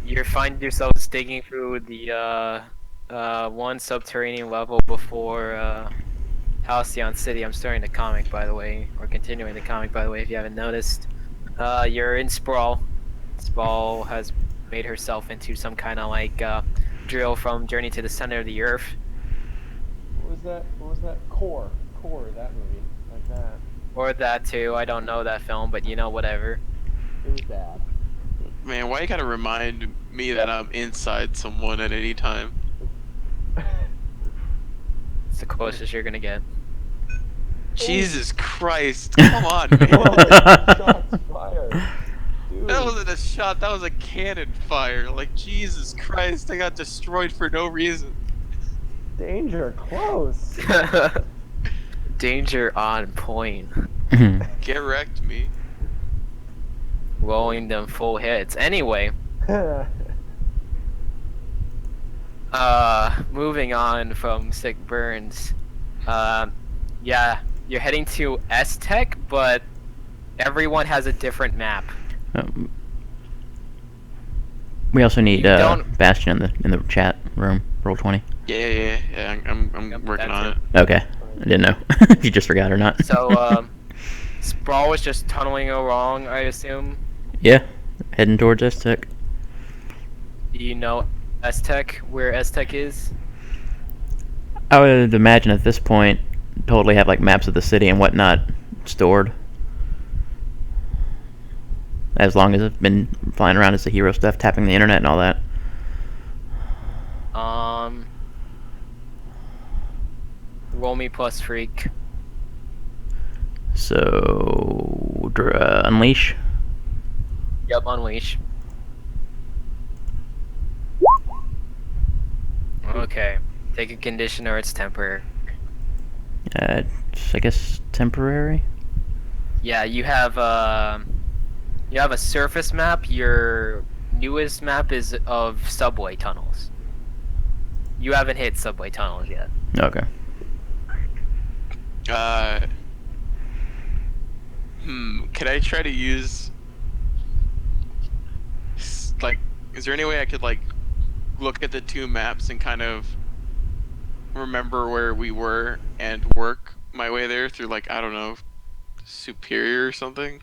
You find yourselves digging through the one subterranean level before Halcyon City. I'm starting the comic, by the way, or continuing the comic, by the way, if you haven't noticed. You're in Sprawl. Sprawl has made herself into some kind of like drill from Journey to the Center of the Earth. What was that? What was that? Core, that movie, like that. Or that too. I don't know that film, but you know, whatever. It was bad. Man, why you gotta remind me that I'm inside someone at any time? It's the closest you're gonna get. Jesus Christ! Come on, man. Shots fired. Dude. That wasn't a shot. That was a cannon fire. Like Jesus Christ! I got destroyed for no reason. Danger close. Danger on point. Get wrecked, me. Rolling them full hits. Anyway, moving on from sick burns. Yeah, you're heading to S-Tech, but everyone has a different map. We also need don't- Bastion in the chat room. Roll 20. Yeah. I'm Yep, working that's on it. Okay, I didn't know if you just forgot or not. So, Sprawl was just tunneling along, I assume. Yeah, heading towards S-Tech. Do you know S-Tech, where S-Tech is? I would imagine at this point, totally have like maps of the city and whatnot stored. As long as I've been flying around as the hero stuff, tapping the internet and all that. Roll me plus freak. So, unleash. Yep, unleash. Okay. Take a condition or it's temporary. It's, I guess temporary. Yeah, you have a surface map. Your newest map is of subway tunnels. You haven't hit subway tunnels yet. Okay. Can I try to use like? Is there any way I could like look at the two maps and kind of remember where we were and work my way there through like, I don't know, Superior or something?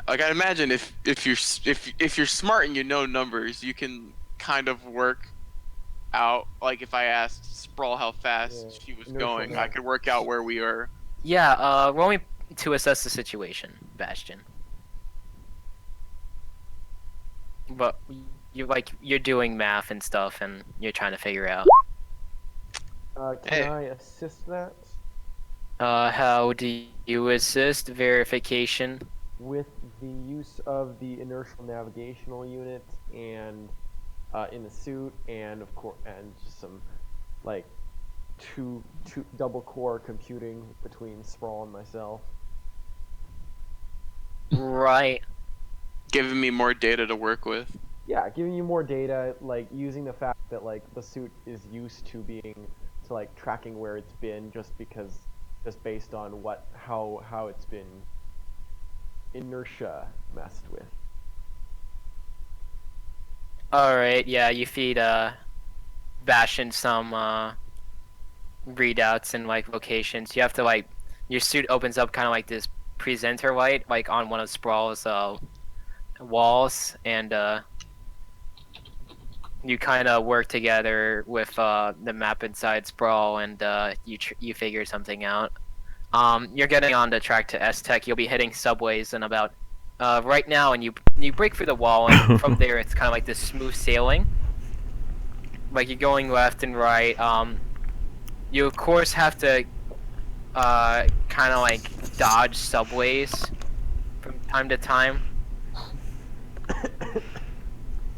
Like, I imagine if you're smart and you know numbers, you can kind of work out. Like, if I asked Sprawl how fast she was going, I could work out where we are. Yeah. Roll me to assess the situation, Bastion. But you're doing math and stuff, and you're trying to figure out. Can I assist that? How do you assist verification? With the use of the inertial navigational unit and in the suit, and of course, and just some like two double core computing between Sprawl and myself. Right. Giving me more data to work with. Yeah, giving you more data, like using the fact that like the suit is used to like tracking where it's been, just based on how it's been inertia messed with. Alright, yeah, you feed Bastion some readouts and like locations. You have to like, your suit opens up kind of like this presenter light like on one of Sprawl's walls, and you kind of work together with the map inside Sprawl, and you figure something out. You're getting on the track to S-Tech. You'll be hitting subways in about right now, and you break through the wall, and from there it's kind of like this smooth sailing. Like you're going left and right. You of course have to kind of like dodge subways from time to time.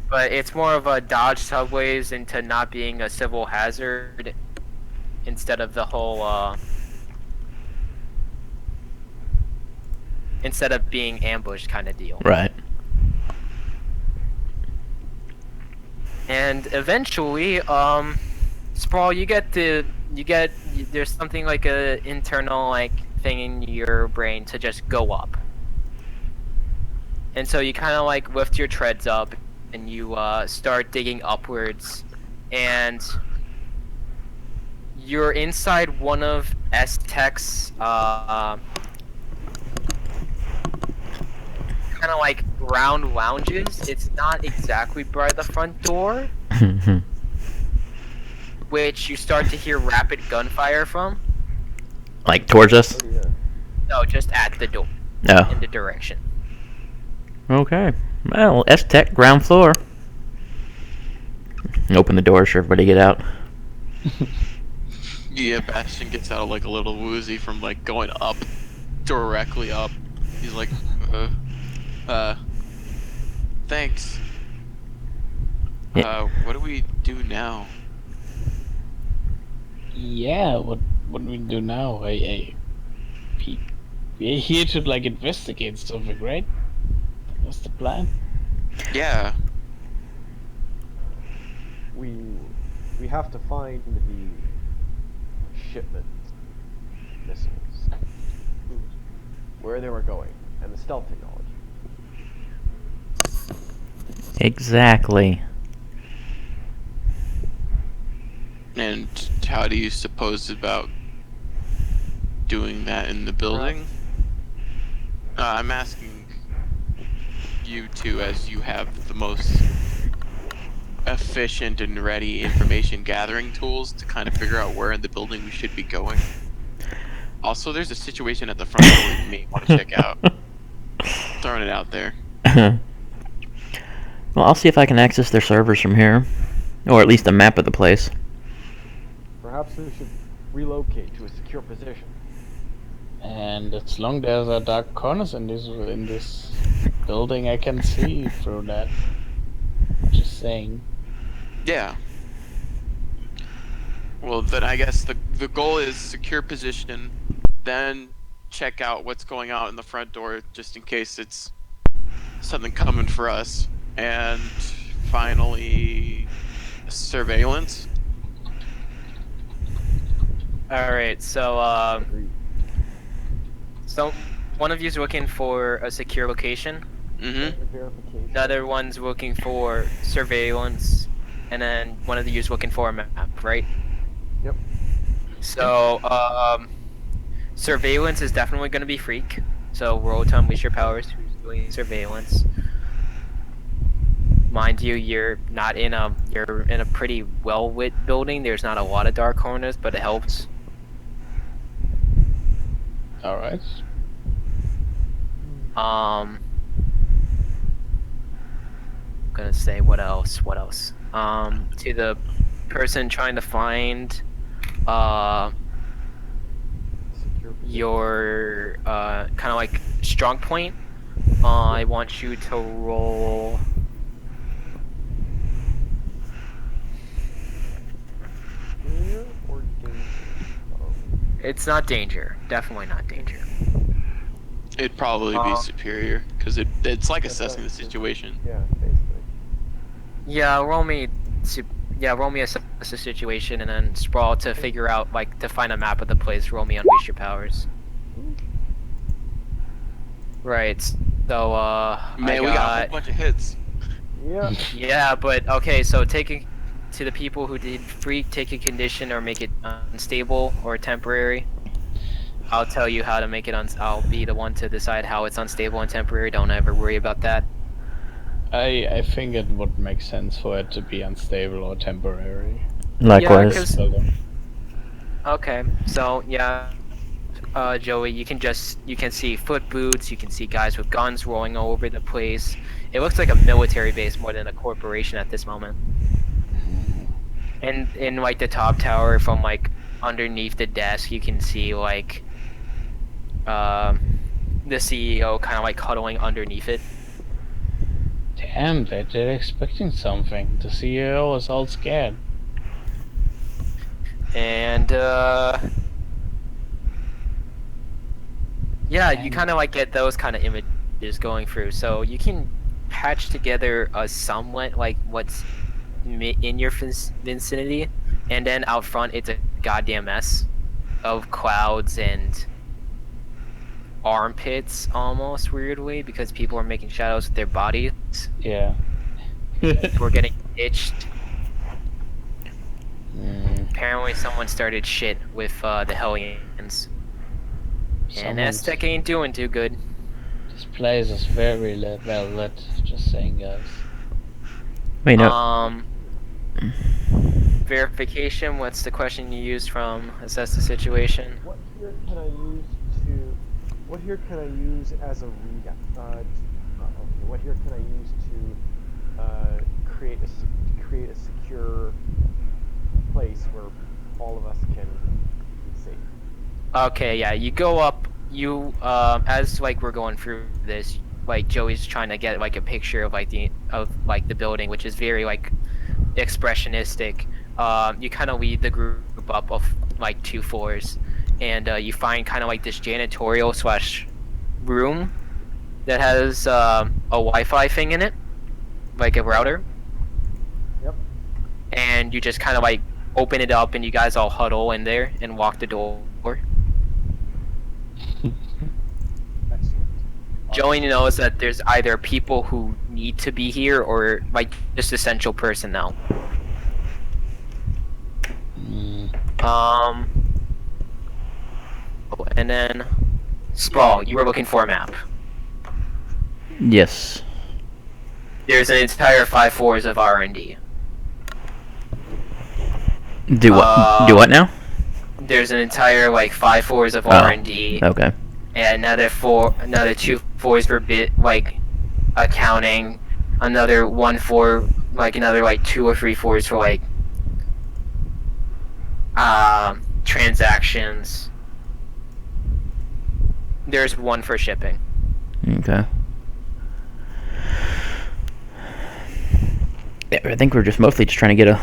But it's more of a dodge subways into not being a civil hazard instead of the whole instead of being ambushed kind of deal. Right. And eventually, Sprawl, there's something like a internal like everything in your brain to just go up. And so you kind of like lift your treads up and you start digging upwards, and you're inside one of S-Tech's kind of like round lounges. It's not exactly by the front door, which you start to hear rapid gunfire from. Like towards us? Oh, yeah. No, just at the door, No. in the direction. Okay. Well, S-Tech, ground floor. Open the door so everybody get out. Yeah, Bastion gets out like a little woozy from like going up, directly up. He's like, thanks. Yeah. What do we do now? Yeah, what do we do now? We're here to like investigate something, right? What's the plan? Yeah. We have to find the shipment missiles, where they were going, and the stealth technology. Exactly. And how do you suppose about doing that in the building? I'm asking you two, as you have the most efficient and ready information gathering tools to kind of figure out where in the building we should be going. Also, there's a situation at the front door you may want to check out. Throwing it out there. Well, I'll see if I can access their servers from here. Or at least a map of the place. Perhaps we should relocate to a secure position. And as long there's a dark corners in this building, I can see through that. Just saying. Yeah. Well, then I guess the goal is secure position, then check out what's going on in the front door, just in case it's something coming for us, and finally surveillance. All right, so so one of you's looking for a secure location. Mm-hmm. Verification. Another one's looking for surveillance, and then one of you's looking for a map, right? Yep. So surveillance is definitely going to be Freak. So roll to unleash your powers. Who's doing surveillance? Mind you, you're in a pretty well lit building. There's not a lot of dark corners, but it helps. All right. Gonna say what else? To the person trying to find Secure position. your kind of like strong point, I want you to roll. Danger or danger? Oh. It's not danger. Definitely not danger. It'd probably be superior, because it's like assessing the that's- situation. Yeah, basically. Yeah, roll me. Roll me assess the situation, and then Sprawl to figure out to find a map of the place. Roll me unleash your powers. Right. So Man, we got a whole bunch of hits. Yeah. Yeah, but okay. So taking to the people who did Freak, take a condition or make it unstable or temporary. I'll tell you how to make it I'll be the one to decide how it's unstable and temporary. Don't ever worry about that. I think it would make sense for it to be unstable or temporary. Likewise. Yeah, 'cause- So, Okay, so yeah, Joey, you can see foot boots, you can see guys with guns rolling all over the place. It looks like a military base more than a corporation at this moment. And in like the top tower, from like underneath the desk, you can see like the CEO kind of like huddling underneath it. damn, they're expecting something. The CEO is all scared. And yeah, you kind of like get those kind of images going through, so you can patch together a somewhat like what's in your vicinity, and then out front it's a goddamn mess of clouds and armpits almost weirdly because people are making shadows with their bodies. Yeah. We're getting itched. Mm, Apparently, someone started shit with the Hellions. And someone's- Aztec ain't doing too good. This place is very well lit. Just saying, guys. Wait, no. Verification. What's the question you used from assess the situation? What here can I use to? What here can I use as a read? Okay. What here can I use to create a secure place where all of us can be safe? Okay, yeah. You go up. You as like we're going through this, like Joey's trying to get like a picture of like the building, which is very like expressionistic. You kind of lead the group up of like 2 floors, and you find kind of like this janitorial / room that has a Wi-Fi thing in it, like a router. Yep. And you just kind of like open it up, and you guys all huddle in there and walk the door. Excellent. Joey knows that there's either people who need to be here or like just essential personnel. Mm, And then Sprawl, you were looking for a map. Yes. There's an entire 5 floors of R&D. Do what? Do what now? There's an entire like 5 floors of R&D, Okay. and another 2 floors for accounting, another 1 floor, like another like 2 or 3 floors for like transactions. There's 1 for shipping. Okay. Yeah, I think we're just mostly just trying to get a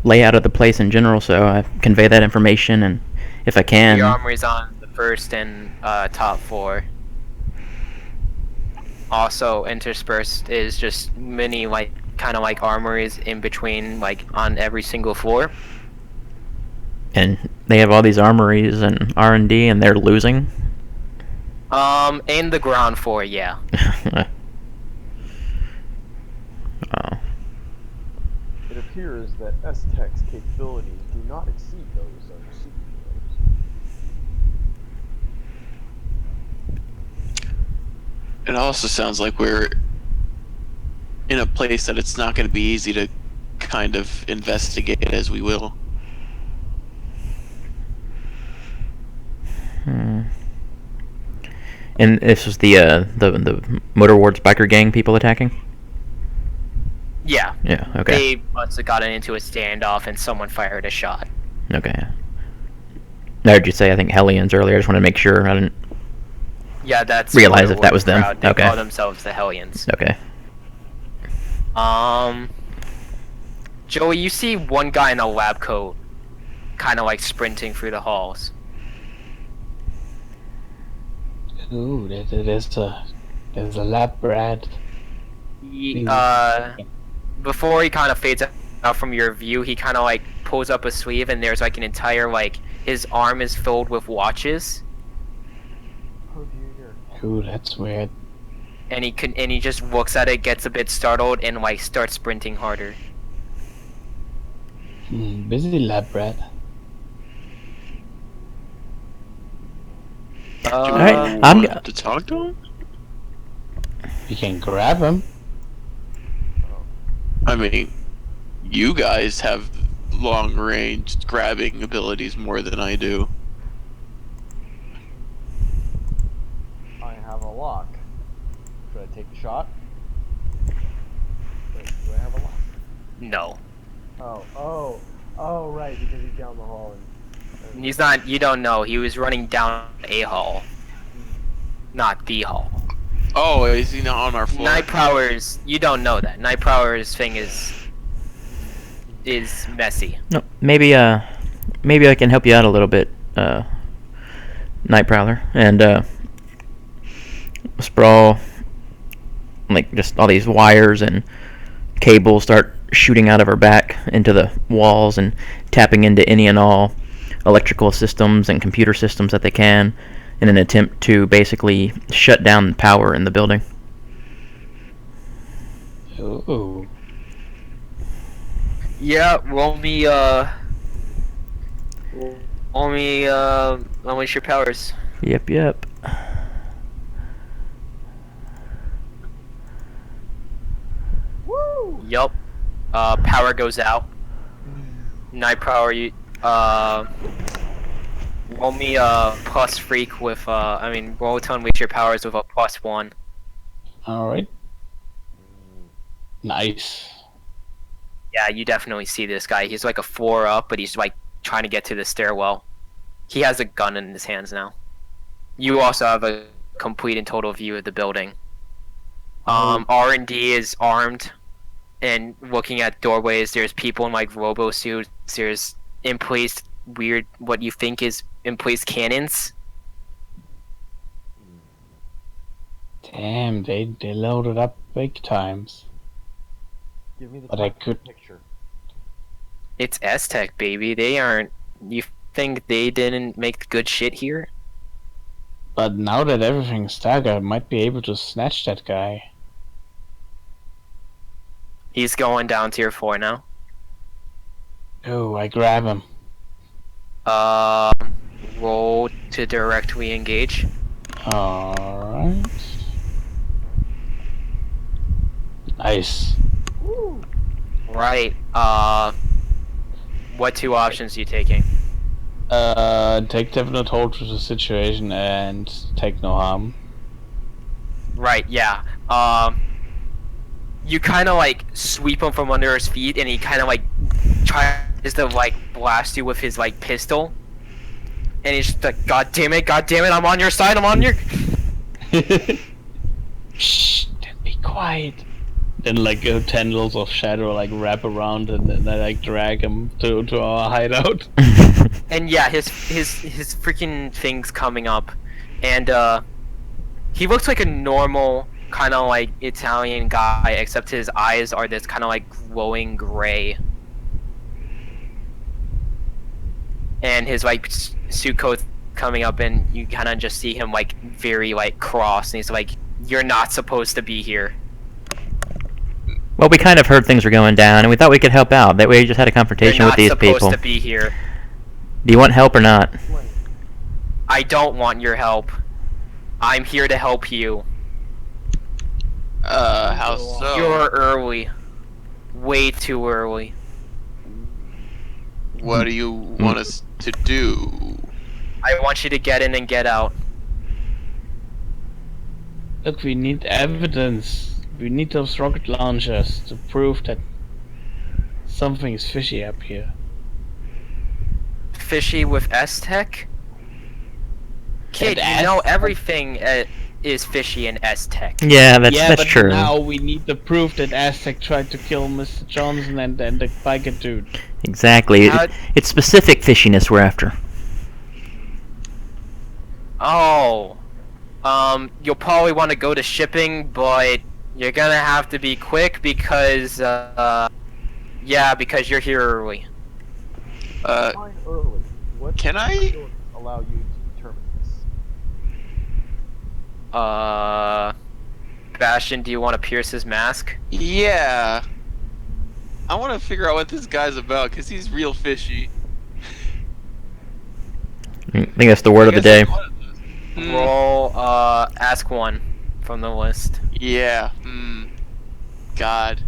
layout of the place in general, so I convey that information, and if I can. The armory's on the 1st and top floor. Also interspersed is just many like kind of like armories in between, like on every single floor. And they have all these armories and R&D, and they're losing. In the ground floor, yeah. Oh. It appears that S-Tech's capabilities do not exceed those of superheroes. It also sounds like we're in a place that it's not going to be easy to kind of investigate as we will. And this was the Motor Ward's biker gang people attacking? Yeah. Yeah, okay. They must have gotten into a standoff and someone fired a shot. Okay. I heard you say, I think, Hellions earlier. I just wanted to make sure. I didn't Yeah, that's realize what if that was them. crowd. They Okay. call themselves the Hellions. Okay. Joey, you see one guy in a lab coat, kind of like sprinting through the halls. ooh, there's a lab rat. Before he kind of fades out from your view, he kind of like pulls up a sleeve, and there's like an entire like his arm is filled with watches, Oh dear. Ooh, that's weird. and he just looks at it, gets a bit startled, and like starts sprinting harder. Busy lab rat. Alright, I'm to talk to him. You can grab him. I mean, you guys have long-range grabbing abilities more than I do. I have a lock. Should I take the shot? Wait, do I have a lock? No, Oh, right, because he's down the hall and he's not. You don't know. He was running down a hall, not the hall. Oh, is he not on our floor? Night Prowler's. You don't know that. Night Prowler's thing is messy. No, maybe I can help you out a little bit, Night Prowler. And, Sprawl, like, just all these wires and cables start shooting out of her back into the walls and tapping into any and all electrical systems and computer systems that they can. in an attempt to basically shut down the power in the building. Ooh. Yeah, roll me unleash your powers. Yep. Woo! Yup. Power goes out. Night power, you roll me plus freak with roll to unleash your powers with a +1. Alright. Nice. Yeah, you definitely see this guy. He's like a 4 up, but he's like trying to get to the stairwell. He has a gun in his hands now. You also have a complete and total view of the building. R&D is armed and looking at doorways. There's people in like robo suits. There's in place weird, what you think is in place cannons. Damn, they loaded up big times. Give me the But I top could- picture. It's Aztec, baby. They aren't. You think they didn't make good shit here? But now that everything's dark, I might be able to snatch that guy. He's going down tier 4 now. Oh, I grab him. Roll to directly engage. Alright. Nice. Woo! Right. What 2 options are you taking? Take definite hold of the situation and take no harm. Right. Yeah. You kind of like sweep him from under his feet, and he kind of like tries to like blast you with his like pistol. And he's just like, God damn it, I'm on your side, I'm on your. Shh, then be quiet. Then like tendrils of shadow like wrap around and then I like drag him to our hideout. And yeah, his freaking thing's coming up, and he looks like a normal kind of like Italian guy, except his eyes are this kind of like glowing gray, and his like suit coat coming up, and you kind of just see him like very like cross, and he's like, "You're not supposed to be here." Well, we kind of heard things were going down, and we thought we could help out. That way, we just had a confrontation You're with these not people. supposed to be here. Do you want help or not? I don't want your help. I'm here to help you. How so? You're early. Way too early. What do you want us to do? I want you to get in and get out. Look, we need evidence. We need those rocket launchers to prove that something is fishy up here. Fishy with S-Tech? Kid, And you know S-Tech? everything is fishy in S-Tech. Yeah, that's but true. now we need the proof that Aztec tried to kill Mr. Johnson and the biker dude. Exactly. How- It's specific fishiness we're after. Oh. You'll probably want to go to shipping, but you're gonna have to be quick because, because you're here early. Fine early. What Can I- will allow you to determine this? Bastion, do you want to pierce his mask? Yeah. I want to figure out what this guy's about, because he's real fishy. I think that's the word of the day. Roll, ask 1 from the list. Yeah. God.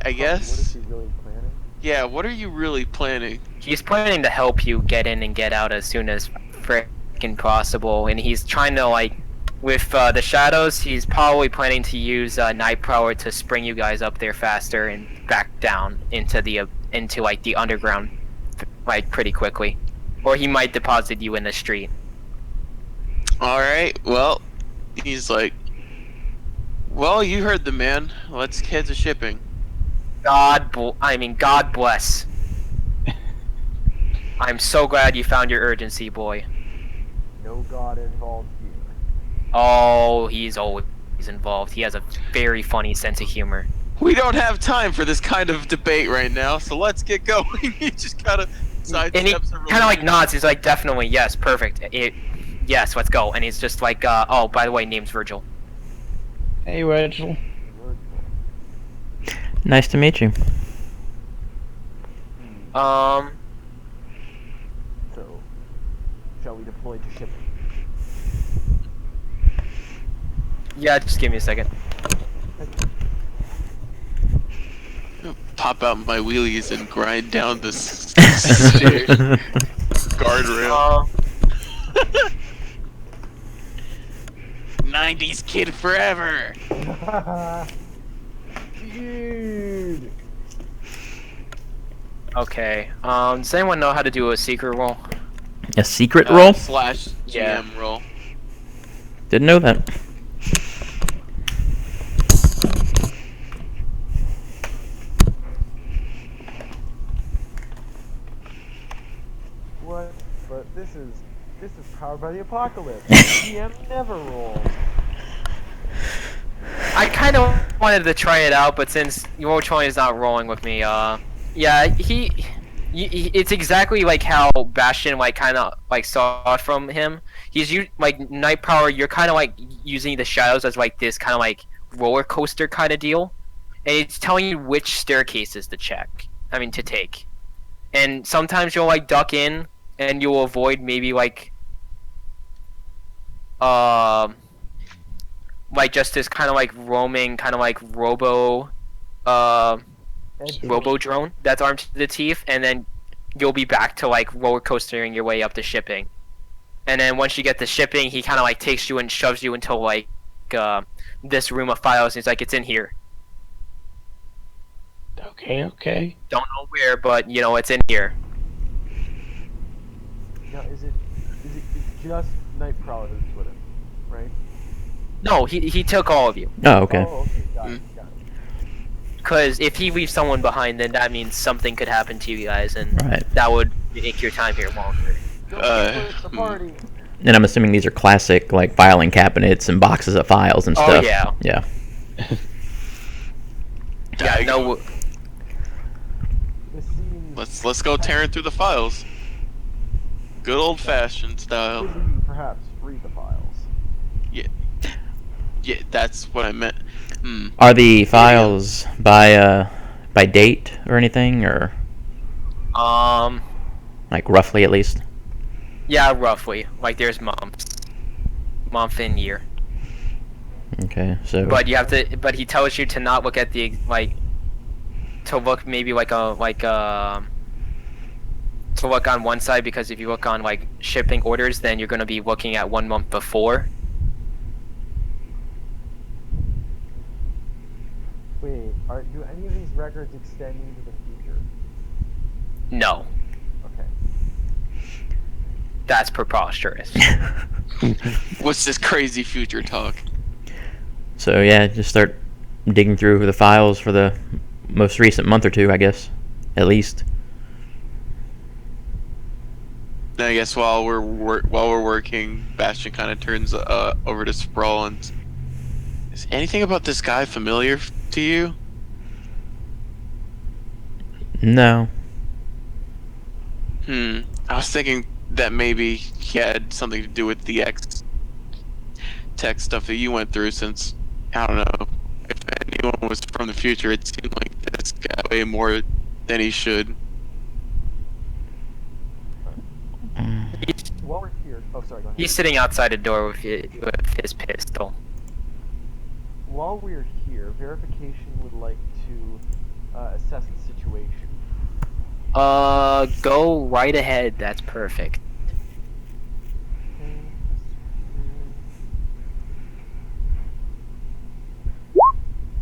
I What is guess. he really planning? Yeah, what are you really planning? He's planning to help you get in and get out as soon as frickin' possible, and he's trying to like, with the shadows, he's probably planning to use Night Prowler to spring you guys up there faster and back down into the underground, like pretty quickly, or he might deposit you in the street. Alright, well, he's like, well, you heard the man. Let's head to shipping. God bless. I'm so glad you found your urgency, boy. No god involved here. Oh, he's always involved. He has a very funny sense of humor. We don't have time for this kind of debate right now, so let's get going. He just kind of And he sidesteps. kind of like nods. He's like, definitely, yes, perfect. Yes, let's go. And he's just like, oh, by the way, name's Virgil. Hey, Virgil. Nice to meet you. So, shall we deploy to shipping? Yeah, just give me a second. Pop out my wheelies and grind down the stairs. Guardrail. 90s kid forever. Dude. Okay. Does anyone know how to do a secret roll? A secret roll? Slash GM Yeah. roll. Didn't know that. What? But this is powered by the apocalypse. GM never rolls. I kind of wanted to try it out, but since Roll20 is not rolling with me, yeah, it's exactly like how Bastion like kind of like saw it from him. He's like Night Power. You're kind of like using the shadows as like this kind of like roller coaster kind of deal, and it's telling you which staircases to check. I mean to take, and sometimes you'll like duck in and you'll avoid maybe like just this kind of like roaming kind of like robo drone that's armed to the teeth, and then you'll be back to like roller coastering your way up to shipping. And then once you get to shipping, he kind of like takes you and shoves you into like this room of files, and he's like, it's in here. Okay. Don't know where, but you know it's in here. Now, is it just Night Prowler that's with him, right? No, he took all of you. Oh, okay. Oh, okay, got it. Because if he leaves someone behind, then that means something could happen to you guys, and Right. that would make your time here longer. Don't split the party. And I'm assuming these are classic, like, filing cabinets and boxes of files and Oh, stuff. yeah. Yeah. Yeah, no. This seems. Let's go tearing through the files. Good old fashioned style. Could we perhaps read the files? Yeah, that's what I meant. Are the files by date or anything, or like roughly at least? Yeah, roughly. Like there's month and year. Okay, so. But you have to. But he tells you to not look at the like. To look maybe to look on one side, because if you look on like shipping orders, then you're gonna be looking at 1 month before. Wait, do any of these records extend into the future? No, Okay. that's preposterous. What's this crazy future talk? So yeah, just start digging through the files for the most recent month or two, I guess, at least. And I guess while we're working, Bastion kind of turns over to Sprawl and, is anything about this guy familiar to you? No. I was thinking that maybe he had something to do with the X-Tech stuff that you went through, since, I don't know, if anyone was from the future, it seemed like this guy way more than he should. While we're here, oh sorry, go ahead. He's sitting outside the door with his pistol. While we're here, verification would like to assess the situation. Go right ahead. That's perfect.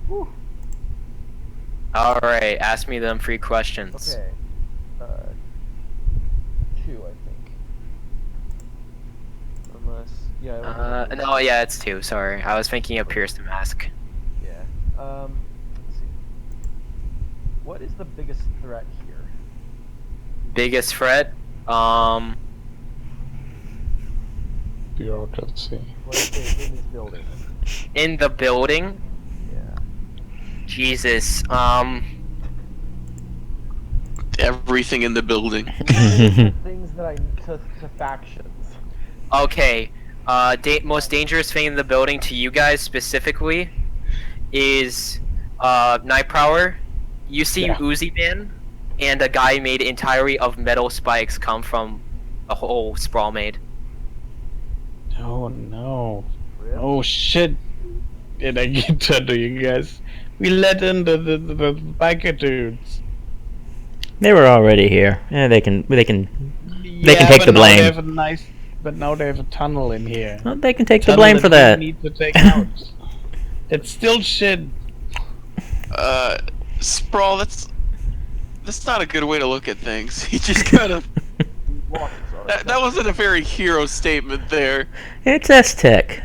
Whew. All right, ask me them 3 questions. Okay. 2, I think. Unless, yeah. I don't know. No, yeah, it's 2. Sorry, I was thinking of Pierce the Mask. Yeah. Let's see. What is the biggest threat here? Biggest threat? Bureaucracy. Let's say in this building. In the building? Yeah. Jesus. Everything in the building. Things that I to factions. Okay. Most dangerous thing in the building to you guys specifically is Night Prowler. You see Yeah. Uzi Man and a guy made entirely of metal spikes come from a whole Sprawl made. Oh no. Really? Oh shit. Did I get to you guys? We let in the biker dudes. They were already here. Yeah, they can Yeah, take but the now blame. They have a nice, but now they have a tunnel in here. Well, they can take the Tunnel blame for we that. Need to take out. It's still shit. Sprawl, that's not a good way to look at things. He just kind of that wasn't a very hero statement there. It's S-Tech.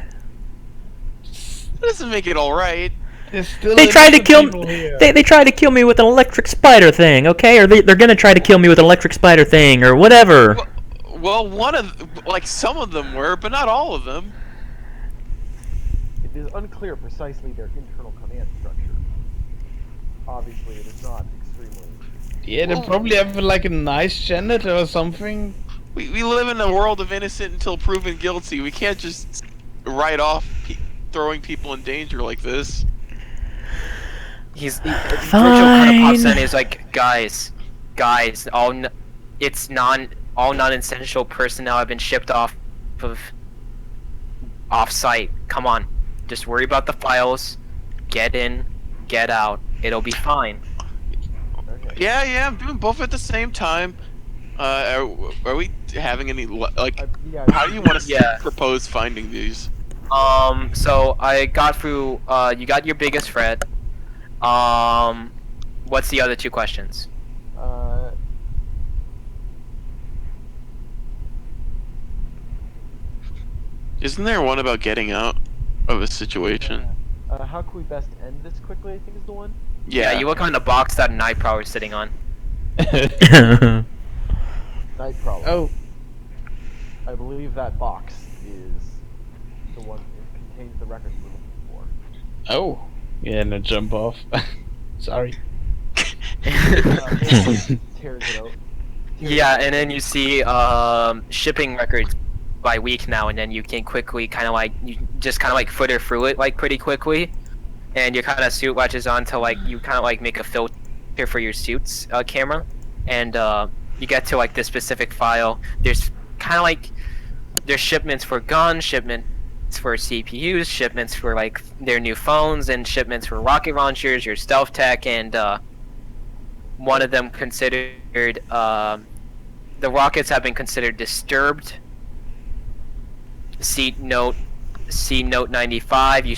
That doesn't make it all right. There's still They tried to innocent kill people here. they tried to kill me with an electric spider thing, okay? Or they're gonna try to kill me with an electric spider thing, or whatever. Well, some of them were, but not all of them. It is unclear precisely their internal command structure. Obviously, it is not extremely. Yeah, they probably have like a nice janitor or something. We live in a world of innocent until proven guilty. We can't just write off throwing people in danger like this. Virgil kind of pops in and is like, guys, all non-essential personnel have been shipped off site. Come on, just worry about the files. Get in, get out. It'll be fine. Okay. Yeah, I'm doing both at the same time. Are we having any like? Yeah, How do you want to Yeah. propose finding these? So I got through. You got your biggest threat. What's the other two questions? Isn't there one about getting out of a situation? How can we best end this quickly? I think is the one. Yeah, you look on the box that Night Prowler's sitting on. Night Prowler. Oh, I believe that box is the one that contains the records we're looking for. oh, yeah, and a jump off. Sorry. Tears it out. Yeah, and then you see shipping records by week now, and then you can quickly kind of like footer through it like pretty quickly, and your kind of suit latches on to like you kind of like make a filter for your suit's camera, and you get to like this specific file. There's kind of like there's shipments for guns, shipments for CPUs, shipments for like their new phones, and shipments for rocket launchers, your stealth tech, and one of them considered the rockets have been considered disturbed. C note 95. You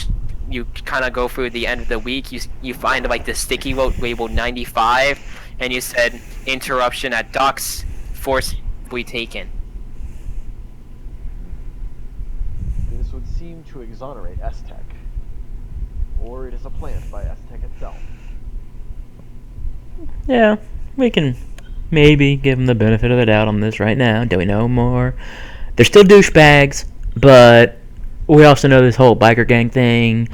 kind of go through the end of the week. You find like the sticky note labeled 95, and you said interruption at docks forcibly taken. This would seem to exonerate S-Tech. Or it is a plant by S-Tech itself. Yeah, we can maybe give them the benefit of the doubt on this right now. Do we know more? They're still douchebags, but we also know this whole biker gang thing.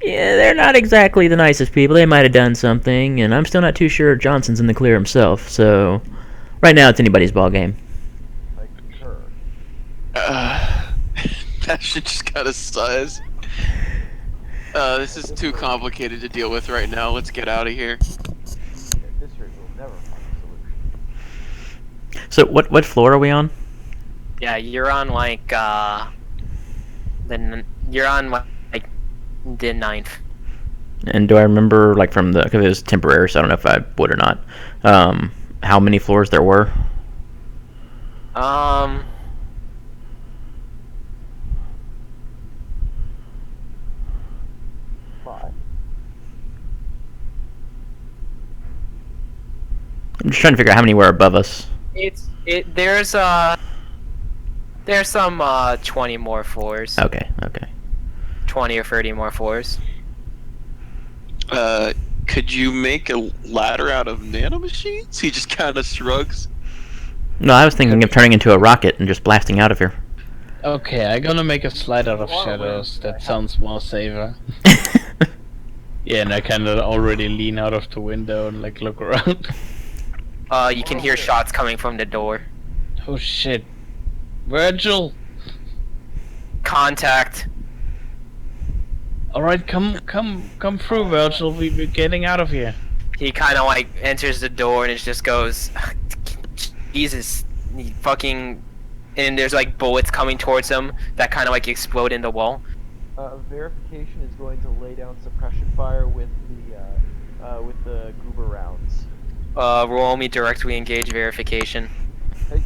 Yeah, they're not exactly the nicest people. They might have done something, and I'm still not too sure Johnson's in the clear himself. So, right now it's anybody's ball game. I concur. That shit just got a size. This is too complicated to deal with right now. Let's get out of here. At this rate, we'll never find a solution. So, what floor are we on? Yeah, you're on like you're on like the 9th. And do I remember, like, from the, because it was temporary, so I don't know if I would or not, how many floors there were? Five. I'm just trying to figure out how many were above us. There's some 20 more floors. Okay. 20 or 30 more floors. Could you make a ladder out of nanomachines? He just kind of shrugs. No, I was thinking of turning into a rocket and just blasting out of here. okay, I'm gonna make a slide out of shadows. That sounds more safer. Yeah, and I kind of already lean out of the window and like look around. You can hear shots coming from the door. Oh shit, Virgil! Contact. All right, come through, Virgil. We're getting out of here. He kind of like enters the door and it just goes, Jesus, he fucking, and there's like bullets coming towards him that kind of like explode in the wall. Verification is going to lay down suppression fire with the goober rounds. Roll me directly engage verification. Hey.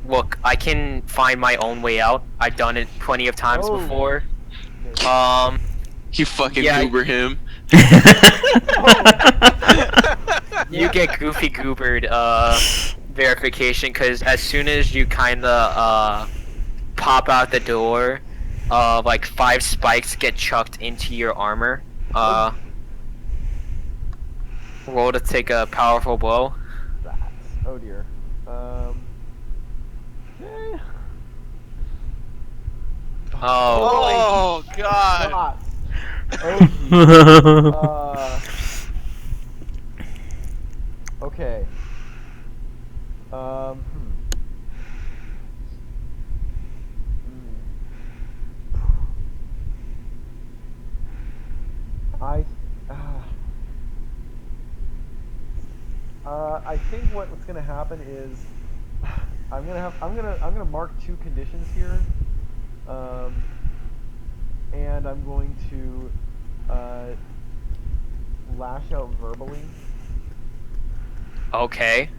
Look, I can find my own way out. I've done it plenty of times Oh. before. You fucking Yeah. goober him. You get goofy goobered verification because as soon as you kind of pop out the door, like 5 spikes get chucked into your armor. Roll to take a powerful blow. Oh dear. Oh god. Shots. Oh, okay. I think what's gonna happen is I'm gonna mark 2 conditions here, and I'm going to lash out verbally Okay.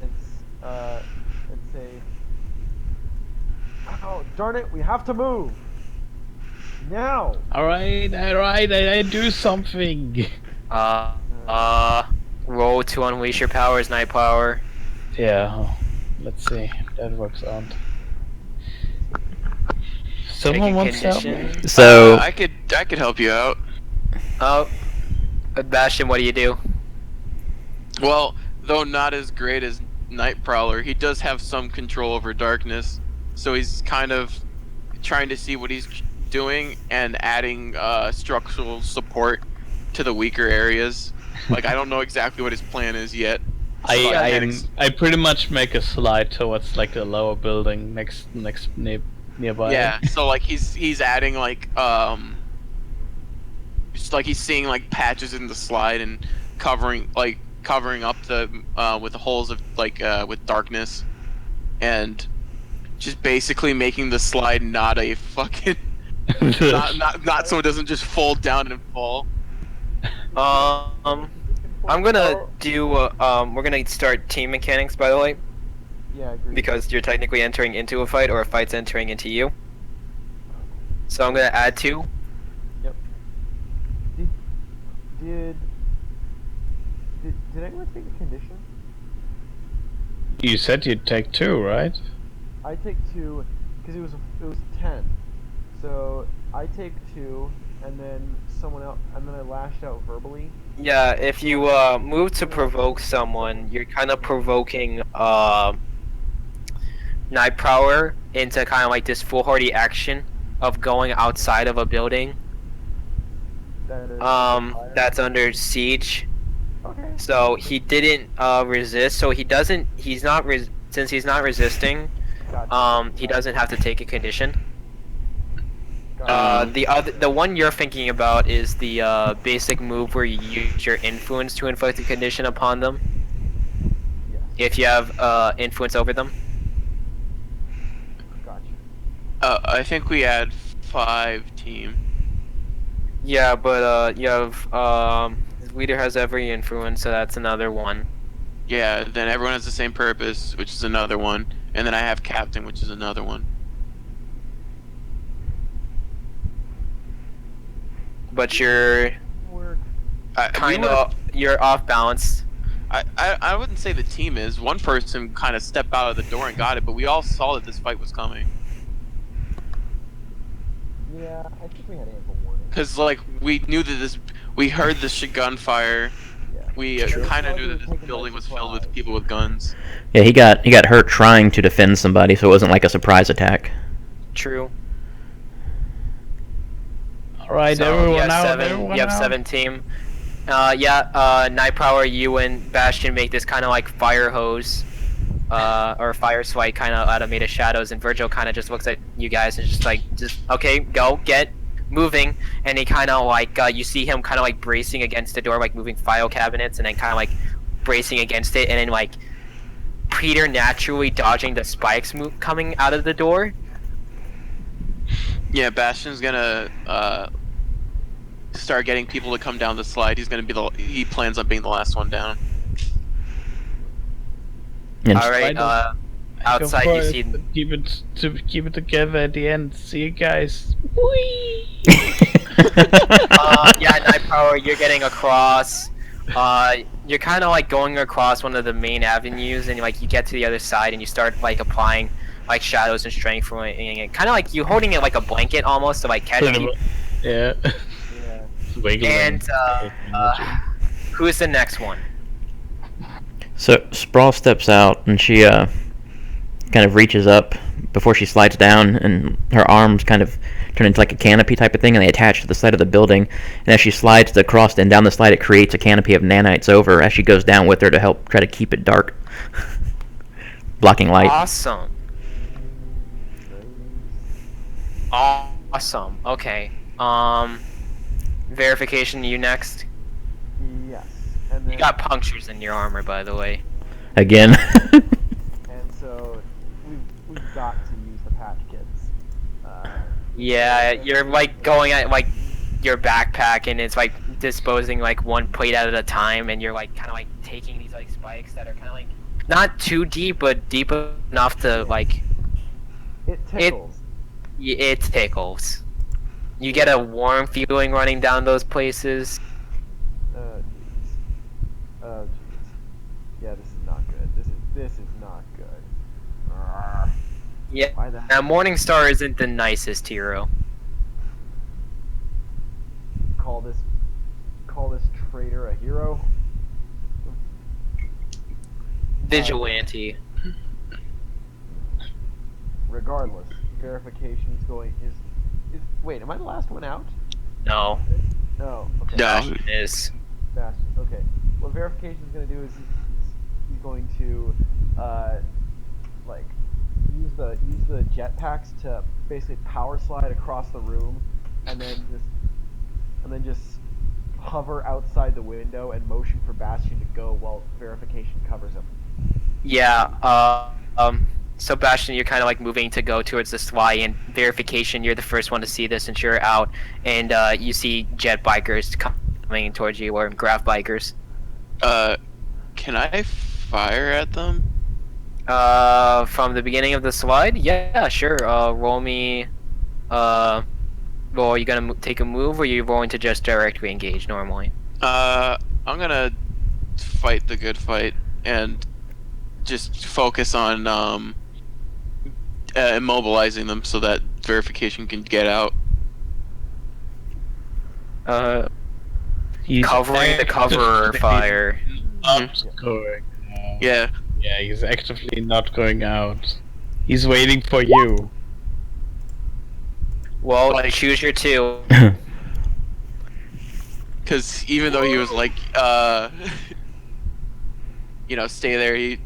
and say, "Oh darn it, we have to move now." All right, I do something. Roll to unleash your powers, Night Power. Yeah, let's see. That works out. Someone wants to help me? So I could help you out. Oh, Bastion, what do you do? Well, though not as great as Night Prowler, he does have some control over darkness. So he's kind of trying to see what he's doing and adding structural support to the weaker areas. Like, I don't know exactly what his plan is yet. I pretty much make a slide towards like the lower building nearby. Yeah, so like he's adding like just like he's seeing like patches in the slide and covering up the with the holes of like with darkness, and just basically making the slide not a fucking not so it doesn't just fold down and fall. I'm gonna do. We're gonna start team mechanics, by the way, Yeah, I agree. because you're technically entering into a fight, or a fight's entering into you. So I'm gonna add 2. Yep. Did anyone take a condition? You said you'd take 2, right? I take 2 because it was 10. So I take 2, and then someone else, and then I lashed out verbally. Yeah, if you move to provoke someone, you're kind of provoking Night Prowler into kind of like this foolhardy action of going outside of a building That is fire. that's under siege. Okay. So he didn't resist. So since he's not resisting, Gotcha. he doesn't have to take a condition. Gotcha. The one you're thinking about is the basic move where you use your influence to inflict a condition upon them. Yes. If you have influence over them. Gotcha. I think we had 5 team. Yeah, but you have leader has every influence, so that's another one. Yeah, then everyone has the same purpose, which is another one, and then I have captain, which is another one. But you're Work. you're off balance. I wouldn't say the team is. One person kind of stepped out of the door and got it, but we all saw that this fight was coming. Yeah, I think we had ample warning. Cause like we knew that we heard the gunfire. Yeah. We kind of knew that this building was filled with people with guns. yeah, he got hurt trying to defend somebody, so it wasn't like a surprise attack. True. Alright, So everyone you have out, seven. everyone You have out. 7 team. Night Prowler, you and Bastion make this kind of like fire hose, or fire swipe kind of out of made of shadows, and Virgil kind of just looks at you guys and just okay, go, get moving, and he kind of like you see him kind of like bracing against the door, like moving file cabinets, and then kind of like bracing against it, and then like preternaturally dodging the spikes coming out of the door. Yeah, Bastion's gonna start getting people to come down the slide. He plans on being the last one down. And All right, outside you see. Keep it together at the end. See you guys. Whee! Yeah, Night Power, you're getting across. You're kind of like going across one of the main avenues, and like you get to the other side, and you start like applying like shadows and strength from it. Kind of like you holding it like a blanket almost to like catch people. Yeah. Yeah. Wiggling. And who's the next one? so Sprawl steps out, and she kind of reaches up before she slides down, and her arms kind of turn into like a canopy type of thing, and they attach to the side of the building. And as she slides across and down the slide, it creates a canopy of nanites over as she goes down with her to help try to keep it dark, blocking light. Awesome. Awesome. Okay. Verification. You next. Yes. And then, You got punctures in your armor, by the way. Again. and so we've got to use the patch kits. Yeah, you're like going at like your backpack, and it's like disposing like one plate at a time, and you're like kind of like taking these like spikes that are kind of like not too deep, but deep enough to like It tickles. it tickles. You get a warm feeling running down those places. Jeez. Oh, jeez. Yeah, this is not good. This is not good. Arrgh. Yeah. Why the Now, Morningstar isn't the nicest hero. call this traitor a hero? Vigilante. Regardless, verification is wait, am I the last one out? No. No. Okay. No. Bastion is. Bastion. Okay. What verification is going to do is he's going to like use the jetpacks to basically power slide across the room, and then just hover outside the window and motion for Bastion to go while verification covers him. Yeah. So Bastion, you're kind of like moving to go towards the slide, and verification, you're the first one to see this since you're out, and you see jet bikers coming towards you, or graph bikers. Can I fire at them? From the beginning of the slide? Yeah, sure. Roll me. Well, are you gonna take a move, or are you rolling to just directly engage normally? I'm gonna fight the good fight and just focus on immobilizing them so that verification can get out. He's Covering the coverer actively fire. Not going out. Yeah. Yeah, he's actively not going out. He's waiting for you. Well, Like- choose your two. Because even though he was like, stay there,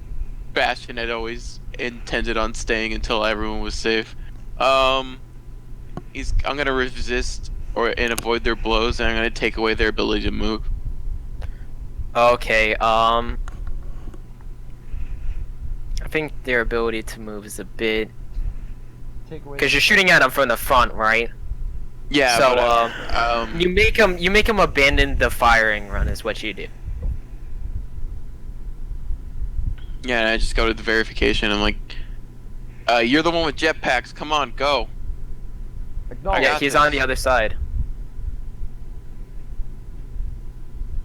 Bastion had always intended on staying until everyone was safe. I'm gonna resist and avoid their blows, and I'm gonna take away their ability to move. Okay, I think their ability to move is a bit... Take away. Because you're shooting at them from the front, right? Yeah. So, but, you make them abandon the firing run is what you do. yeah, and I just go to the verification. I'm like, you're the one with jetpacks. Come on, go. Acknowledge. Yeah, got he's this. on the other side.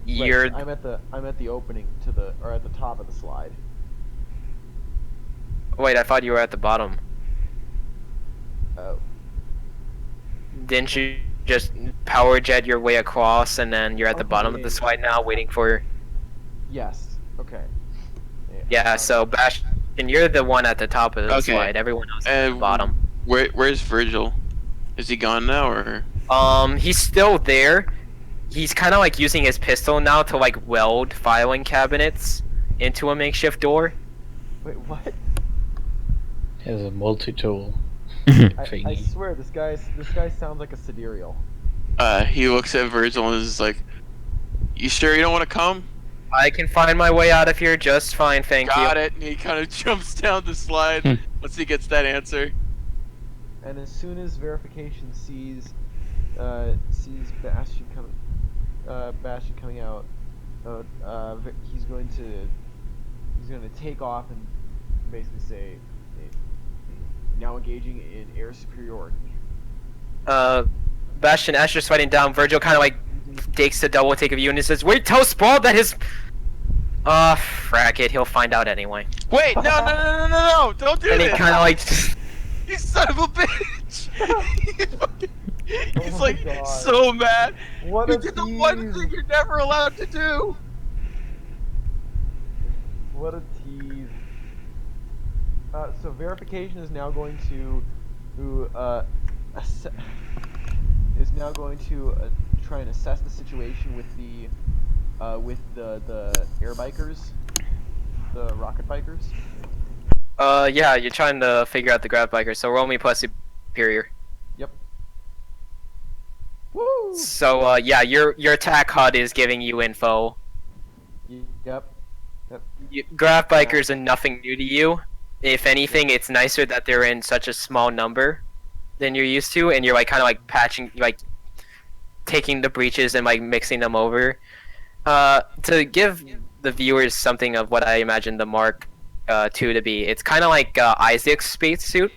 Wait, You're... I'm at the opening to the or at the top of the slide. Wait, I thought you were at the bottom. Oh. Didn't you just power jet your way across, and then you're at the Okay, bottom of yeah, the yeah. slide now, waiting for... Yes. Okay. Yeah, so Bastion, you're the one at the top of the Okay. slide. Everyone else is at And the bottom. Where's Virgil? Is he gone now, or? He's still there. He's kind of like using his pistol now to like weld filing cabinets into a makeshift door. Wait, what? He has a multi-tool. I Thingy. swear this guy sounds like a sidereal. He looks at Virgil and is like, "You sure you don't want to come?" I can find my way out of here just fine, thank Got you. it. And he kind of jumps down the slide once he gets that answer. And as soon as verification sees Bastion coming out, he's going to take off and basically say, now engaging in air superiority. Bastion, as you're sweating down, Virgil kind of like takes a double take of you and he says, "Wait, tell Sprawl that his..." Frack it, he'll find out anyway. Wait, no! Don't do And he this! kind of like... You son of a bitch! He's Oh my like God. so mad. What You a did the one tease! thing you're never allowed to do. What a tease. So verification is now going to try and assess the situation with the air bikers, the rocket bikers. Yeah, you're trying to figure out the grab biker, so roll me plus superior. Yep. Woo! So, yeah, your attack HUD is giving you info. Yep. Grab bikers are nothing new to you. If anything, it's nicer that they're in such a small number than you're used to, and you're like kind of like patching, like taking the breaches and like mixing them over. To give the viewers something of what I imagine the Mark II to be, it's kind of like Isaac's spacesuit,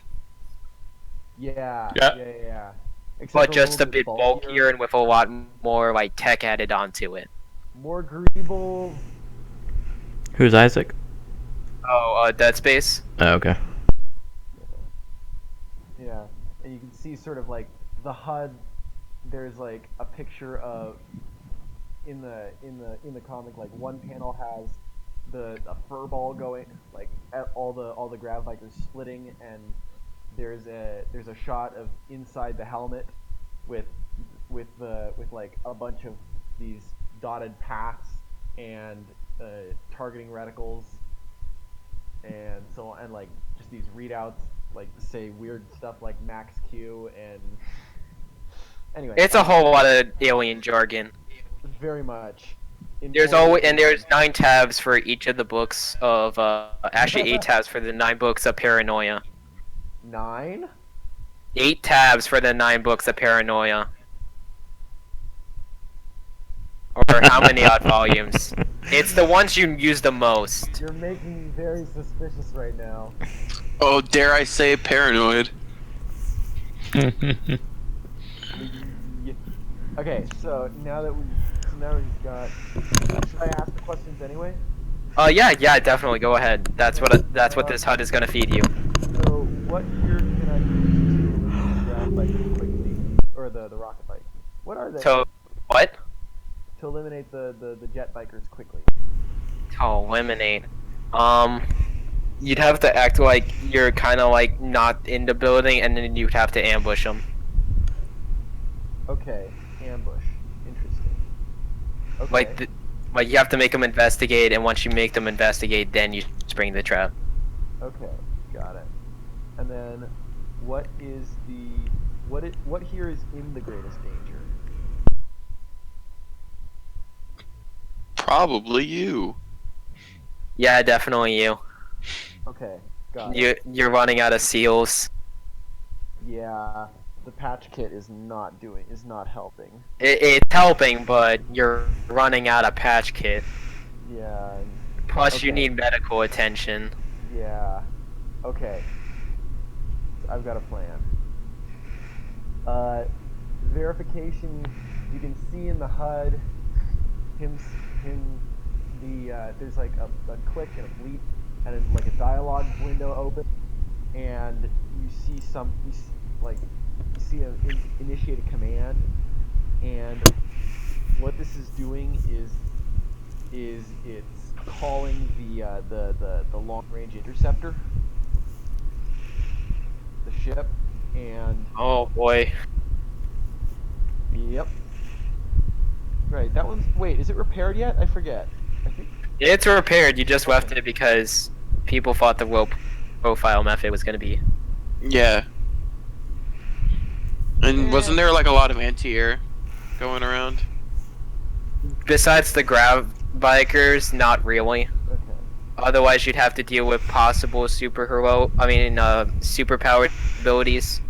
Yeah. Yeah. Except but for just a little bit bulkier and with a lot more like tech added onto it. more agreeable. Who's Isaac? Oh, Dead Space. Oh, okay. Yeah, and you can see sort of like the HUD. There's like a picture of in the comic, like one panel has a fur ball going, like at all the grav bikers splitting, and there's a shot of inside the helmet with like a bunch of these dotted paths and targeting reticles, and so and like just these readouts like say weird stuff like max Q and anyway. It's a whole lot of alien jargon. Very much. There's 9 tabs for each of the books of actually 8 tabs for the 9 books of Paranoia. 9. 8 tabs for the 9 books of Paranoia. Or how many odd volumes? It's the ones you use the most. You're making me very suspicious right now. Oh, dare I say paranoid? Okay, so now we've got. Should I ask the questions anyway? Yeah, definitely. Go ahead. That's what this HUD is gonna feed you. So what gear can I use to eliminate the ground bike quickly, or the rocket bike? What are they? So, what? To eliminate the jet bikers quickly. To eliminate. You'd have to act like you're kind of like not in the building, and then you'd have to ambush them. Okay, ambush. Interesting. Okay. Like you have to make them investigate, and once you make them investigate, then you spring the trap. Okay, got it. And then, what here is in the greatest danger? Probably you. Yeah, definitely you. Okay, got it. You're running out of seals. Yeah, the patch kit is not helping. It's helping, but you're running out of patch kit. Yeah. Plus, you Okay. need medical attention. Yeah. Okay. I've got a plan. Verification. You can see in the HUD. There's like a click and a bleep, and then like a dialogue window open, and you see initiate a command, and what this is doing is it's calling the long range interceptor, the ship, and Oh boy. Yep. Right, that one's... Wait, is it repaired yet? I forget. I think... It's repaired. You just left it because people thought the low profile method was going to be. Yeah. And wasn't there like a lot of anti-air going around? Besides the grav bikers, not really. Okay. Otherwise, you'd have to deal with possible superpowered abilities,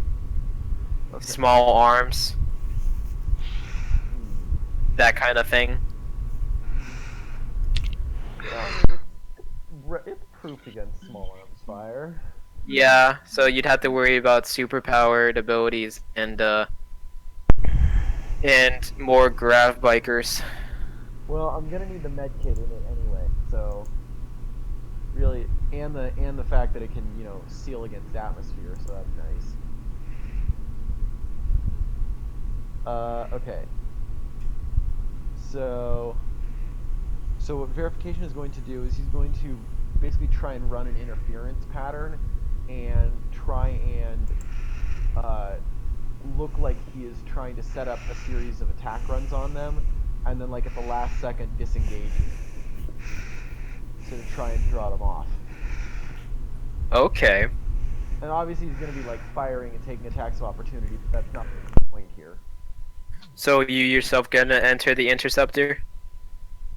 Okay. small arms, that kind of thing. It's proof against small arms fire. Yeah, so you'd have to worry about superpowered abilities and more grav bikers. Well, I'm gonna need the med kit in it anyway, so really, and the fact that it can, you know, seal against atmosphere, so that's nice. Okay. So what verification is going to do is he's going to basically try and run an interference pattern and try and look like he is trying to set up a series of attack runs on them, and then like at the last second disengage to try and draw them off. Okay. And obviously he's going to be like firing and taking attacks of opportunity, but that's not the point here. So you yourself gonna enter the interceptor?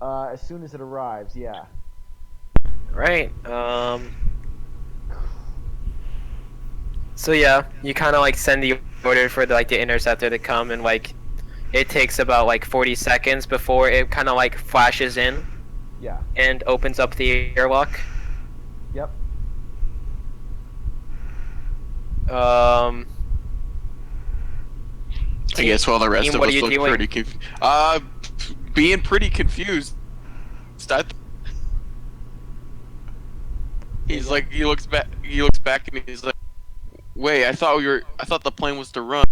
As soon as it arrives, yeah. Right. So yeah, you kind of like send the order for the interceptor to come, and like it takes about like 40 seconds before it kind of like flashes in. Yeah. And opens up the airlock. Yep. I guess while the rest Team, of what us are you look doing? pretty being pretty confused. He's like, he looks back and he's like, wait, I thought the plan was to run.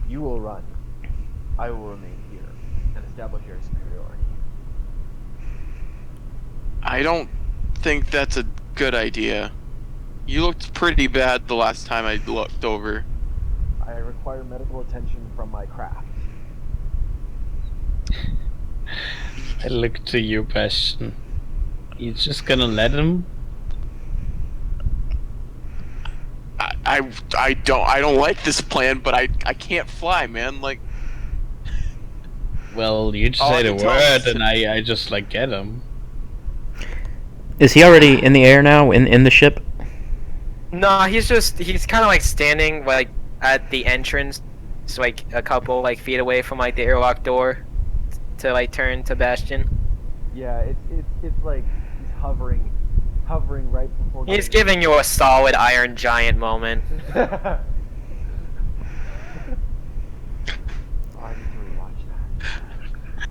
You will run. I will remain here and establish your superiority. I don't think that's a good idea. You looked pretty bad the last time I looked over. I require medical attention from my craft. I look to you, Bastion. You just gonna let him? I don't like this plan, but I can't fly, man. Like, Well, you just All say I the can tell word, is- and I just like get him. Is he already in the air now, in the ship? No, he's kind of like standing like at the entrance, so, like a couple like feet away from like the airlock door, to like turn to Bastion. Yeah, it's like he's hovering right before. He's giving you a solid Iron Giant moment. Oh, I need to rewatch that.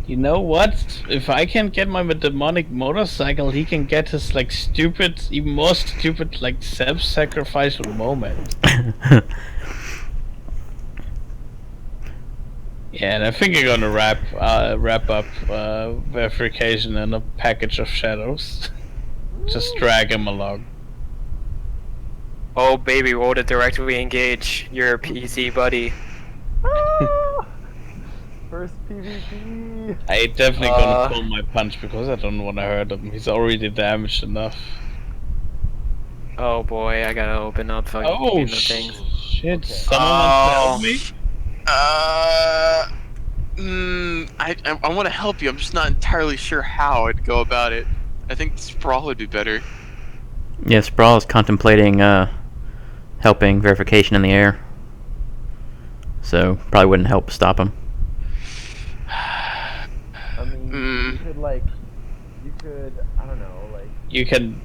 You know what? If I can get my demonic motorcycle, he can get his like stupid, even more stupid, like self-sacrificial moment. Yeah, and I think you're gonna wrap up verification in a package of shadows. Just drag him along. Oh baby, roll to directly engage your PC buddy. Ah! First PvP. I definitely gonna pull my punch because I don't want to hurt him. He's already damaged enough. Oh boy, I gotta open up fucking Oh the things. shit! Okay. Someone wants to help me. I want to help you. I'm just not entirely sure how I'd go about it. I think Sprawl would be better. Yeah, Sprawl is contemplating helping verification in the air. So probably wouldn't help stop him. I mean, you could, I don't know, like. You can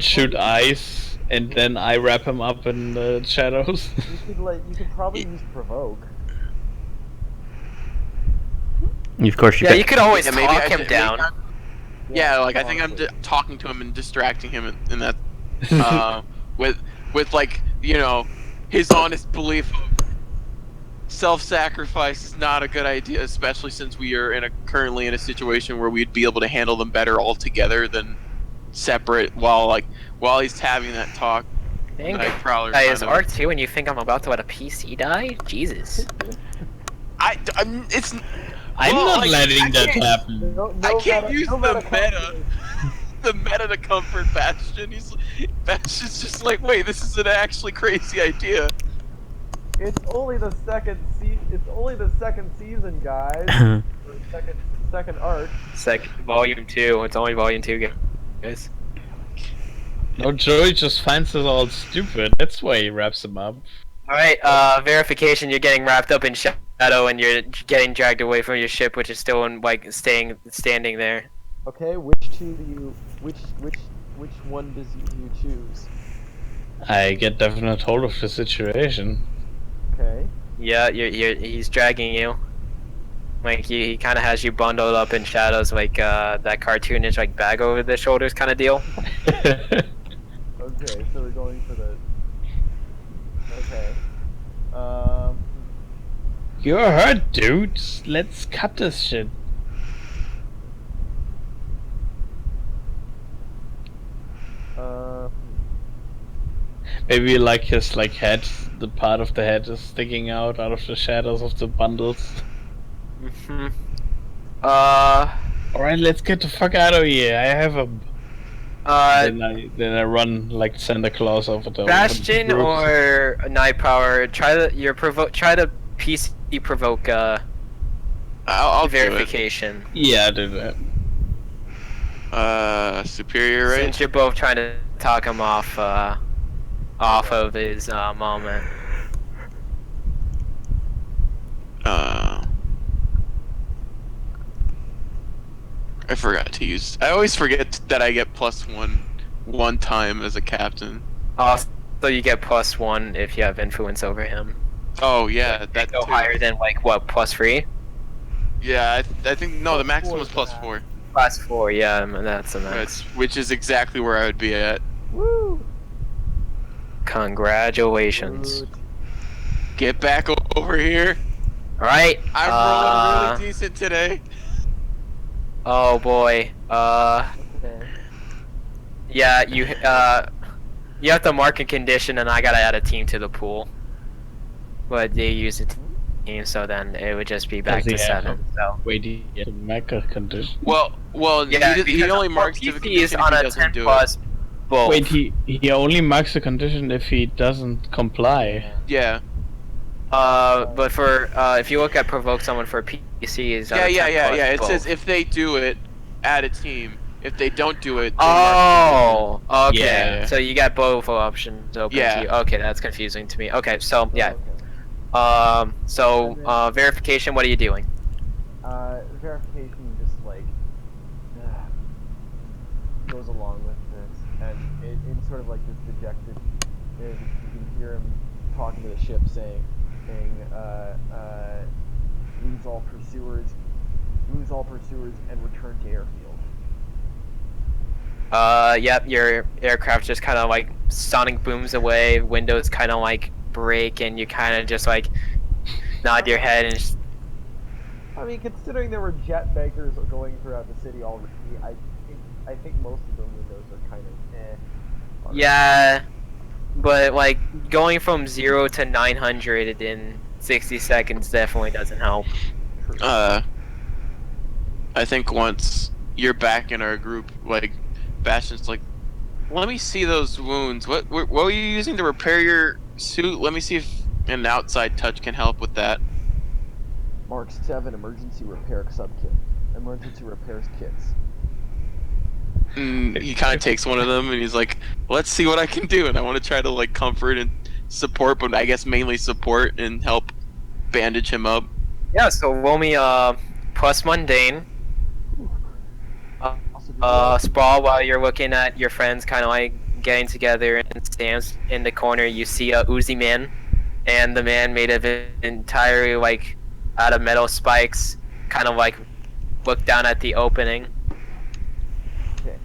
shoot ice, and then I wrap him up in the shadows. You could probably use provoke. Of course, Yeah, you could always Yeah, maybe talk I him should- down. Yeah, like I think I'm honestly. talking to him and distracting him in that with like, you know, his honest belief of self-sacrifice is not a good idea, especially since we are currently in a situation where we'd be able to handle them better all together than separate. While he's having that talk, Dang, Night Prowler. guy is kind of- R2 and you think I'm about to let a PC die? Jesus. It's. I'm Well, not like, letting I that can't- happen. I can't use no the meta. confidence. The meta to comfort Bastion. Bastion's just like, wait, this is an actually crazy idea. It's only the second season, guys. Or second arc. Volume 2. It's only volume 2, guys. No, Joey just finds us all stupid. That's why he wraps them up. Alright, verification, you're getting wrapped up in shadow and you're getting dragged away from your ship, which is still in, like, standing there. Okay, which one does you choose? I get definite hold of the situation. Okay. Yeah, he's dragging you. Like, he kind of has you bundled up in shadows, like, that cartoonish, like, bag over the shoulders kind of deal. Okay, so we're going for the. Okay. You're hurt, dude. Let's cut this shit. Uh, Maybe like his like head, the part of the head is sticking out of the shadows of the bundles. Mm-hmm. Alright, let's get the fuck out of here. I have a. Then I run like Santa Claus over the. Bastion over the or Night Power, try the PC provoke, I'll do it. verification. Yeah, I do that. Superior, right? Since you're both trying to talk him off of his, moment. I forgot to use. I always forget that I get +1 one time as a captain. Also, you get +1 if you have influence over him. Oh yeah, that Go too. higher than, like, what, +3? Yeah, I think no, the maximum was +4 is +4, +4, yeah, that's the max. which is exactly where I would be at. woo! Congratulations. Good. Get back over here. Alright, I'm rolling really decent today. oh boy, Okay. yeah, you have to mark a condition and I gotta add a team to the pool. But they use a team, so then it would just be back Does to he have 7, so. Wait, he had a mecha condition. Well, Yeah, he only because marks PC if is he on a doesn't 10 do it. plus both. Wait, he only marks the condition if he doesn't comply. Yeah. But for, if you look at provoke someone for PC is on Yeah, a 10 plus yeah. It both. says if they do it, add a team. If they don't do it, they Oh, okay. Yeah. So you got both options open Yeah. to you. Okay, that's confusing to me. Okay, so yeah. Okay. Verification, what are you doing? Verification just like goes along with this, and in sort of like this dejected, you can hear him talking to the ship, saying, lose all pursuers, and return to airfield. Yep, your aircraft just kind of like sonic booms away, windows kind of like break, and you kind of just like nod your head and just, I mean, considering there were jet bankers going throughout the city already, I think most of the windows are kind of already. yeah, but like going from 0 to 900 in 60 seconds definitely doesn't help. I think once you're back in our group, like Bastion's like, let me see those wounds. What were you using to repair your suit? Let me see if an outside touch can help with that. Mark 7 emergency repair subkit. Emergency repairs kits. He kind of takes one of them and he's like, let's see what I can do. And I want to try to like comfort and support, but I guess mainly support and help bandage him up. Yeah, so roll me plus mundane. Sprawl while you're looking at your friends kind of like getting together and stands in the corner. You see a Uzi man, and the man made of it entirely like out of metal spikes, kind of like look down at the opening. Okay.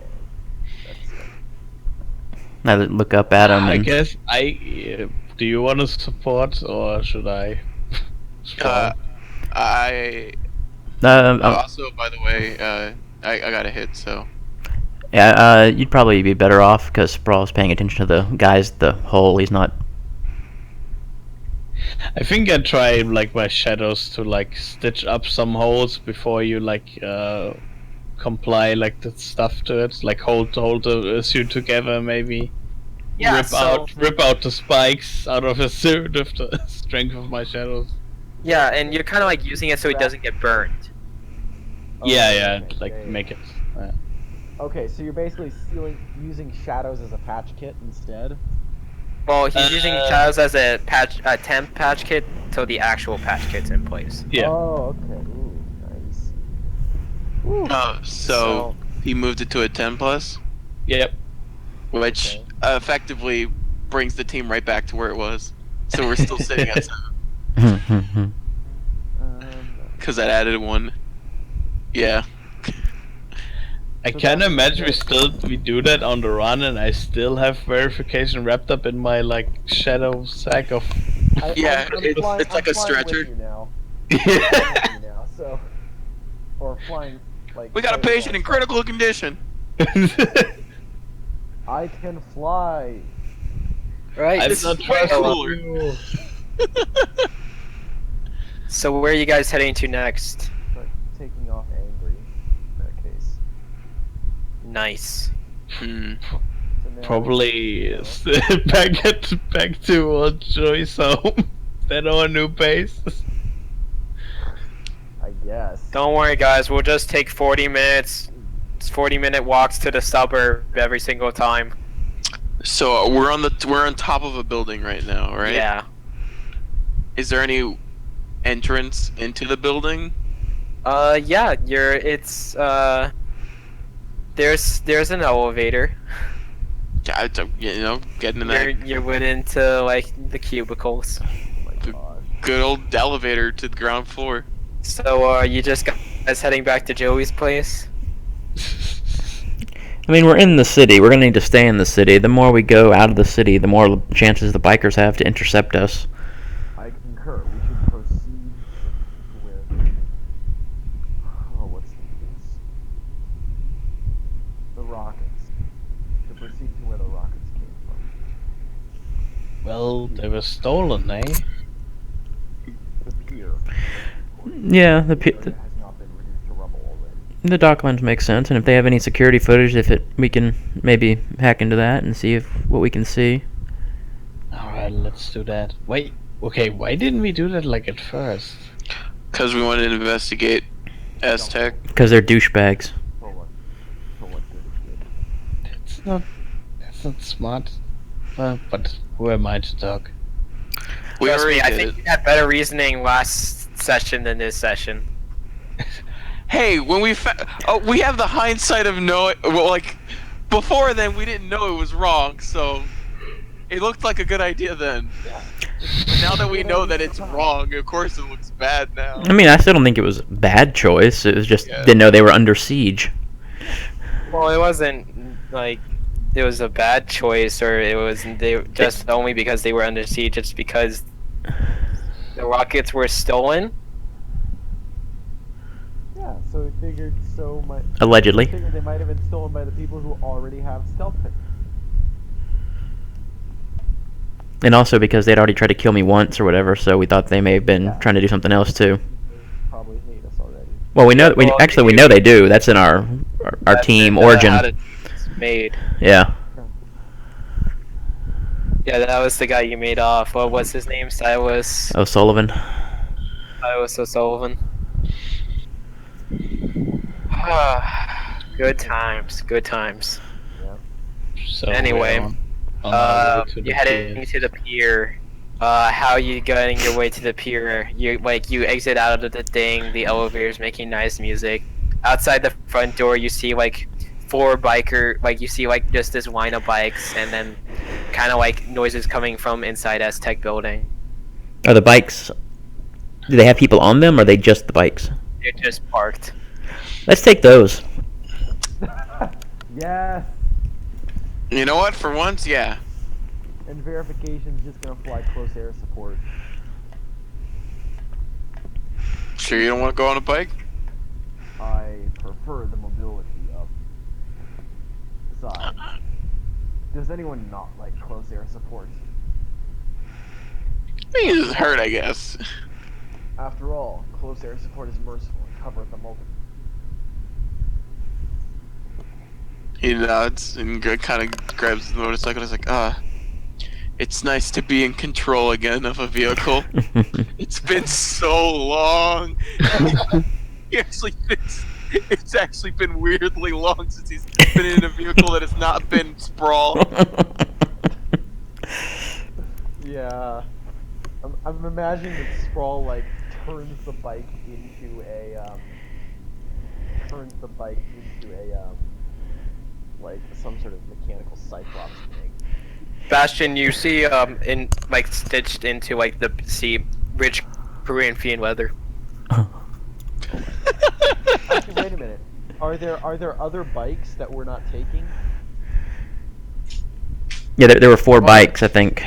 That's it. I look up at him I and guess do you want to support or should I? I I'm, also, by the way, I got a hit, so Yeah, you'd probably be better off because Sprawl's paying attention to the guys at the hole. He's not. I think I try like my shadows to like stitch up some holes before you like comply like the stuff to it. Like hold the suit together maybe. Yeah, Rip out the spikes out of a suit with the strength of my shadows. yeah, and you're kind of like using it so it doesn't get burned. Yeah, Okay, like yeah, yeah. make it. Okay, so you're basically using shadows as a patch kit instead. Well, he's using Uh, shadows as a temp patch kit, so the actual patch kit's in place. Yeah. Oh, okay. Ooh, nice. Ooh. So he moved it to a 10 plus, Yep. which Okay. effectively brings the team right back to where it was. So we're still sitting at 7 Um, because that added 1. Yeah. I So can that's- imagine we do that on the run, and I still have verification wrapped up in my like shadow sack of. Yeah, I'm it's flying, like I'm a flying stretcher. With you now. I'm flying with you now, so or flying like. We got a fighter patient in flying. critical condition. I can fly. Right. I This don't is way trust cooler. you. So where are you guys heading to next? But taking off angry in that case. Nice. Hmm. So now Probably back to old Joy's home. Then our new base. I guess. Don't worry, guys. We'll just take 40 minutes. It's 40-minute walks to the suburb every single time. So we're on top of a building right now, right? Yeah. Is there any entrance into the building? Yeah. There's an elevator. Yeah, getting in that You're went into like the cubicles. Oh my god. good old elevator to the ground floor. So you just guys heading back to Joey's place? I mean, we're in the city. We're gonna need to stay in the city. The more we go out of the city, the more chances the bikers have to intercept us. I concur. We should proceed with. Oh, what's the case? The rockets. To proceed to where the rockets came from. Well, they were stolen, eh? The pier. Yeah, The area has not been reduced to rubble already. the docklands make sense, and if they have any security footage, we can maybe hack into that and see what we can see. Alright, let's do that. Wait, okay, why didn't we do that like at first? Because we wanted to investigate Aztec. Because they're douchebags. For what good is good. That's not smart. But who am I to talk? We Trust already me, I did think it. you had better reasoning last session than this session. Hey, when we we have the hindsight of knowing. Well, like before then, we didn't know it was wrong, so it looked like a good idea then. But now that we know that it's wrong, of course it looks bad now. I mean, I still don't think it was a bad choice. It was just Yeah. didn't know they were under siege. Well, it wasn't like it was a bad choice, or it was they just only because they were under siege. It's because the rockets were stolen. Yeah, so we figured Allegedly. figured they might have been stolen by the people who already have stealth pick. And also because they'd already tried to kill me once or whatever, so we thought they may have been trying to do something else too. Probably hate us already. Well, we know Well, we know they do. That's in our That's team it, origin. how it's made. Yeah. Yeah, that was the guy you made off. What was his name? Silas. O'Sullivan. Silas O'Sullivan. Good times. Good times. So Anyway, we're on our way to the you're heading pier. to the pier. How are you getting your way to the pier? You exit out of the thing. The elevator's making nice music. Outside the front door, you see like 4 biker. You see like just this line of bikes, and then kind of like noises coming from inside Aztec building. Are the bikes? Do they have people on them, or are they just the bikes? They're just parked. Let's take those. Yes. You know what? For once, yeah. And verification's just gonna fly close air support. Sure, you don't want to go on a bike? I prefer the mobility of Does anyone not like close air support? I mean, he's hurt, I guess. After all, close air support is merciful and covereth the multitude. He nods and kind of grabs the motorcycle. He's like, it's nice to be in control again of a vehicle. It's been so long. It's actually been weirdly long since he's been in a vehicle that has not been Sprawl. Yeah. I'm imagining that Sprawl like turns the bike into a like some sort of mechanical cyclops thing. Bastion, you see in like stitched into like the sea rich Korean fiend leather. Actually, wait a minute. Are there other bikes that we're not taking? Yeah, there were 4 bikes, I think.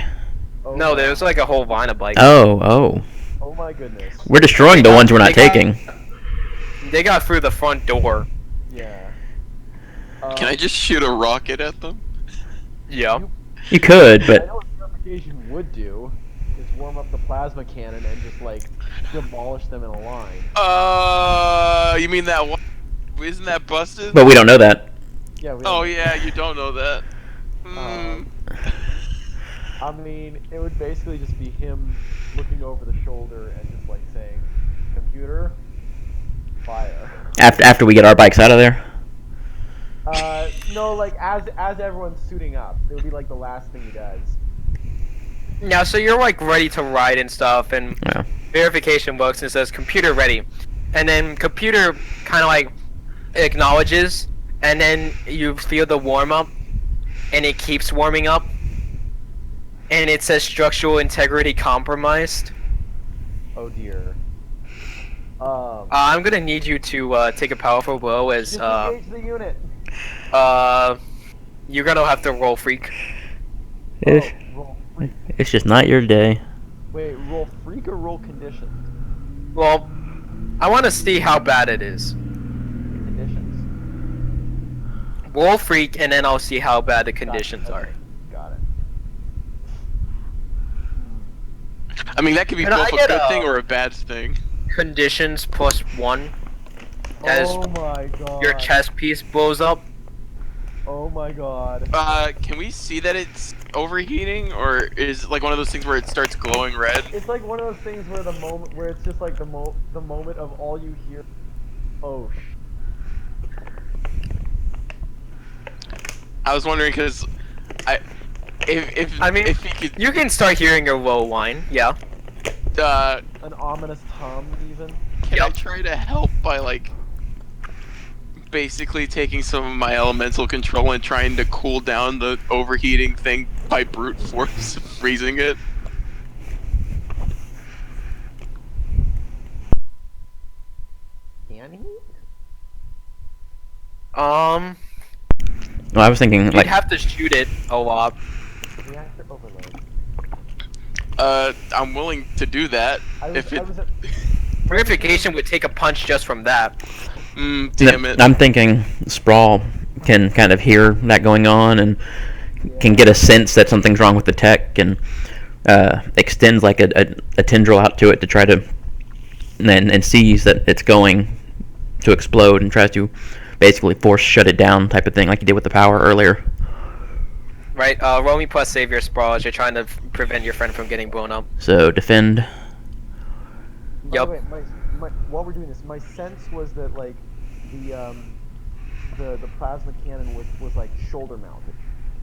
Oh No, my- there's like a whole line of bikes. Oh. Oh my goodness. We're destroying the ones we're not They got- taking. They got through the front door. Yeah. Can I just shoot a rocket at them? Yeah. You could, I but know what purification would do is warm up the plasma cannon and just like demolish them in a line. You mean that one? Isn't that busted? we don't know that. Yeah. We Oh don't- yeah, you don't know that. Hmm. I mean, it would basically just be him looking over the shoulder and just like saying, "Computer, fire." After we get our bikes out of there. No, like as everyone's suiting up, it would be like the last thing he does. Yeah, so you're like ready to ride and stuff, and Yeah. verification works and says computer ready, and then computer kind of like acknowledges, and then you feel the warm up, and it keeps warming up, and it says structural integrity compromised. Oh dear. I'm gonna need you to take a powerful blow as Disengage the unit. you're gonna have to roll freak. It's, Roll freak. it's just not your day. Wait, roll freak or roll condition? Well, I want to see how bad it is. Conditions. Roll freak, and then I'll see how bad the conditions Got it. are. Okay, got it. I mean, that could be And I both a get good a- thing or a bad thing. Conditions +1. As Oh my god. your chest piece blows up. Oh my god. Can we see that it's overheating, or is it like one of those things where it starts glowing red? It's like one of those things where the moment where it's just like the moment of all you hear. Oh. I was wondering because if he could You can start hearing a low whine. Yeah. An ominous hum, even. can I Yep. try to help by like basically taking some of my elemental control and trying to cool down the overheating thing by brute force, freezing it? Can he? Well, I was thinking You'd like have to shoot it a lot. Reactor overload. I'm willing to do that if it. Purification would take a punch just from that. Damn it. I'm thinking Sprawl can kind of hear that going on and can get a sense that something's wrong with the tech and extends like a tendril out to it to try to and sees that it's going to explode and tries to basically force shut it down type of thing like you did with the power earlier. Right, roll me plus save your sprawl as you're trying to prevent your friend from getting blown up. So defend. By Yup. the way, while we're doing this, my sense was that like the plasma cannon was like shoulder mounted,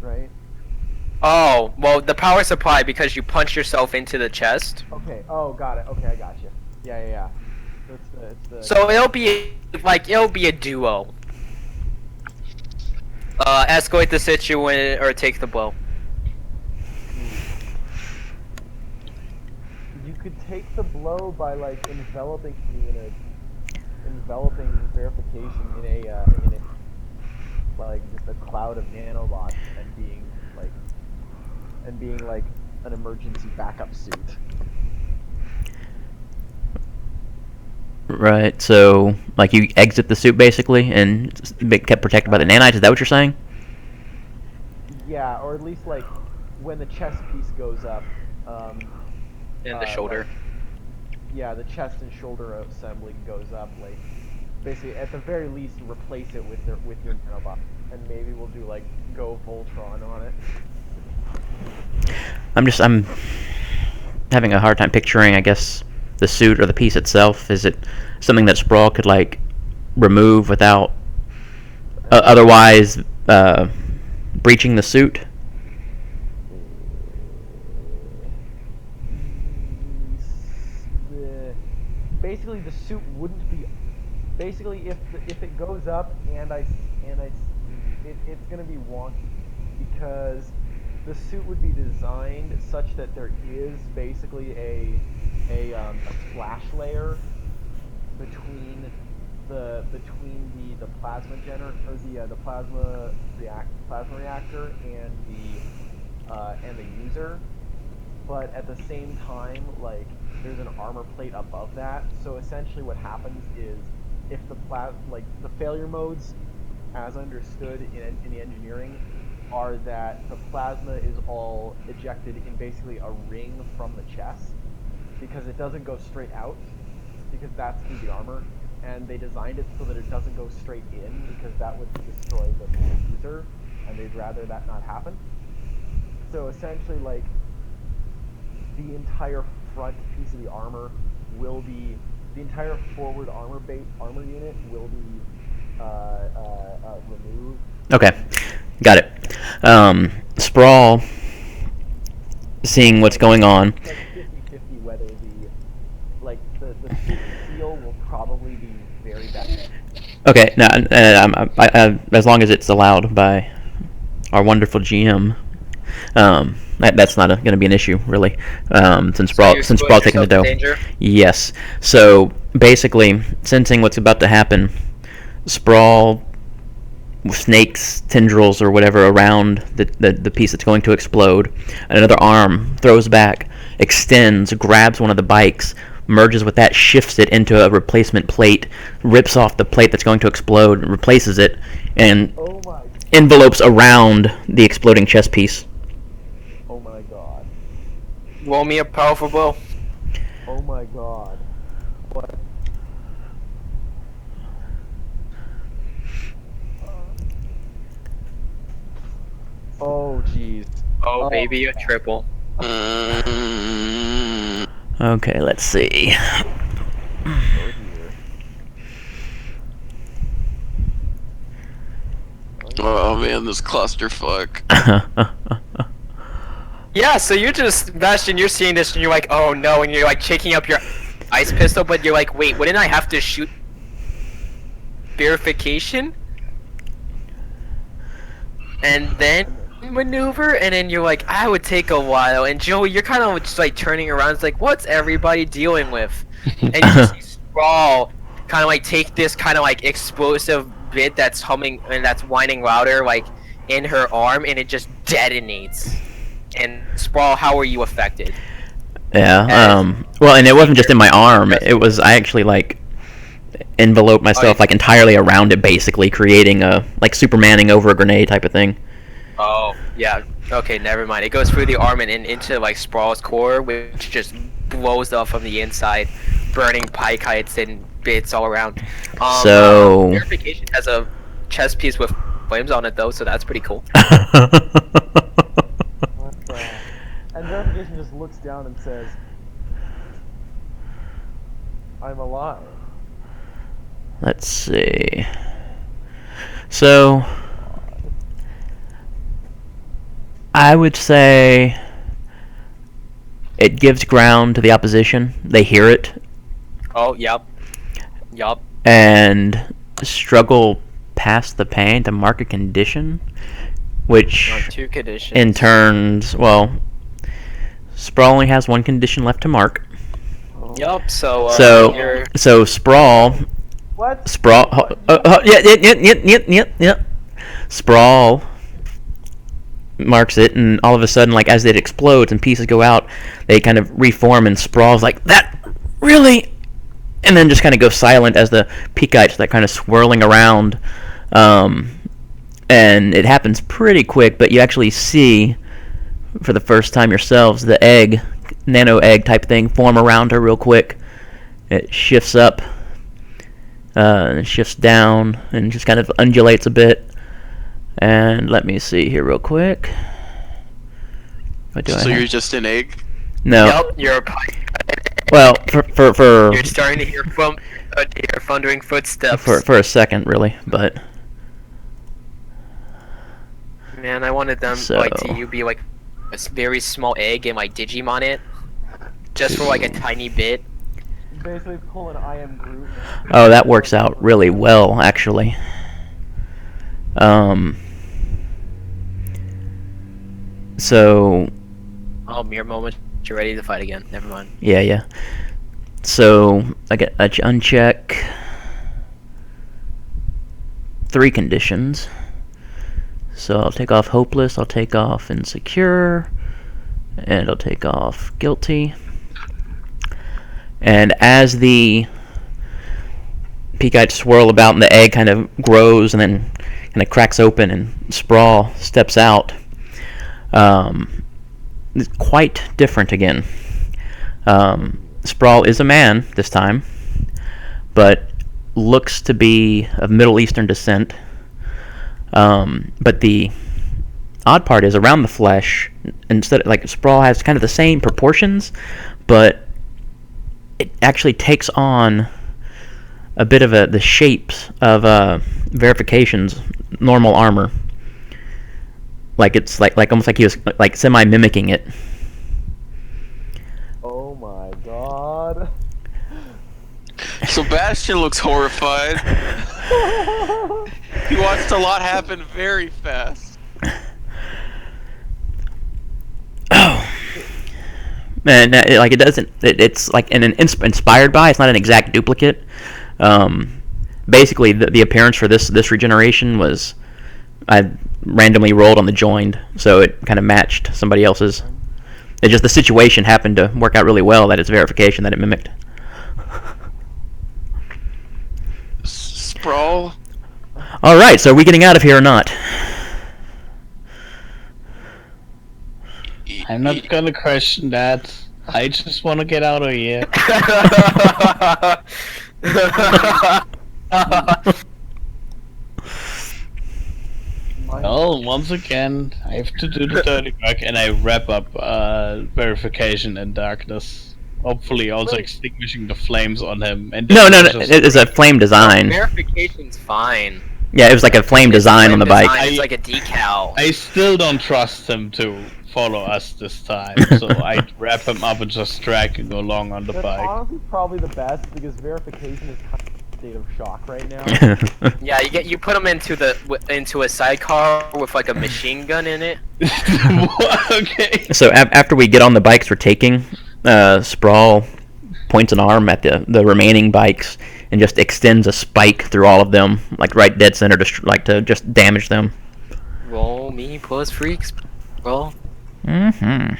right? Oh, well, the power supply, because you punch yourself into the chest. Okay. Oh, got it. Okay, I got you. Yeah. So it's the. So it'll be a duo. Escalate the situation or take the blow. You could take the blow by like enveloping me in verification in a like just a cloud of nanobots and being like an emergency backup suit. Right. So like you exit the suit basically and be kept protected by the nanites. Is that what you're saying? Yeah, or at least like when the chest piece goes up. In the shoulder. Yeah, the chest and shoulder assembly goes up. Like, basically, at the very least, replace it with your nanobot, and maybe we'll do like Go Voltron on it. I'm having a hard time picturing, I guess, the suit or the piece itself. Is it something that Sprawl could like remove without otherwise breaching the suit? Basically, the suit wouldn't be. Basically, if it goes up it's gonna be wonky because the suit would be designed such that there is basically a splash layer between the plasma or the plasma reactor and the user, but at the same time, like, there's an armor plate above that. So essentially, what happens is if the failure modes, as understood in the engineering, are that the plasma is all ejected in basically a ring from the chest, because it doesn't go straight out, because that's through the armor, and they designed it so that it doesn't go straight in, because that would destroy the user, and they'd rather that not happen. So essentially, like, the entire front piece of the armor will be, the entire forward armor unit will be removed. Okay, got it. Sprawl, seeing what's going on. It's like 50-50 whether the suit seal will probably be very bad. Okay, now as long as it's allowed by our wonderful GM, that's not going to be an issue really. Since Sprawl taking the dough. Danger? Yes. So basically, sensing what's about to happen, Sprawl snakes, tendrils, or whatever around the piece that's going to explode. Another arm throws back, extends, grabs one of the bikes, merges with that, shifts it into a replacement plate, rips off the plate that's going to explode, replaces it, and envelopes around the exploding chest piece. Oh my god. Roll me a powerful blow. Oh my god. What? Oh jeez. Oh, maybe a triple. Okay, let's see. Oh man, this clusterfuck. Yeah, so you're just, Bastion, you're seeing this and you're like, oh no, and you're like shaking up your ice pistol, but you're like, wait, wouldn't I have to shoot verification? And then maneuver, and then you're like, I would take a while, and Joey, you're kind of just like turning around, it's like, what's everybody dealing with? And you just see Sprawl kind of like take this kind of like explosive bit that's humming and that's whining louder like in her arm, and it just detonates. And Sprawl, how were you affected? Yeah, well, and it wasn't just in my arm, it was, I actually like enveloped myself like entirely around it, basically creating a like Supermaning over a grenade type of thing. Oh, yeah. Okay, never mind. It goes through the arm and into like Sprawl's core, which just blows up from the inside, burning pike heights and bits all around. So Verification has a chest piece with flames on it though, so that's pretty cool. And Verification just looks down and says, I'm alive. Let's see. So I would say it gives ground to the opposition. They hear it. Oh, yep. Yup. And struggle past the pain to mark a condition, which two conditions. in turns, well, Sprawl only has one condition left to mark. Yup, so so Sprawl. What? Sprawl. Yeah. Sprawl marks it, and all of a sudden, like as it explodes and pieces go out, they kind of reform, and Sprawl's like, that really, and then just kind of goes silent as the Peakites that kind of swirling around and it happens pretty quick, but you actually see for the first time yourselves the egg, nano egg type thing, form around her real quick. It shifts up, shifts down, and just kind of undulates a bit. And let me see here real quick. What do I So have? you're just an egg? No. Yep, you're a Well, for You're starting to hear thundering footsteps. for a second, really, but Man, I wanted them So- like to be like a very small egg and like Digimon it, just for like a tiny bit. Basically, pull an I am Groot. oh, that works out really well, actually. So Oh, mere moment, you're ready to fight again. Never mind. yeah. So I uncheck 3 conditions. So I'll take off hopeless, I'll take off insecure, and I'll take off guilty. And as the peak-eyed swirl about and the egg kind of grows and then kind of cracks open and Sprawl steps out, it's quite different again. Sprawl is a man this time, but looks to be of Middle Eastern descent. But the odd part is around the flesh, instead like Sprawl has kind of the same proportions, but it actually takes on a bit of the shapes of Verification's normal armor. Like it's like almost like he was like semi mimicking it. Oh my god. So Bastion looks horrified. He watched a lot happen very fast. Oh man, like it doesn't. It's like inspired by. It's not an exact duplicate. Basically, the appearance for this regeneration was I randomly rolled on the joined, so it kind of matched somebody else's. It just the situation happened to work out really well that it's Verification that it mimicked. Sprawl? All right, so are we getting out of here or not? I'm not gonna question that. I just want to get out of here. Well, once again, I have to do the dirty work, and I wrap up Verification in darkness. Hopefully, also extinguishing the flames on him. And No, just- it's a flame design. Verification's fine. Yeah, it was like a flame design on the bike. It's like a decal. I still don't trust him to follow us this time, so I wrap him up and just drag him along on the That's bike. honestly probably the best because Verification is kind of in a state of shock right now. Yeah, you put them into a sidecar with like a machine gun in it. Okay. So after we get on the bikes we're taking, Sprawl points an arm at the remaining bikes and just extends a spike through all of them, like right dead center, to just damage them. Roll me plus freaks. Roll. Mm-hmm.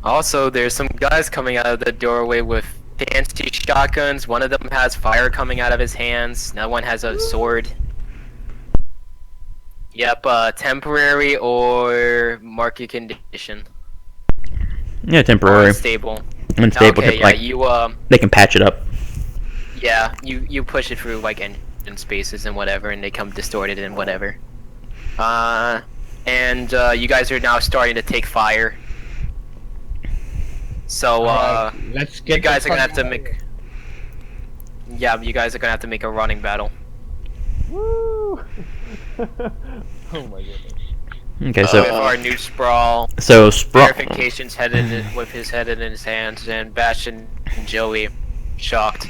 Also, there's some guys coming out of the doorway with fancy shotguns. One of them has fire coming out of his hands. Another one has a sword. Yep, temporary or market condition. Yeah, temporary. Unstable. Unstable. Okay, yeah, like they can patch it up. Yeah, you push it through like engine spaces and whatever, and they come distorted and whatever. And you guys are now starting to take fire. So Let's get you guys the are gonna have to fuck- make. Yeah, you guys are gonna have to make a running battle. Woo! Oh my goodness. Okay, With so our new Sprawl. Sprawl. Verification's headed with his head in his hands, and Bastion and Joey shocked.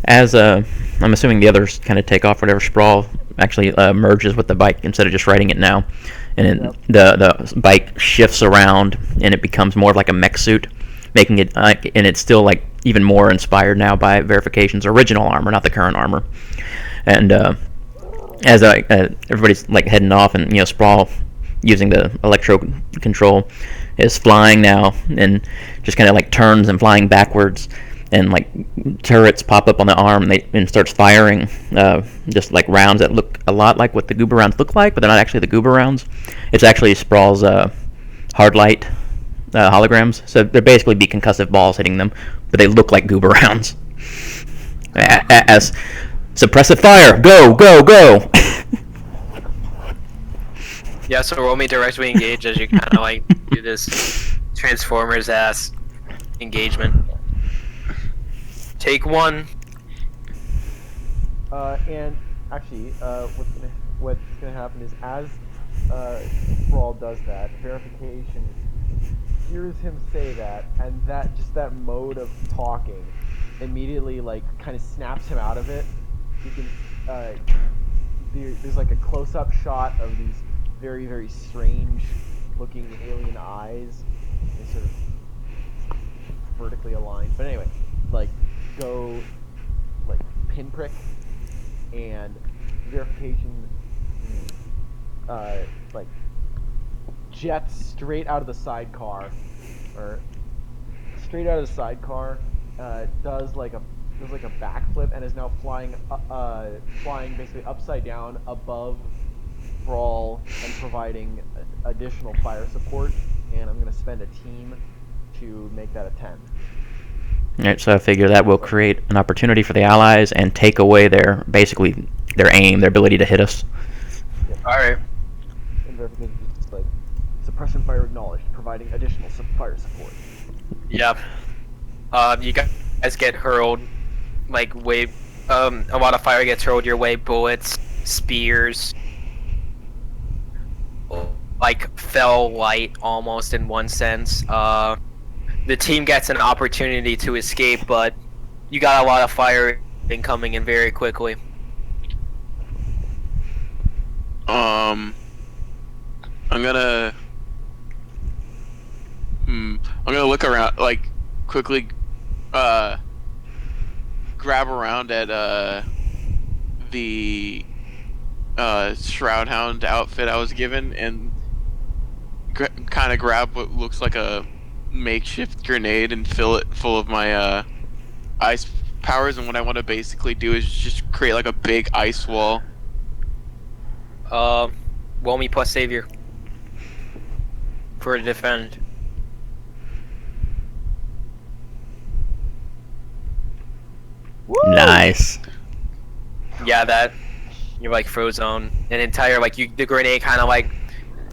As I'm assuming the others kind of take off whatever Sprawl actually merges with the bike instead of just riding it now, and Yep. the bike shifts around and it becomes more of like a mech suit, making it and it's still like even more inspired now by Verification's original armor, not the current armor. And as everybody's like heading off, and Sprawl using the electro control is flying now and just kind of like turns and flying backwards. and like turrets pop up on the arm, and starts firing just like rounds that look a lot like what the Goober rounds look like, but they're not actually the Goober rounds. It's actually Sprawl's hard light holograms. So they're basically be concussive balls hitting them, but they look like Goober rounds. As suppressive fire, go, go, go. Yeah, so roll me directly engage as you kind of like do this Transformers ass engagement. Take one. And actually, what's gonna happen is as Sprawl does that, verification hears him say that, and that mode of talking immediately like kind of snaps him out of it. You can there's like a close-up shot of these very, very strange looking alien eyes. They sort of vertically aligned. But anyway, like go like pinprick and verification like jets straight out of the sidecar, does like a backflip and is now flying basically upside down above Sprawl and providing additional fire support. And I'm going to spend a team to make that a 10. Alright, so I figure that will create an opportunity for the allies and take away their aim, their ability to hit us. Alright. And verification is just like suppression fire acknowledged, providing additional fire support. Yep. You guys get hurled, like way, a lot of fire gets hurled your way, bullets, spears, like fell light almost in one sense. The team gets an opportunity to escape, but you got a lot of fire incoming in very quickly. I'm gonna look around, like quickly grab around at the Shroudhound outfit I was given and kind of grab what looks like a makeshift grenade and fill it full of my ice powers. And what I want to basically do is just create like a big ice wall. Roll me plus savior for defend. Woo! Nice. Yeah, that you're like frozen. An entire like the grenade kind of like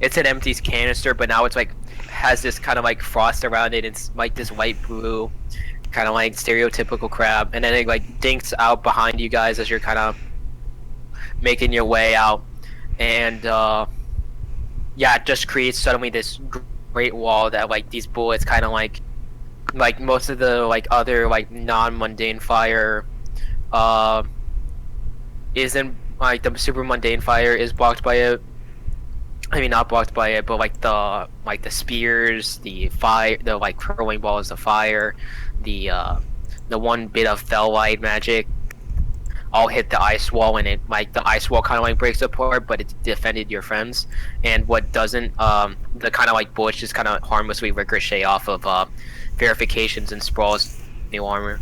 it's an empty canister, but now it's like has this kind of like frost around it. It's like this light blue, kind of like stereotypical crab, and then it like dinks out behind you guys as you're kind of making your way out, and yeah, it just creates suddenly this great wall that like these bullets kind of like most of the like other like non-mundane fire isn't like the super mundane fire is blocked by it. I mean, not blocked by it, but like the spears, the fire, the like curling balls of fire, the one bit of fell light magic, all hit the ice wall, and it like the ice wall kind of like breaks apart, but it defended your friends. And what doesn't, the kind of like bullets just kind of harmlessly ricochet off of verifications and Sprawl's new armor.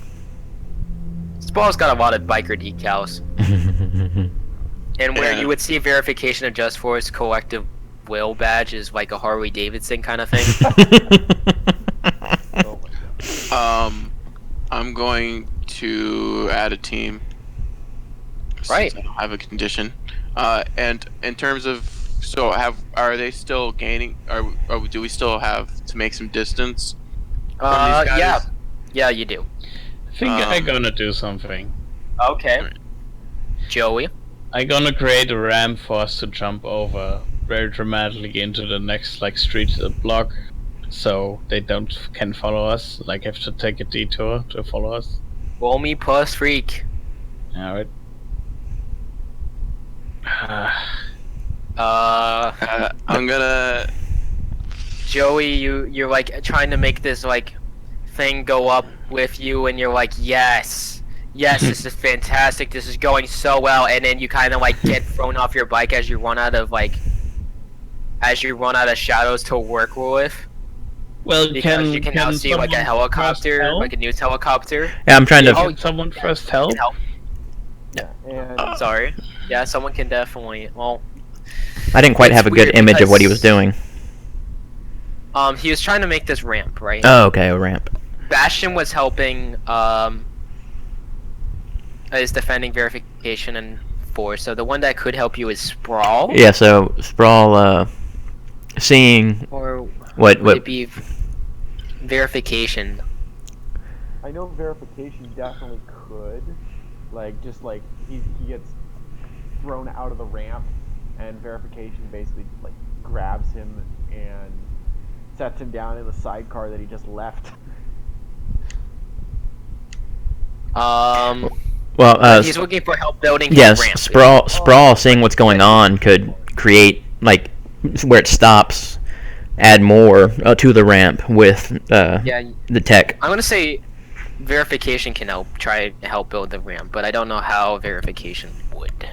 Sprawl's got a lot of biker decals. And where you would see verification of Just Force collective will badge is like a Harley Davidson kind of thing. Oh my god. I'm going to add a team. Right. Since I don't have a condition. And in terms of, so are they still gaining? Or do we still have to make some distance from these guys? Yeah, you do. I think I'm gonna do something. Okay. Joey. I'm gonna create a ramp for us to jump over very dramatically into the next like street block, so they can follow us. Like have to take a detour to follow us. Roll me plus freak. All right. I'm gonna. Joey, you're like trying to make this like thing go up with you, and you're like, yes, this is fantastic, this is going so well, and then you kind of like get thrown off your bike as you run out of shadows to work with, Well, because you can now see like a someone helicopter, first like a news helicopter. Yeah, I'm trying to. Can someone first help? Can help. Yeah, and Sorry. Yeah, someone can definitely. Well, I didn't quite it's have a good weird image of what he was because- doing. he was trying to make this ramp, right? Oh, okay, a ramp. Bastion was helping. Is defending verification and force. So the one that could help you is Sprawl. Yeah, so Sprawl, seeing Or what would it be verification? I know verification definitely could, like just like he gets thrown out of the ramp, and verification basically like grabs him and sets him down in the sidecar that he just left. well, He's looking for help building yes, his ramp. Sprawl, seeing what's going on could create like where it stops, add more to the ramp with Yeah, the tech. I'm gonna say verification can try to help build the ramp, but I don't know how verification would.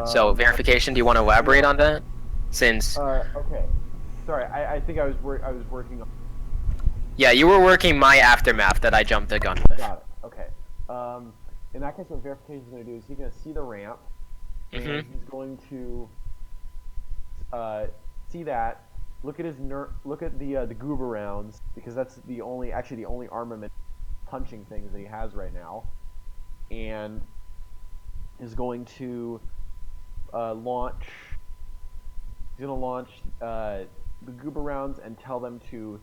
So verification, do you want to elaborate on that? Since Okay, sorry, I think I was working on. yeah, you were working my aftermath that I jumped the gun with. Got it. Okay. In that case, what verification is going to do is he's going to see the ramp, and he's going to see that. Look at his look at the goober rounds, because that's the only armament punching things that he has right now, and is going to launch. He's going to launch the goober rounds and tell them to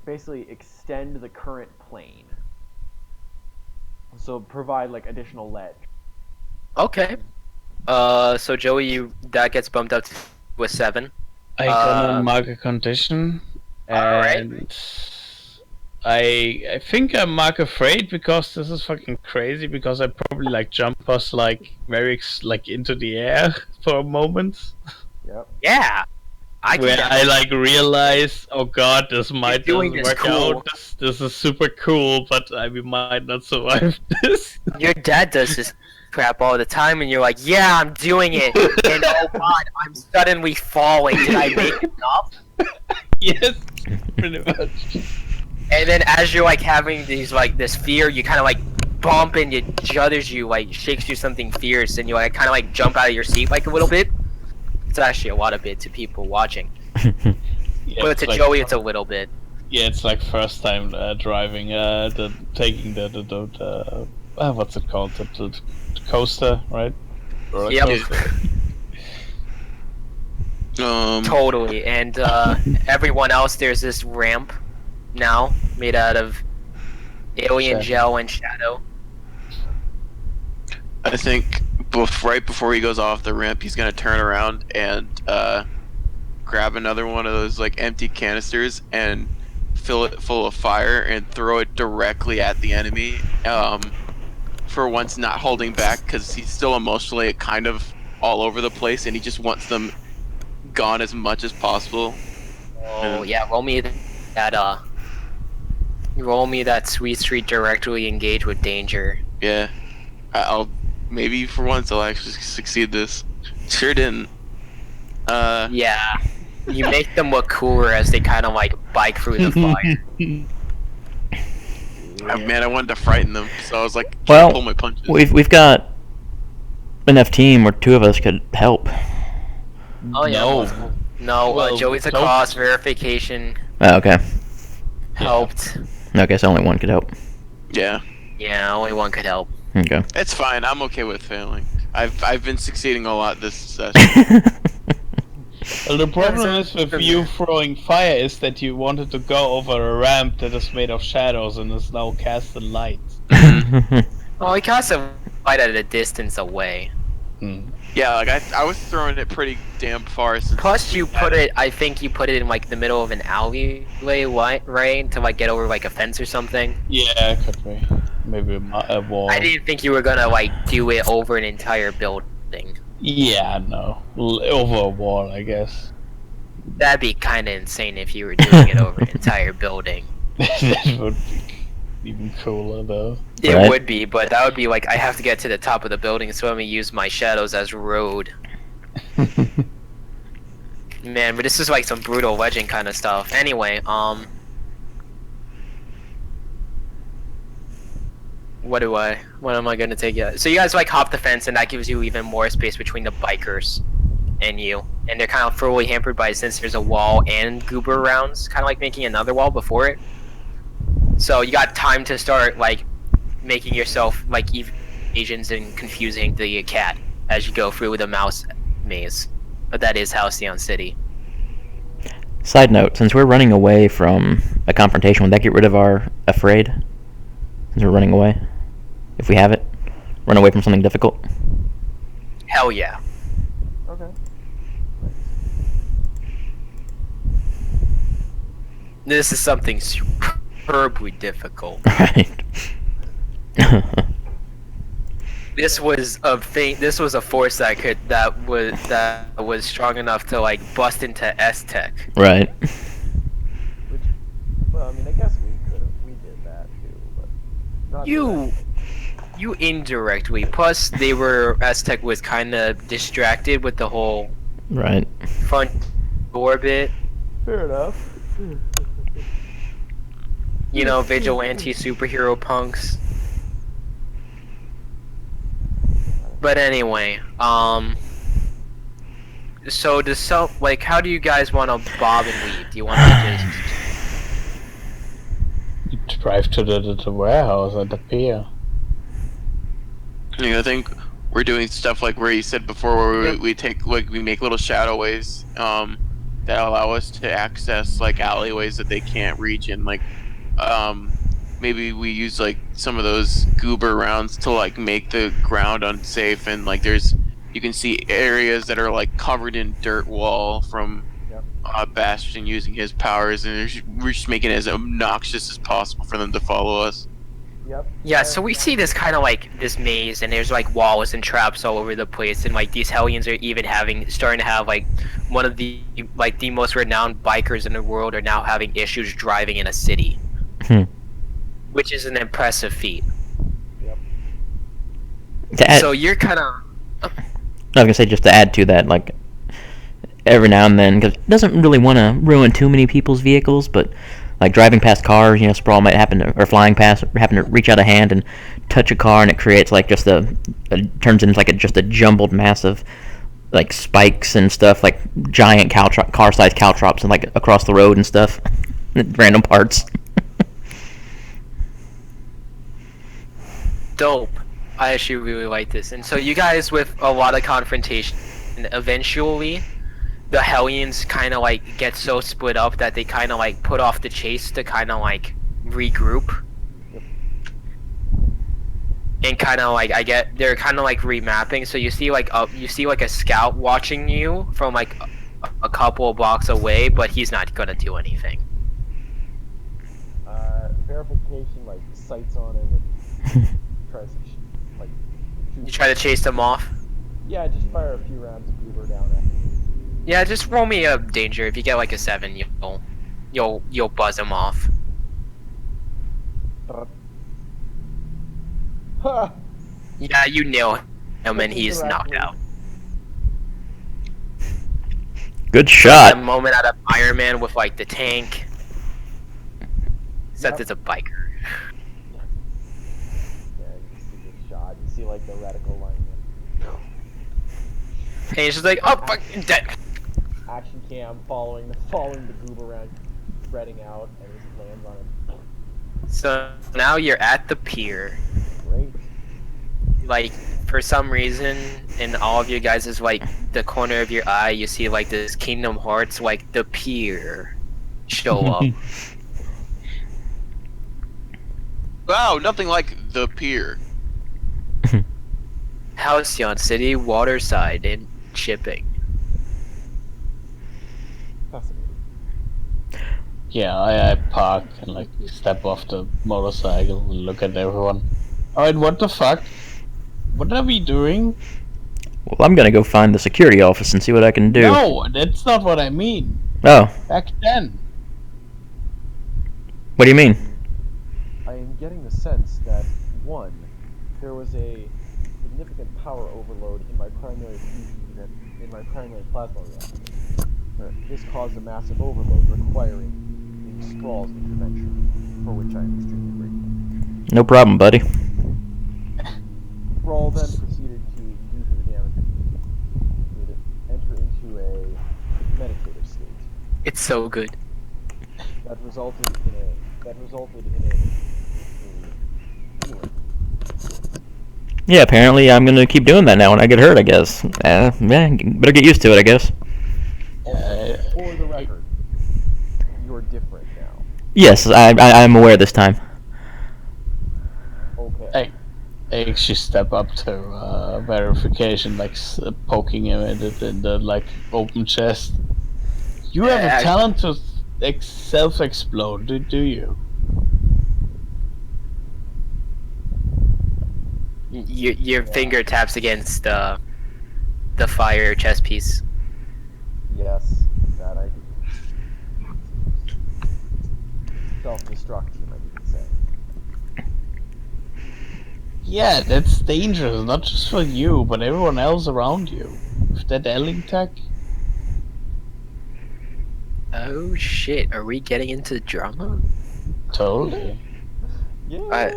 basically extend the current plane. So provide like additional ledge. Okay. So Joey, that gets bumped up to a 7. I gonna mark a condition, Alright. and I think I mark afraid because this is fucking crazy. Because I probably like jump us like very like into the air for a moment, Yep. Yeah. where I like realize, oh god, this might doing doesn't this work cool. out. This is super cool, but we might not survive this. Your dad does this crap all the time, and you're like, yeah, I'm doing it, and oh god, I'm suddenly falling. Did I make enough? Yes, pretty much. And then as you're like having these like this fear, you kind of like bump and it judders you, like shakes you something fierce, and you like kind of like jump out of your seat like a little bit. It's actually a lot of bit to people watching, Yeah, but it's to like, Joey, it's a little bit. yeah, it's like first time driving, taking the what's it called, the coaster, right? Roller Yep. coaster. Totally, and everyone else, there's this ramp now made out of alien Shadow. gel and shadow. I think right before he goes off the ramp, he's gonna turn around and grab another one of those like empty canisters and fill it full of fire and throw it directly at the enemy. For once, not holding back, because he's still emotionally kind of all over the place, and he just wants them gone as much as possible. Oh yeah, roll me that sweet street directly engage with danger. Yeah, I'll maybe for once I'll actually succeed this. Sure didn't. Yeah, you make them look cooler as they kind of like bike through the fire. Man, I wanted to frighten them, so I was like, Well, pull my punches. we've got enough team where 2 of us could help. Oh yeah. No. No, Well, Joey's don't- across verification Oh, okay. helped. Okay, so only one could help. Yeah, Yeah, only one could help. Okay. it's fine. I'm okay with failing. I've been succeeding a lot this session. Well, the problem is with you throwing fire is that you wanted to go over a ramp that is made of shadows and is now cast in light. Well, he cast a fight at a distance away. Yeah, like I was throwing it pretty damn far. Since Plus, you put it. I think you put it in like the middle of an alleyway, right, to like get over like a fence or something. Yeah, could be. Maybe a wall. I didn't think you were gonna like do it over an entire building. Yeah, no. Over a wall, I guess. That'd be kind of insane if you were doing it over an entire building. That would be even cooler, though. It Right. would be, but that would be like I have to get to the top of the building, so let me use my shadows as road. Man, but this is like some brutal legend kind of stuff. Anyway, What am I gonna take you? So you guys like hop the fence, and that gives you even more space between the bikers and you. And they're kind of fully hampered by since there's a wall and goober rounds, kind of like making another wall before it. So you got time to start like making yourself like evasions and confusing the cat as you go through the mouse maze. But that is Halcyon City. Side note: since we're running away from a confrontation, would that get rid of our afraid? Since we're running away, if we have it, run away from something difficult. Hell yeah. Okay. This is something superbly difficult. Right. This was a thing. This was a force that was strong enough to like bust into S-Tech. Right. Which, well, I mean, I guess we did that too, but not You indirectly. Plus, S-Tech was kind of distracted with the whole Right. front orbit. Fair enough. You know, vigilante superhero punks. But anyway, so how do you guys want to bob and weave? Do you want to just Drive to the warehouse at the pier. I think we're doing stuff like where you said before, where we take like we make little shadow ways that allow us to access like alleyways that they can't reach, and like maybe we use like some of those goober rounds to like make the ground unsafe, and like you can see areas that are like covered in dirt wall from Bastion using his powers, and we're just making it as obnoxious as possible for them to follow us. Yep. Yeah, so we see this kind of like this maze, and there's like walls and traps all over the place, and like these Hellions are even starting to have like one of the most renowned bikers in the world are now having issues driving in a city, which is an impressive feat. Yep. So you're kind of. I was gonna say, just to add to that, like every now and then, because it doesn't really want to ruin too many people's vehicles, but like driving past cars, you know, Sprawl might or flying past, happen to reach out a hand and touch a car, and it creates like just turns into like just a jumbled mass of like spikes and stuff, like giant car-sized caltrops, and like across the road and stuff, random parts. Dope. I actually really like this. And so you guys, with a lot of confrontation, eventually the Hellions kind of like get so split up that they kind of like put off the chase to kind of like regroup. Yep. And kind of like they're kind of like remapping. So you see like a scout watching you from like a couple of blocks away, but he's not gonna do anything. Verification, like sights on him and tries to like. You try to chase them off. Yeah, just fire a few rounds of goober down at him. Yeah, just roll me a danger. If you get like a 7, you'll buzz him off. Ha! Yeah, you nail him and he's knocked out. Good A shot. moment out of Iron Man with like the tank. Except it's a biker. Yeah, you see the shot. You see like the reticle line. And he's just like, oh fuck, I'm dead. Action cam following the goober around, spreading out, and he lands on it. So now you're at the pier. Great. Like, for some reason, in all of you guys' like the corner of your eye, you see like this Kingdom Hearts like the pier show up. Wow, nothing like the pier. Halcyon City, waterside, and shipping. Fascinating. Yeah, I park and like step off the motorcycle and look at everyone. Alright, what the fuck? What are we doing? Well, I'm gonna go find the security office and see what I can do. No, that's not what I mean. Oh, Back then. what do you mean? I am getting the sense that, one, there was a significant power overload in my primary fusion unit, in my primary plasma reactor. This caused a massive overload requiring the Sprawl's intervention, for which I am extremely grateful. No problem, buddy. Sprawl then proceeded to, due to the damage, enter into a meditative state It's so good. that resulted in a healing. Yeah, apparently I'm gonna keep doing that now when I get hurt, I guess. Yeah, better get used to it, I guess. For the record, you're different now. Yes, I'm aware this time. Okay. I actually step up to verification, like poking him in the like open chest. You have a talent to self-explode, do you? Your finger taps against the fire chest piece. Yes, that I do. Self-destruct, you might even say. Yeah, that's dangerous, not just for you, but everyone else around you. With that Elling tech. Oh shit! Are we getting into drama? Totally. Yeah.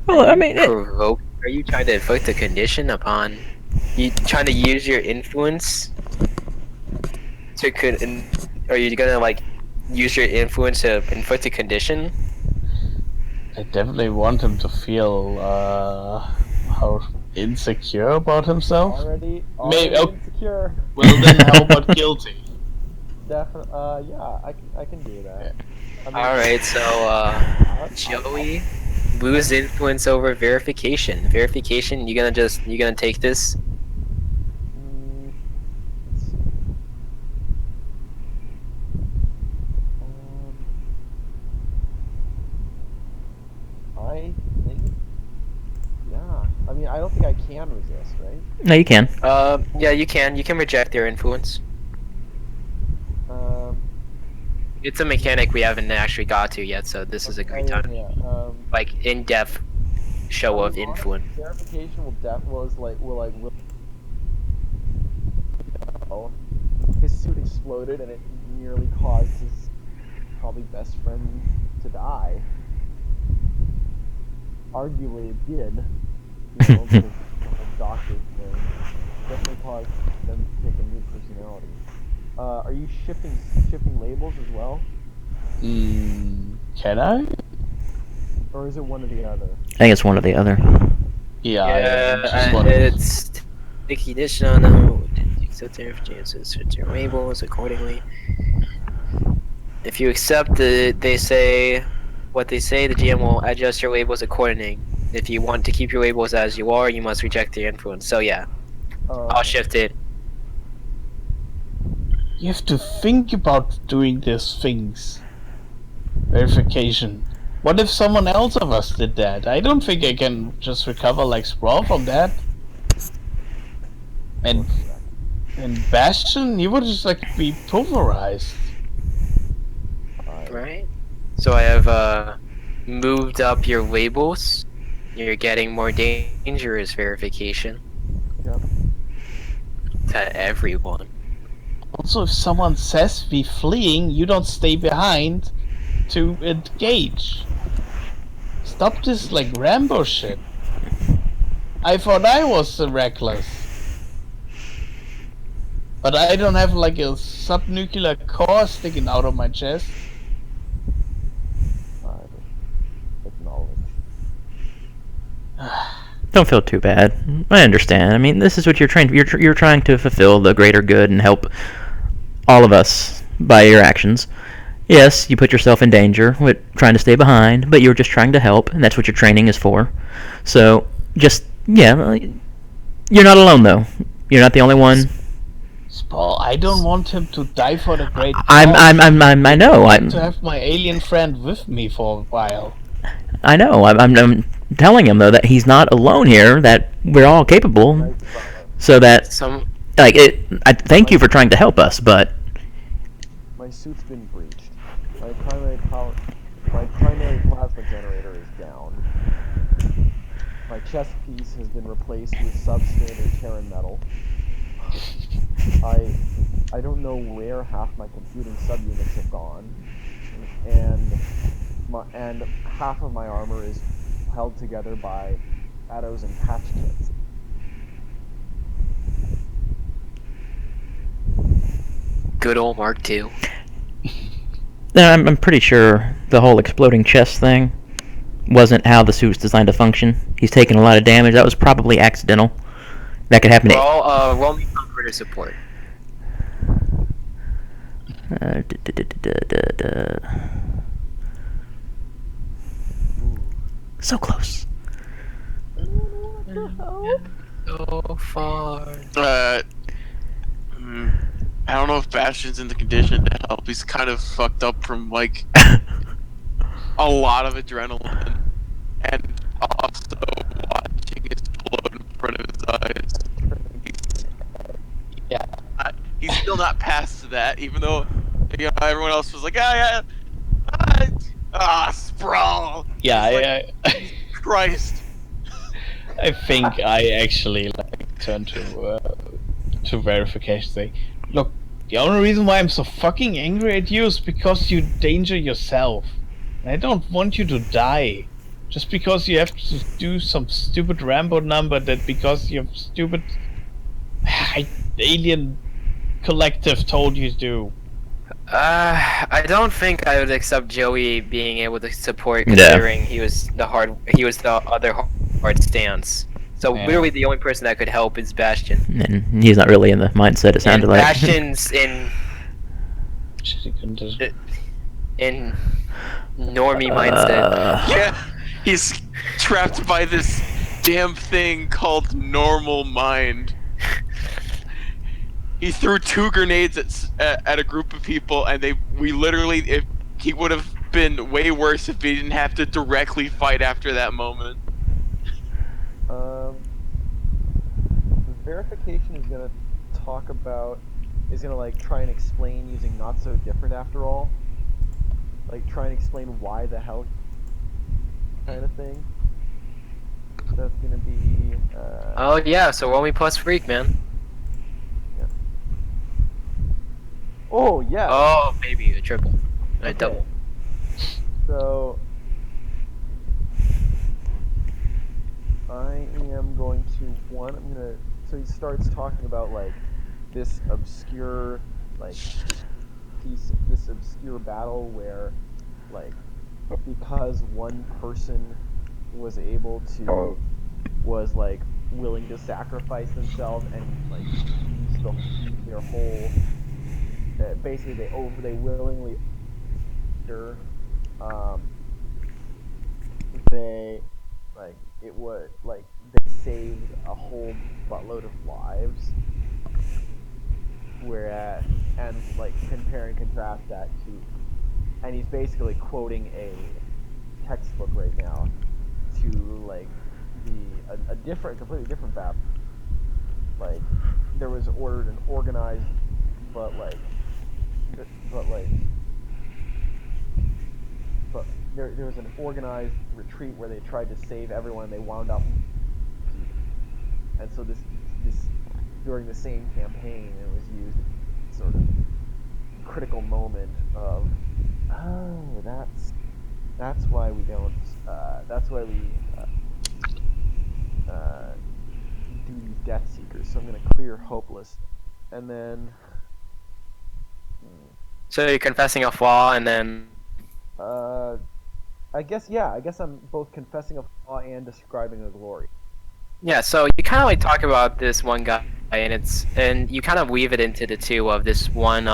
Well, I mean, Are you trying to inflict a condition upon? You trying to use your influence to are you gonna like use your influence to inflict a condition? I definitely want him to feel how insecure about himself. Already Maybe, insecure. well then, how about guilty? Definitely. Yeah, I can do that. Yeah. I mean, All right, so Joey, lose influence over verification. Verification, you gonna take this? Let's see. I think. Yeah. I mean, I don't think I can resist, right? no, you can. Yeah, you can. You can reject their influence. It's a mechanic we haven't actually got to yet, so this is a great time. Yeah. Like in-depth show of influence. Verification will his suit exploded and it nearly caused his probably best friend to die. Arguably it did. You know, the doctor thing definitely caused them to take a new personality. Are you shifting labels as well? Can I? Or is it one or the other? I think it's one or the other. Yeah, It's the condition on the accept their chances with your labels accordingly. If you accept they say what they say, the GM will adjust your labels accordingly. If you want to keep your labels as you are, you must reject the influence. So yeah, I'll shift it. You have to think about doing these things. Verification. What if someone else of us did that? I don't think I can just recover like Sprawl from that. And Bastion, he would just like be pulverized. Right. So I have moved up your labels. You're getting more dangerous verification. Yep. To everyone. Also, if someone says we fleeing, you don't stay behind to engage. Stop this like Rambo shit. I thought I was reckless. But I don't have like a subnuclear core sticking out of my chest. Don't feel too bad. I understand. I mean, this is what you're trying. You're trying to fulfill the greater good and help all of us by your actions. Yes, you put yourself in danger with trying to stay behind, but you're just trying to help, and that's what your training is for. So, just you're not alone though. You're not the only one. Sprawl, I don't want him to die for the great cause. I know. I want to have my alien friend with me for a while. I know. I'm telling him though that he's not alone here. That we're all capable. So that I thank you for trying to help us, but my suit's been breached. My primary plasma generator is down. My chest piece has been replaced with substandard Terran metal. I don't know where half my computing subunits have gone, and half of my armor is held together by Addos and patch kits. Good old Mark II. No, I'm pretty sure the whole exploding chest thing wasn't how the suit's designed to function. He's taking a lot of damage. That was probably accidental. That could happen. Roll me comforter support. So close. So far. I don't know if Bastion's in the condition to help. He's kind of fucked up from like a lot of adrenaline, and also watching it explode in front of his eyes. He's still not past that, even though everyone else was like, Sprawl. Yeah, Christ. I think I actually turned to verification. Say, look, the only reason why I'm so fucking angry at you is because you danger yourself. And I don't want you to die. Just because you have to do some stupid Rambo number that because your stupid alien collective told you to do. I don't think I would accept Joey being able to support, considering he was the other hard stance. So literally the only person that could help is Bastion. And he's not really in the mindset, it sounded like. Bastion's in normie mindset. Yeah, he's trapped by this damn thing called normal mind. He threw 2 grenades at a group of people, and he would have been way worse if he didn't have to directly fight after that moment. Verification is gonna try and explain using not so different after all. Like try and explain why the hell kind of thing. That's gonna be Oh yeah, so roll me plus freak, man. Yeah. Oh yeah. Oh, maybe a triple. A Okay. double. So I am going to so he starts talking about like this obscure this obscure battle where like because one person was willing to sacrifice themselves and like use their whole basically they willingly they saved a whole buttload of lives, whereas and like compare and contrast that to, and he's basically quoting a textbook right now to like a completely different battle. Like there was ordered and organized, but there was an organized retreat where they tried to save everyone and they wound up. And so this during the same campaign it was used sort of critical moment of that's why we don't do these Death Seekers. So I'm gonna clear hopeless, and then So you're confessing a flaw and then I guess I'm both confessing a flaw and describing a glory. yeah, so you kind of like talk about this one guy, and you kind of weave it into the two of this one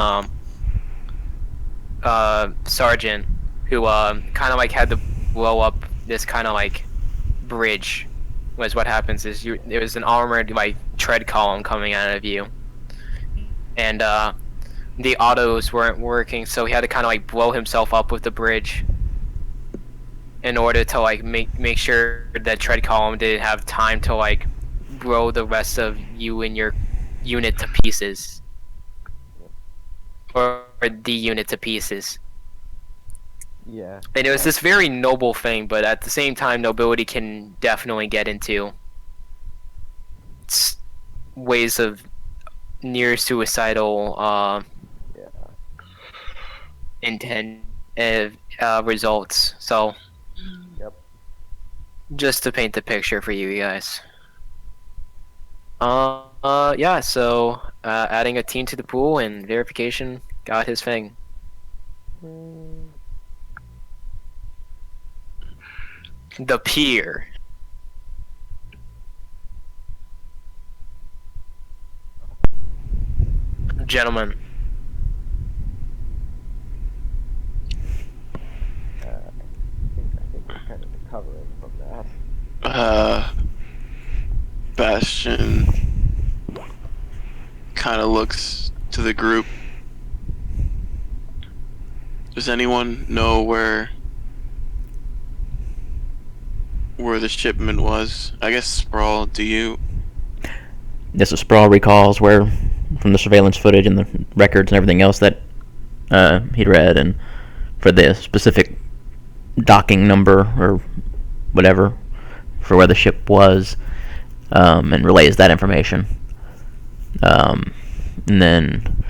sergeant who kind of like had to blow up this kind of like bridge. Was what happens is there was an armored like tread column coming out of you, and the autos weren't working, so he had to kind of like blow himself up with the bridge in order to like make sure that tread column didn't have time to like blow the rest of you and your unit to pieces, or the unit to pieces. Yeah. And it was this very noble thing, but at the same time, nobility can definitely get into ways of near suicidal intent results. So Yep. just to paint the picture for you guys. Yeah. So, adding a team to the pool and verification got his thing. The pier. Gentlemen. I think we're kind of recovering from that. Bastion kind of looks to the group. Does anyone know where the shipment was? I guess Sprawl, do you? This is Sprawl recalls where, from the surveillance footage and the records and everything else that he'd read, and for the specific docking number or whatever for where the ship was, and relays that information. And then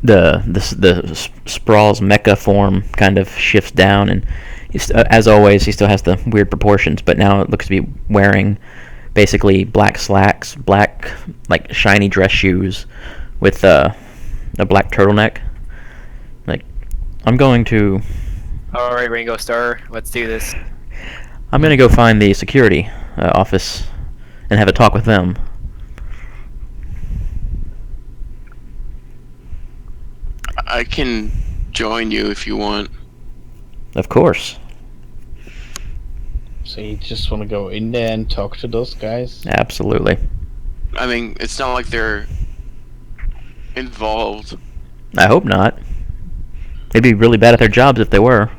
the Sprawl's mecha form kind of shifts down, and as always, he still has the weird proportions, but now it looks to be wearing basically black slacks, black like shiny dress shoes with a black turtleneck. Like, I'm going to. All right, Ringo Starr, let's do this. I'm gonna go find the security office and have a talk with them. I can join you if you want. Of course. So you just want to go in there and talk to those guys? Absolutely. I mean, it's not like they're involved. I hope not. They'd be really bad at their jobs if they were.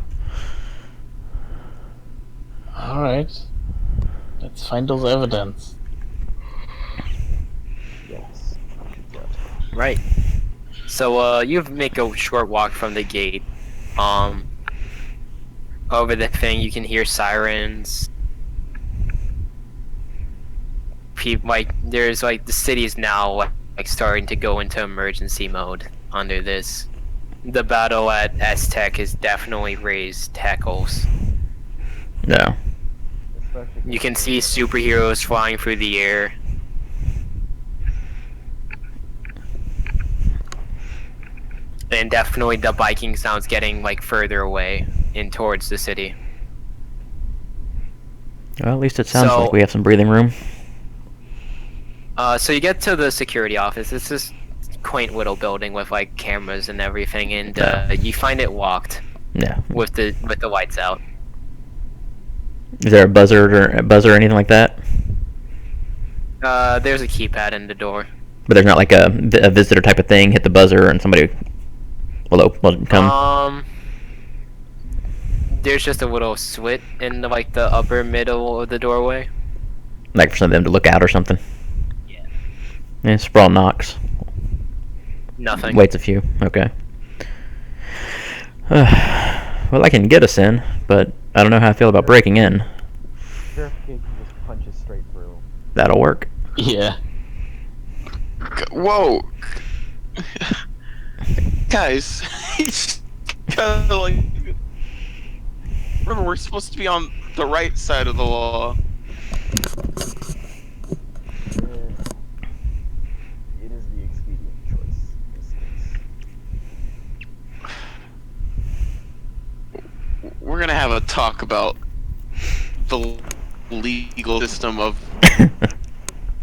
Alright. Let's find those evidence. Yes. Right. So, you make a short walk from the gate. Over the thing, you can hear sirens. People, there's, the city's now, starting to go into emergency mode under this. The battle at S-Tech has definitely raised tackles. No. You can see superheroes flying through the air. And definitely the biking sounds getting, further away in towards the city. Well, at least it sounds So- like we have some breathing room. So you get to the security office. It's this quaint little building with, cameras and everything, and, you find it locked Yeah. with the lights out. Is there a buzzer or anything like that? There's a keypad in the door. But there's not like a visitor type of thing. Hit the buzzer and somebody will come. There's just a little slit in the upper middle of the doorway. Like for some of them to look out or something. Yeah. Yeah. Sprawl knocks. Nothing. Waits a few. Okay. Well, I can get us in, but I don't know how I feel about breaking in. Verification just punches straight through. That'll work. Yeah. Whoa! Guys, he's kinda remember, we're supposed to be on the right side of the law. It is the expedient choice in this case. We're gonna have a talk about the legal system of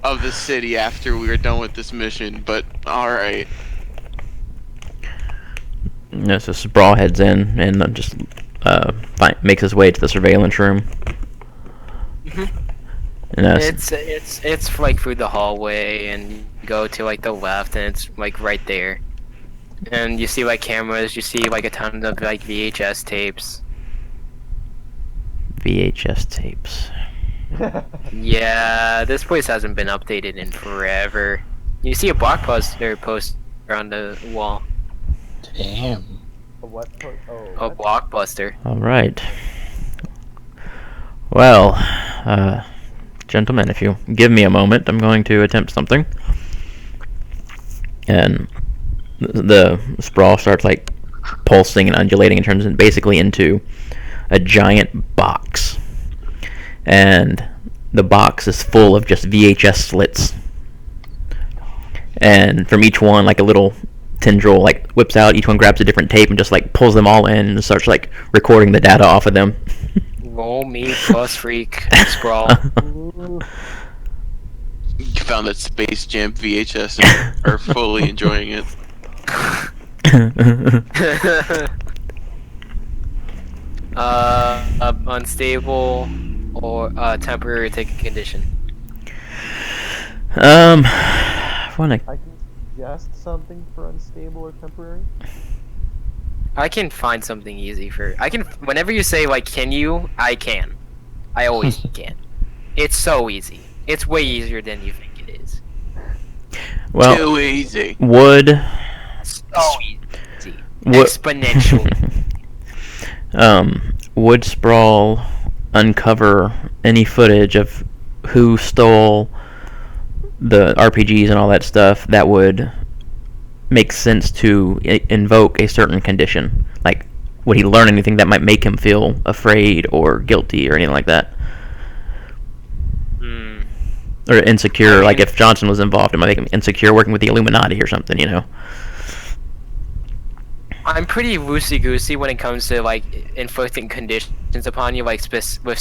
the city after we are done with this mission, but alright. Yeah, so Sprawl heads in and just makes his way to the surveillance room. And It's through the hallway, and you go to the left, and it's right there. And you see cameras. You see a ton of VHS tapes. VHS tapes. Yeah, this place hasn't been updated in forever. You see a blockbuster poster on the wall. Damn. A what? A blockbuster. All right. Well, gentlemen, if you give me a moment, I'm going to attempt something. And the Sprawl starts pulsing and undulating and turns basically into a giant box. and the box is full of just VHS slits. And from each one, like a little tendril like whips out. Each one grabs a different tape and just like pulls them all in and starts like recording the data off of them. Roll me plus freak Sprawl. You found that Space Jam VHS and are fully enjoying it. Unstable or temporary take a condition. I wanna. I can suggest something for unstable or temporary. I can find something easy for. I can. Whenever you say like, can you? I can. I always can. It's so easy. It's way easier than you think it is. Well, Too easy. would So easy. Exponentially. would Sprawl uncover any footage of who stole the RPGs and all that stuff that would make sense to invoke a certain condition? Like, would he learn anything that might make him feel afraid or guilty or anything like that? Or insecure, like if Johnson was involved, it might make him insecure working with the Illuminati or something, you know? I'm pretty loosey-goosey when it comes to like inflicting conditions upon you, like with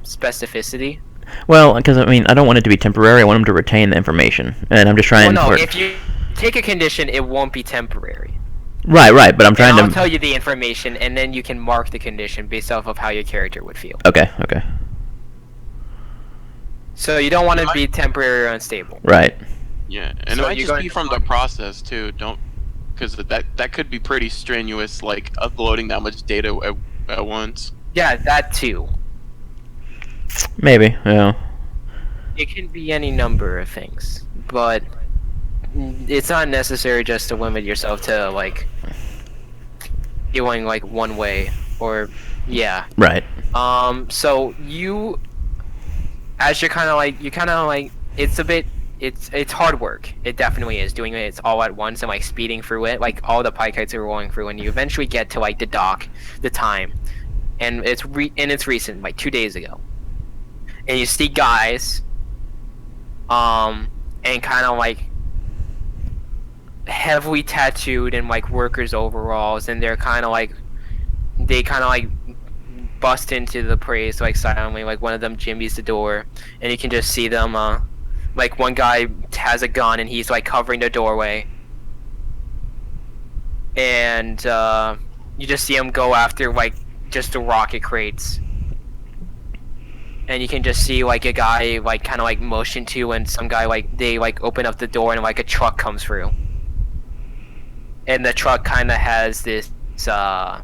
specificity. Well, because I mean, I don't want it to be temporary. I want him to retain the information, and I'm just trying. Well, no, for... if you take a condition, it won't be temporary. Right, but I'm trying and I'll to. tell you the information, and then you can mark the condition based off of how your character would feel. Okay. So you don't want to be temporary or unstable. Right. Yeah, and So it might you're just going be to from the process too. Don't, because that could be pretty strenuous, like uploading that much data at once. Yeah, that too. Maybe. Yeah. It can be any number of things, but it's not necessary just to limit yourself to like feeling like one way or yeah. Right. So you, as you're kind of like it's a bit. It's hard work. It definitely is. Doing it all at once and like speeding through it, like all the pie kites are rolling through, and you eventually get to like the dock, the time, and it's recent, like 2 days ago, and you see guys, and kind of like heavily tattooed in like workers' overalls, and they kind of like bust into the place like silently, like one of them jimmies the door, and you can just see them. Like one guy has a gun and he's like covering the doorway, and you just see him go after like just the rocket crates, and you can just see like a guy like kind of like motion to, and some guy like they like open up the door and like a truck comes through, and the truck kind of has this it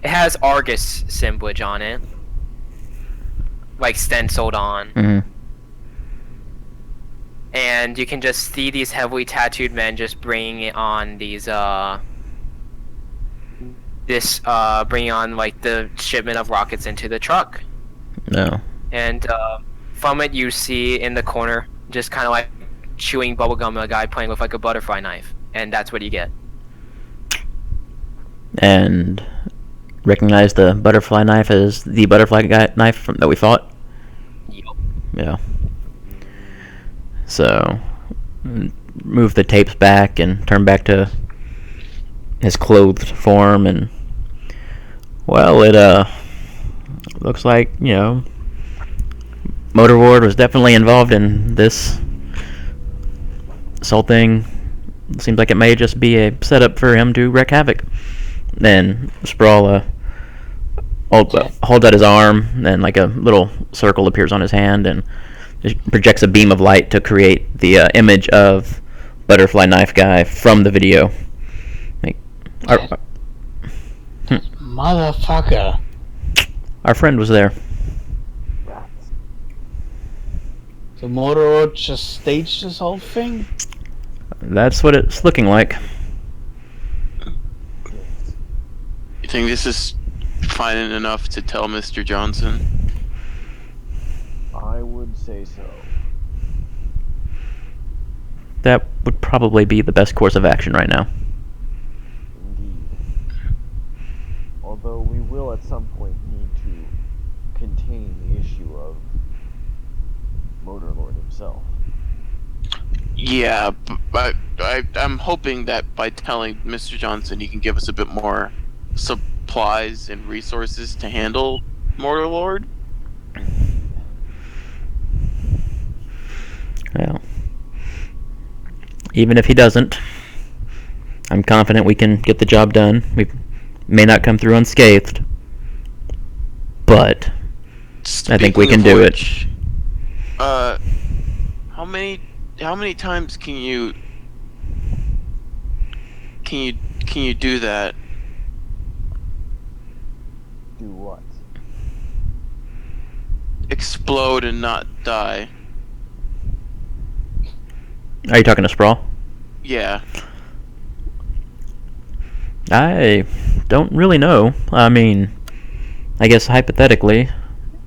has Argus symbolage on it, like stenciled on. Mm-hmm. And you can just see these heavily tattooed men just bringing on these bringing on like the shipment of rockets into the truck. No. And from it you see in the corner just kind of like chewing bubblegum a guy playing with like a butterfly knife, and that's what you get. And recognize the butterfly knife as the butterfly knife that we fought? Yup. Yeah. So, move the tapes back and turn back to his clothed form, and well, it looks like, you know, Motorward was definitely involved in this whole thing. Seems like it may just be a setup for him to wreak havoc. Then Sprawl holds out his arm, and like a little circle appears on his hand, and it projects a beam of light to create the image of Butterfly Knife Guy from the video. Like, Motherfucker. our friend was there. The Motor just staged this whole thing? That's what it's looking like. You think this is fine enough to tell Mr. Johnson? I would say so. That would probably be the best course of action right now. Indeed. Although we will at some point need to contain the issue of Motorlord himself. Yeah, but I'm hoping that by telling Mr. Johnson, he can give us a bit more supplies and resources to handle Motorlord. Well, even if he doesn't, I'm confident we can get the job done. We may not come through unscathed, but I think we can do it. How many times can you do that? Do what? Explode and not die. Are you talking to Sprawl? Yeah. I don't really know. I mean, I guess hypothetically,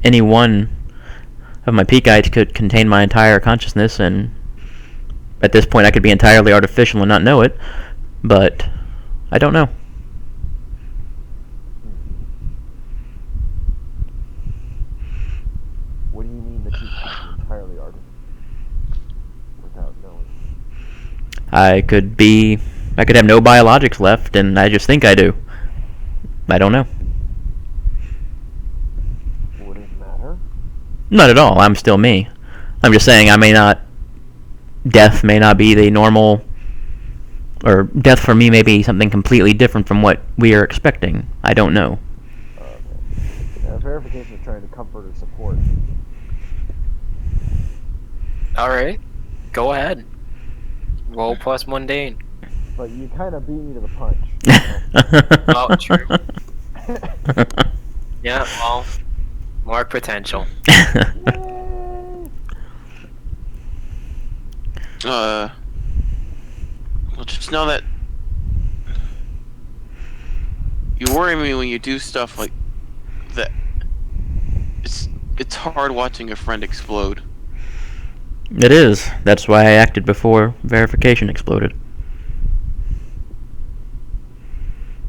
any one of my peak eyes could contain my entire consciousness, and at this point I could be entirely artificial and not know it, but I don't know. What do you mean that you could be entirely artificial without knowing? I could have no biologics left, and I just think I do. I don't know. Would it matter? Not at all. I'm still me. I'm just saying death may not be the normal, or death for me may be something completely different from what we are expecting. I don't know. Okay. Verification is trying to comfort or support. Alright. Go ahead. Roll plus mundane. But you kind of beat me to the punch. Oh, true. Yeah, well, more potential. Yay! Well, just know that you worry me when you do stuff like that. It's hard watching a friend explode. It is. That's why I acted before verification exploded.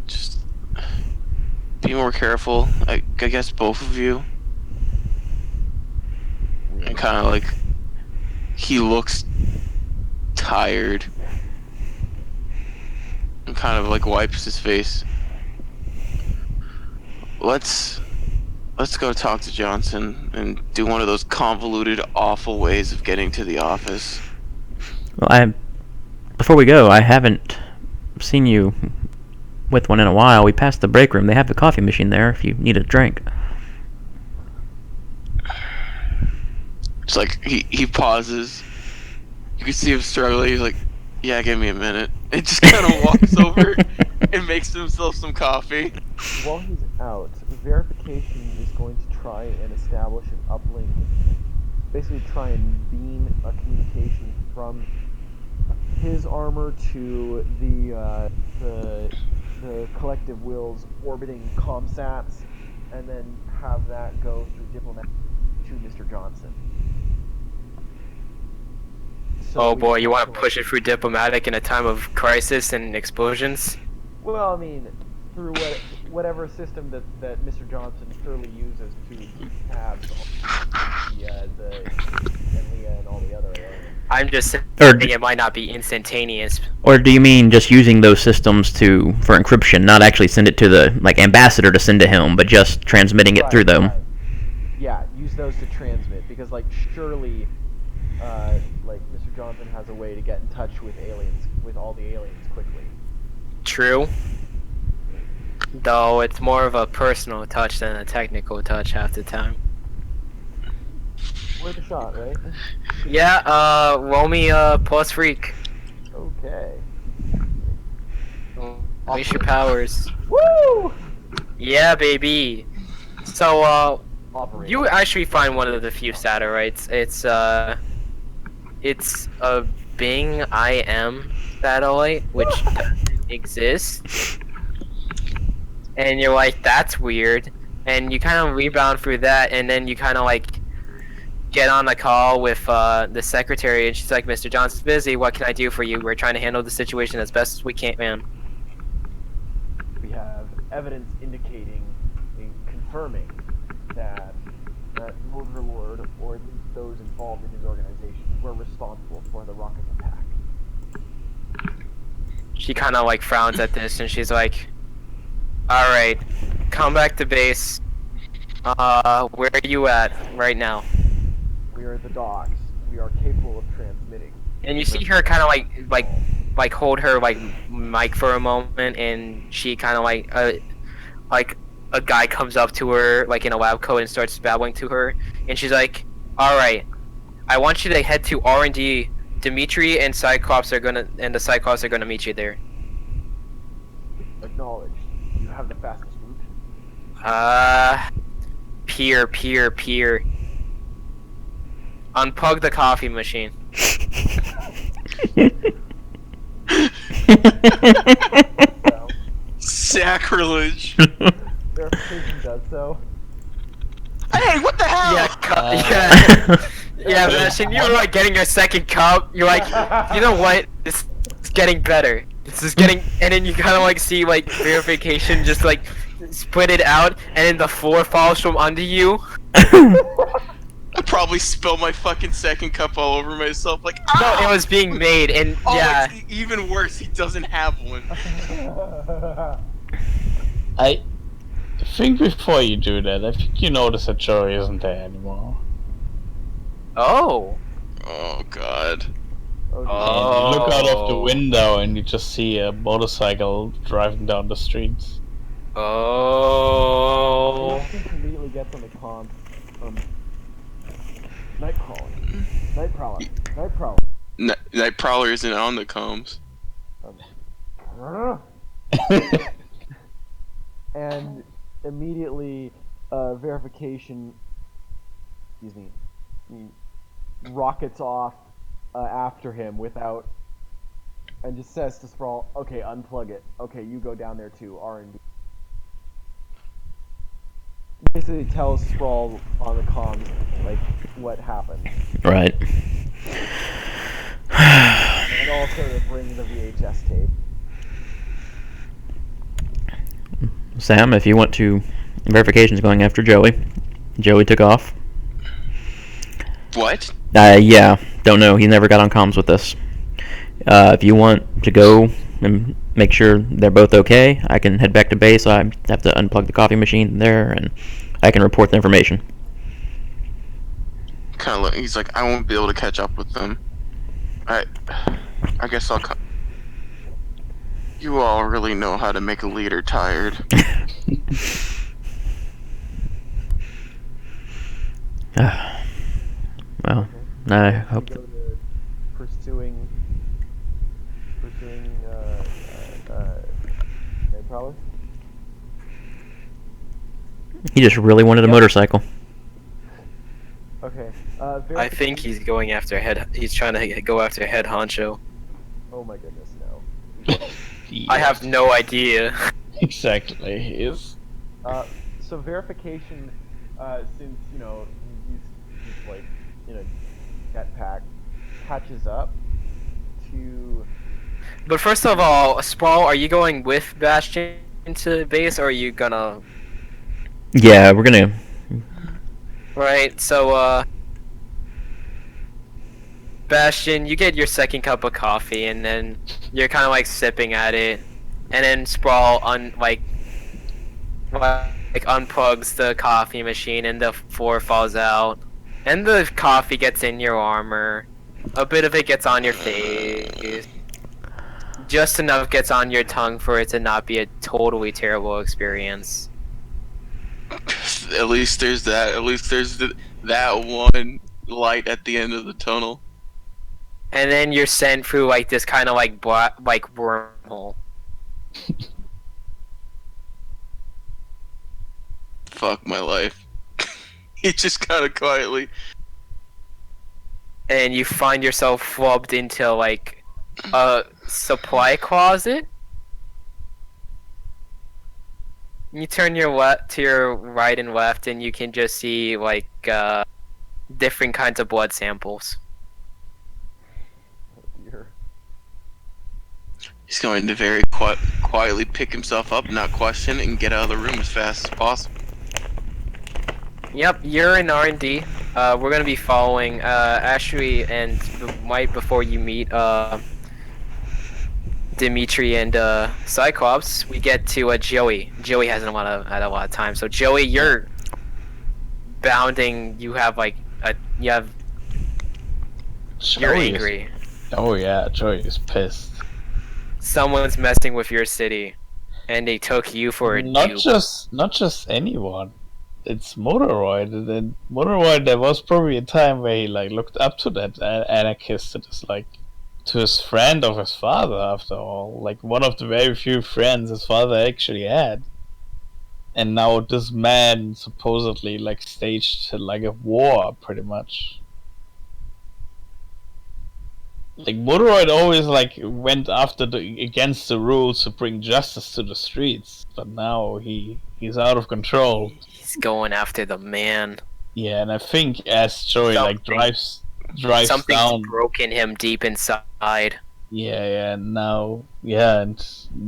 Just be more careful. I guess both of you. And kind of like, he looks tired. And kind of like wipes his face. Let's go talk to Johnson and do one of those convoluted, awful ways of getting to the office. Well, before we go, I haven't seen you with one in a while. We passed the break room. They have the coffee machine there if you need a drink. It's like he pauses. You can see him struggling. He's like, "Yeah, give me a minute." And just kind of walks over and makes himself some coffee. While he's out, verification is going to try and establish an uplink. Basically, try and beam a communication from his armor to the collective will's orbiting comsats, and then have that go through diplomat to Mr. Johnson. So Oh we boy, can you want also, to push it through diplomatic in a time of crisis and explosions? Well, I mean, through whatever system that Mr. Johnson surely uses to tabs on the Leah and all the other aliens. I'm just saying Or it might not be instantaneous. Or do you mean just using those systems for encryption, not actually send it to the ambassador to send to him, but just transmitting it through them? Right. Yeah, use those to transmit, because surely Mr. Johnson has a way to get in touch with all the aliens quickly. True. Though it's more of a personal touch than a technical touch half the time. Worth a shot, right? Yeah, roll me plus freak. Okay. Unleash your powers. Woo! Yeah, baby. So, Operator. you actually find one of the few satellites. It's a Bing IM satellite, which doesn't exist. And you're like, that's weird. And you kind of rebound through that, and then you kind of get on a call with the secretary, and she's like, Mr. Johnson's busy, what can I do for you? We're trying to handle the situation as best as we can, man. We have evidence indicating and confirming that that Overlord, or at least those involved in his organization, were responsible for the rocket attack. She kind of like frowns at this and she's like, "All right, come back to base. Where are you at right now?" We are at the docks. We are capable of transmitting. And you see her kind of like hold her like mic for a moment, and she kind of like a guy comes up to her like in a lab coat and starts babbling to her, and she's like, "All right, I want you to head to R&D. Dimitri and the Cyclops are gonna meet you there." Acknowledged. You have the fastest route. Peer. Unplug the coffee machine. So, Sacrilege. verification does so. Hey, what the hell? Yeah, Bastion, you're like getting your second cup. You're like, you know what? This is getting better. This is getting, and then you kind of like see like verification just like split it out, and then the floor falls from under you. I probably spilled my fucking second cup all over myself. Like, No, ah! it was being made, and Oh, yeah. it's even worse. He doesn't have one. I think before you do that, I think you notice that Joey isn't there anymore. Oh. Oh god. Oh, And you look out of the window and you just see a motorcycle driving down the streets. Oh. Bastion immediately gets on the comm from Night Prowler. Night Prowler isn't on the comms. And immediately, verification, rockets off after him without, and just says to Sprawl, "Okay, unplug it. Okay, you go down there too, R&D." Basically tells Sprawl on the comms, like, what happened. Right. And also to bring the VHS tape. Sam, if you want to, verification's going after Joey. Joey took off. What? Yeah, don't know. He never got on comms with us. If you want to go and make sure they're both okay, I can head back to base. I have to unplug the coffee machine there, and I can report the information. Kind of look. He's like, I won't be able to catch up with them. I guess I'll come. You all really know how to make a leader tired. Well, I hope Go that. to pursuing Night Prowler. He just really wanted a motorcycle. Okay. I think he's going after he's trying to go after head honcho. Oh my goodness, no. I have no idea. Exactly, he is. So verification, since he's like in a jetpack, catches up to. But first of all, Sprawl, are you going with Bastion to base, or are you gonna? Yeah, we're gonna. Right. So, Bastion, you get your second cup of coffee, and then you're kind of like sipping at it, and then Sprawl unplugs the coffee machine, and the floor falls out, and the coffee gets in your armor. A bit of it gets on your face. Just enough gets on your tongue for it to not be a totally terrible experience. At least there's that. At least there's that one light at the end of the tunnel. And then you're sent through like this kind of like wormhole. Fuck my life. He just kind of quietly. And you find yourself flubbed into like a supply closet. You turn to your right and left, and you can just see like different kinds of blood samples. Oh dear. He's going to very quietly pick himself up, not question, and get out of the room as fast as possible. Yep, you're in R&D. We're gonna be following Ashley, and right before you meet Dimitri and Cyclops, we get to Joey. Joey hasn't had a lot of time. So Joey, you're bounding. You have like you're Joey angry. Oh yeah, Joey is pissed. Someone's messing with your city, and they took you for a dupe. Not just anyone. It's Motoroid, and then Motoroid. There was probably a time where he like looked up to that anarchist that is like to his friend of his father. After all, like one of the very few friends his father actually had. And now this man supposedly like staged like a war, pretty much. Like Motoroid always like went after against the rules to bring justice to the streets, but now he's out of control. He's going after the man. Yeah, and I think as Joey like drives something's down, broken him deep inside. Yeah, and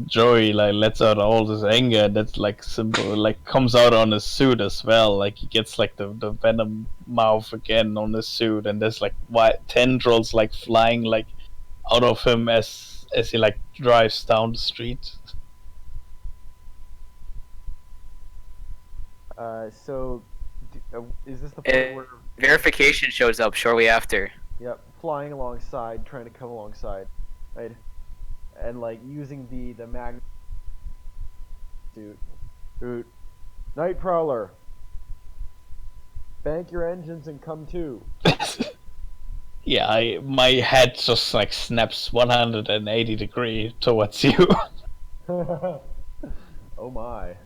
Joey like lets out all this anger that's like simple, like comes out on his suit as well. Like he gets like the venom mouth again on his suit, and there's like white tendrils like flying like out of him as he like drives down the street. So, is this the point where verification shows up shortly after? Yep, flying alongside, trying to come alongside, right? And like using the mag suit. Night Prowler. Bank your engines and come to. Yeah, my head just like snaps 180 degrees towards you. Oh my.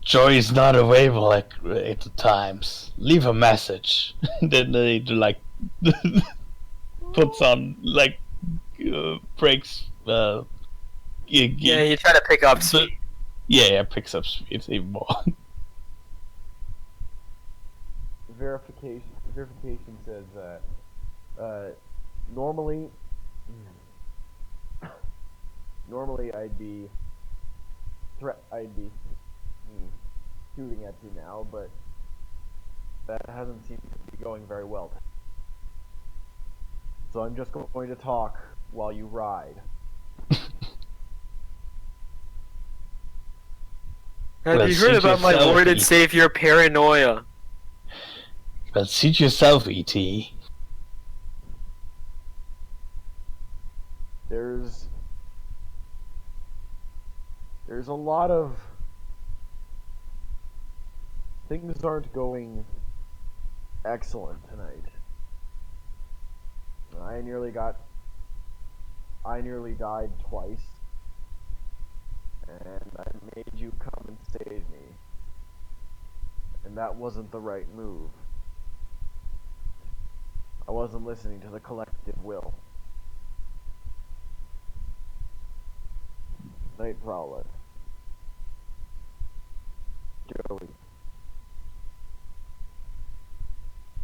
Joey's not available at the times. Leave a message. Then they like puts on like brakes. Yeah, you try to pick up speed. Yeah, picks up speed even more. Verification says that normally I'd be shooting at you now, but that hasn't seemed to be going very well. So I'm just going to talk while you ride. Have you heard about my Lord and Savior paranoia? Well, suit yourself, E.T. There's a lot of things aren't going excellent tonight. I nearly died twice, and I made you come and save me, and that wasn't the right move. I wasn't listening to the collective will. Night Prowler. Joey.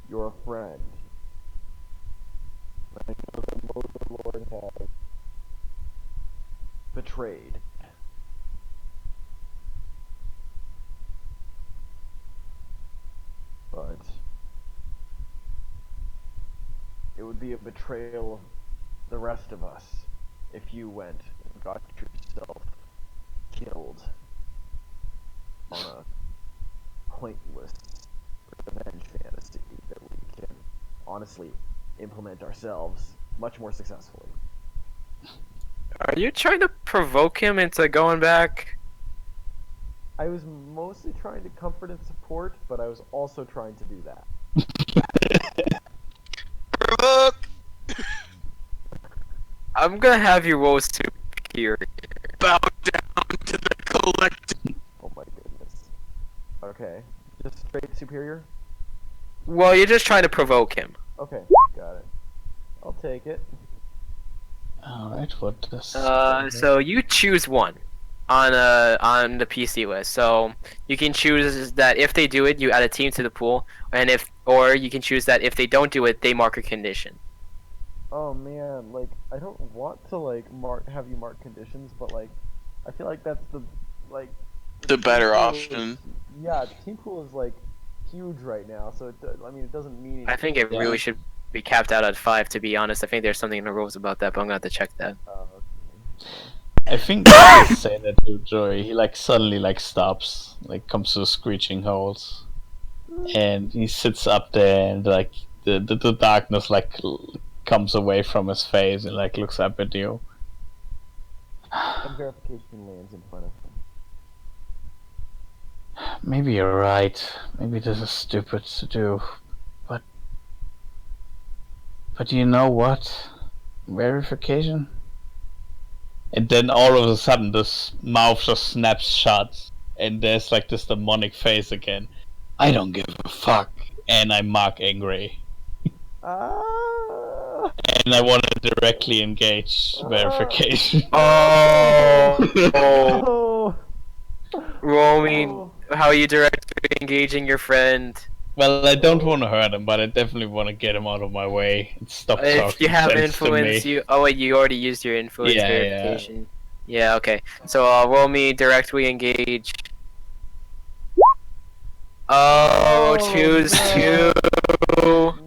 You're a friend. I know that most Lord has betrayed. But it would be a betrayal of the rest of us if you went and got yourself killed on a pointless revenge fantasy that we can honestly implement ourselves much more successfully. Are you trying to provoke him into going back? I was mostly trying to comfort and support, but I was also trying to do that. Provoke! I'm gonna have you roll superior. Bow down to the collective. Oh my goodness. Okay. Just straight superior? Well, you're just trying to provoke him. Okay, got it. I'll take it. Alright, what does... So you choose one on the PC list. So you can choose that if they do it, you add a team to the pool, or you can choose that if they don't do it, they mark a condition. Oh man, like I don't want to like have you mark conditions, but like I feel like that's the the better Team pool option. is- yeah, team pool is like huge right now, so I mean, it doesn't mean. I think it Yeah. really should be capped out at 5. To be honest, I think there's something in the rules about that, but I'm gonna have to check that. Okay. I think I just say that to Joey. He like suddenly like stops, like comes to a screeching halt, and he sits up there, and like the darkness like comes away from his face and like looks up at you. And verification lands in front of him. Maybe you're right. Maybe this is stupid to do, but you know what? Verification. And then all of a sudden, this mouth just snaps shut, and there's like this demonic face again. I don't give a fuck, and I mark angry, Ah! and I want to directly engage verification. Oh, Oh! roll me. Oh. How are you directly engaging your friend? Well, I don't want to hurt him, but I definitely want to get him out of my way and stop talking If you have sense to influence, me. you. Oh wait, you already used your influence Yeah, yeah. verification. Yeah. Okay. So roll me directly engage. Oh, Oh, choose no. two.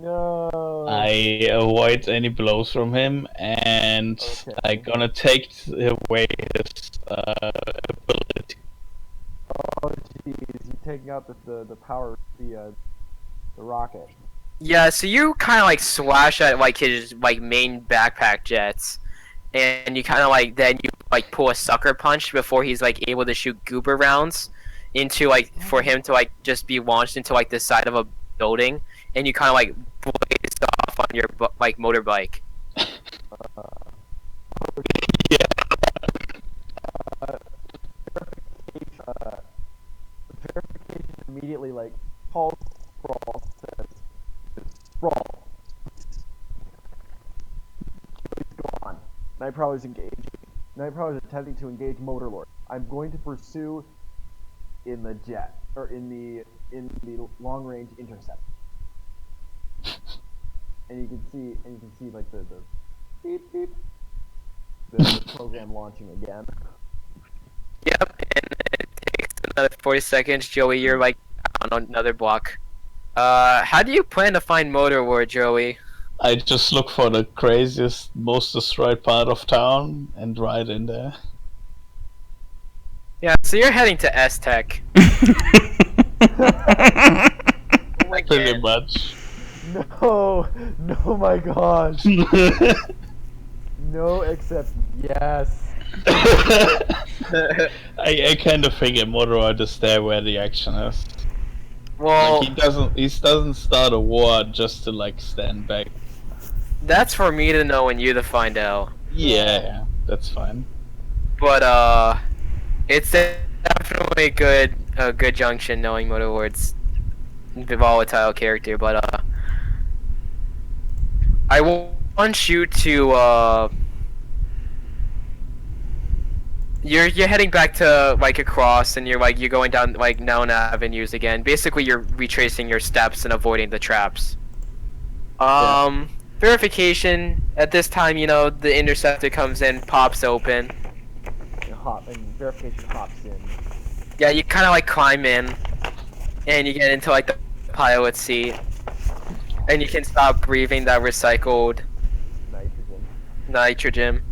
No. I avoid any blows from him, and Okay. I gonna take away his ability. Oh jeez, you taking out the power, the rocket. Yeah. So you kind of like slash at like his like main backpack jets, and you kind of like then you like pull a sucker punch before he's like able to shoot goober rounds into like for him to like just be launched into like the side of a building, and you kind of like blaze off on your like motorbike. Verification immediately like calls Sprawl, says, Sprawl. Please go on. Nightcrawler is engaging. Nightcrawler is attempting to engage Motorlord. I'm going to pursue in the jet or in the long range intercept. And you can see like the beep beep the program launching again. Yep, and it takes another 40 seconds. Joey, you're like on another block. How do you plan to find Motorward, Joey? I just look for the craziest, most destroyed part of town and ride in there. Yeah, so you're heading to S-Tech. Pretty much. No, no, my gosh, no, except yes. I kind of figure Motorrad is there where the action is. Well, Like he doesn't start a war just to like stand back. that's for me to know and you to find out. Yeah, that's fine. But it's definitely a good junction knowing Motorward's volatile character. But I want you to You're heading back to like across, and you're going down like known avenues again. Basically, you're retracing your steps and avoiding the traps. Verification at this time, you know, the interceptor comes in, pops open. And verification hops in. Yeah, you kind of like climb in, and you get into like the pilot seat, and you can stop breathing that recycled nitrogen.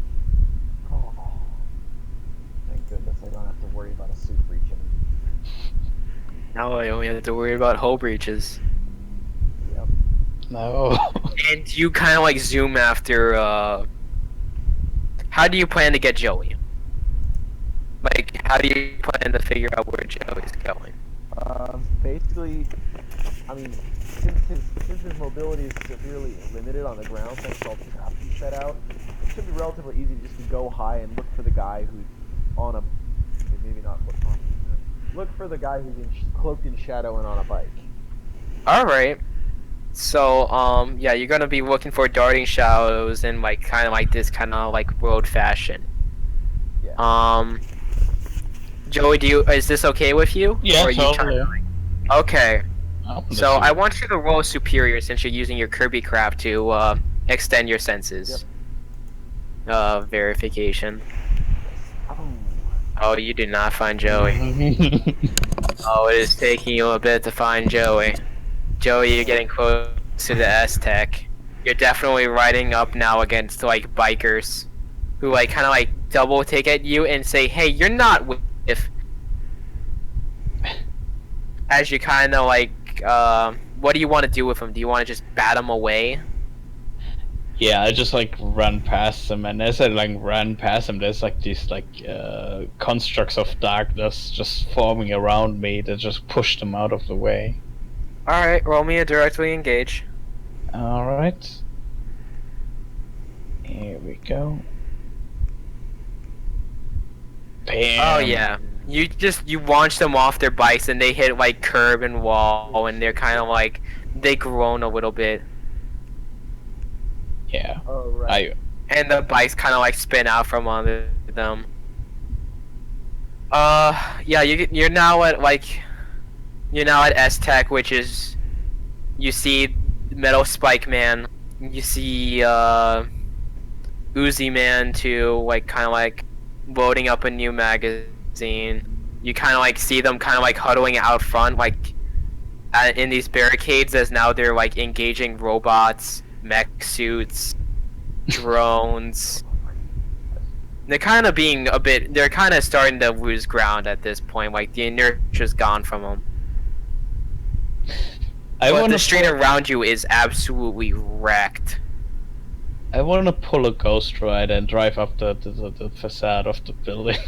Oh, thank goodness I don't have to worry about a suit breaching. Now I only have to worry about hull breaches. Yep. No. And you kind of like zoom after. How do you plan to get Joey? Like, how do you plan to figure out where Joey's going? Basically, I mean, since his mobility is severely limited on the ground thanks to all the traps he set out, it should be relatively easy just to go high and look for the guy who's on a, maybe not look for the guy who's cloaked in shadow and on a bike. All right. So, yeah, you're gonna be looking for darting shadows in like kind of like this kind of like road fashion. Yeah. Joey, is this okay with you? Yeah, Or are you totally. Okay. Open the So I suit. want you to roll superior since you're using your Kirby craft to extend your senses. Verification. Oh. Oh, you do not find Joey. Oh, it is taking you a bit to find Joey. Joey, you're getting close to the S-Tech. You're definitely riding up now against, like, bikers. Who, like, kind of, like, double take at you and say, hey, you're not with... As you kind of, like, what do you want to do with them? Do you want to just bat them away? Yeah, I just like run past them, and as I like run past them, there's like these like constructs of darkness just forming around me that just push them out of the way. Alright, roll me a directly engage. Alright. Here we go. Bam! Oh yeah. You launch them off their bikes and they hit like curb and wall and they're kind of like, they groan a little bit. Yeah. Oh, right. And the bikes kind of like spin out from under them. Yeah, you're now at S-Tech, which is, you see Metal Spike Man, you see Uzi Man too, like kind of like loading up a new magazine. You kind of like see them kind of like huddling out front, like in these barricades, as now they're like engaging robots, mech suits, drones. They're kind of being a bit. They're kind of starting to lose ground at this point. Like the inertia's gone from them. But the street around you is absolutely wrecked. I want to pull a Ghost Ride and drive up the facade of the building.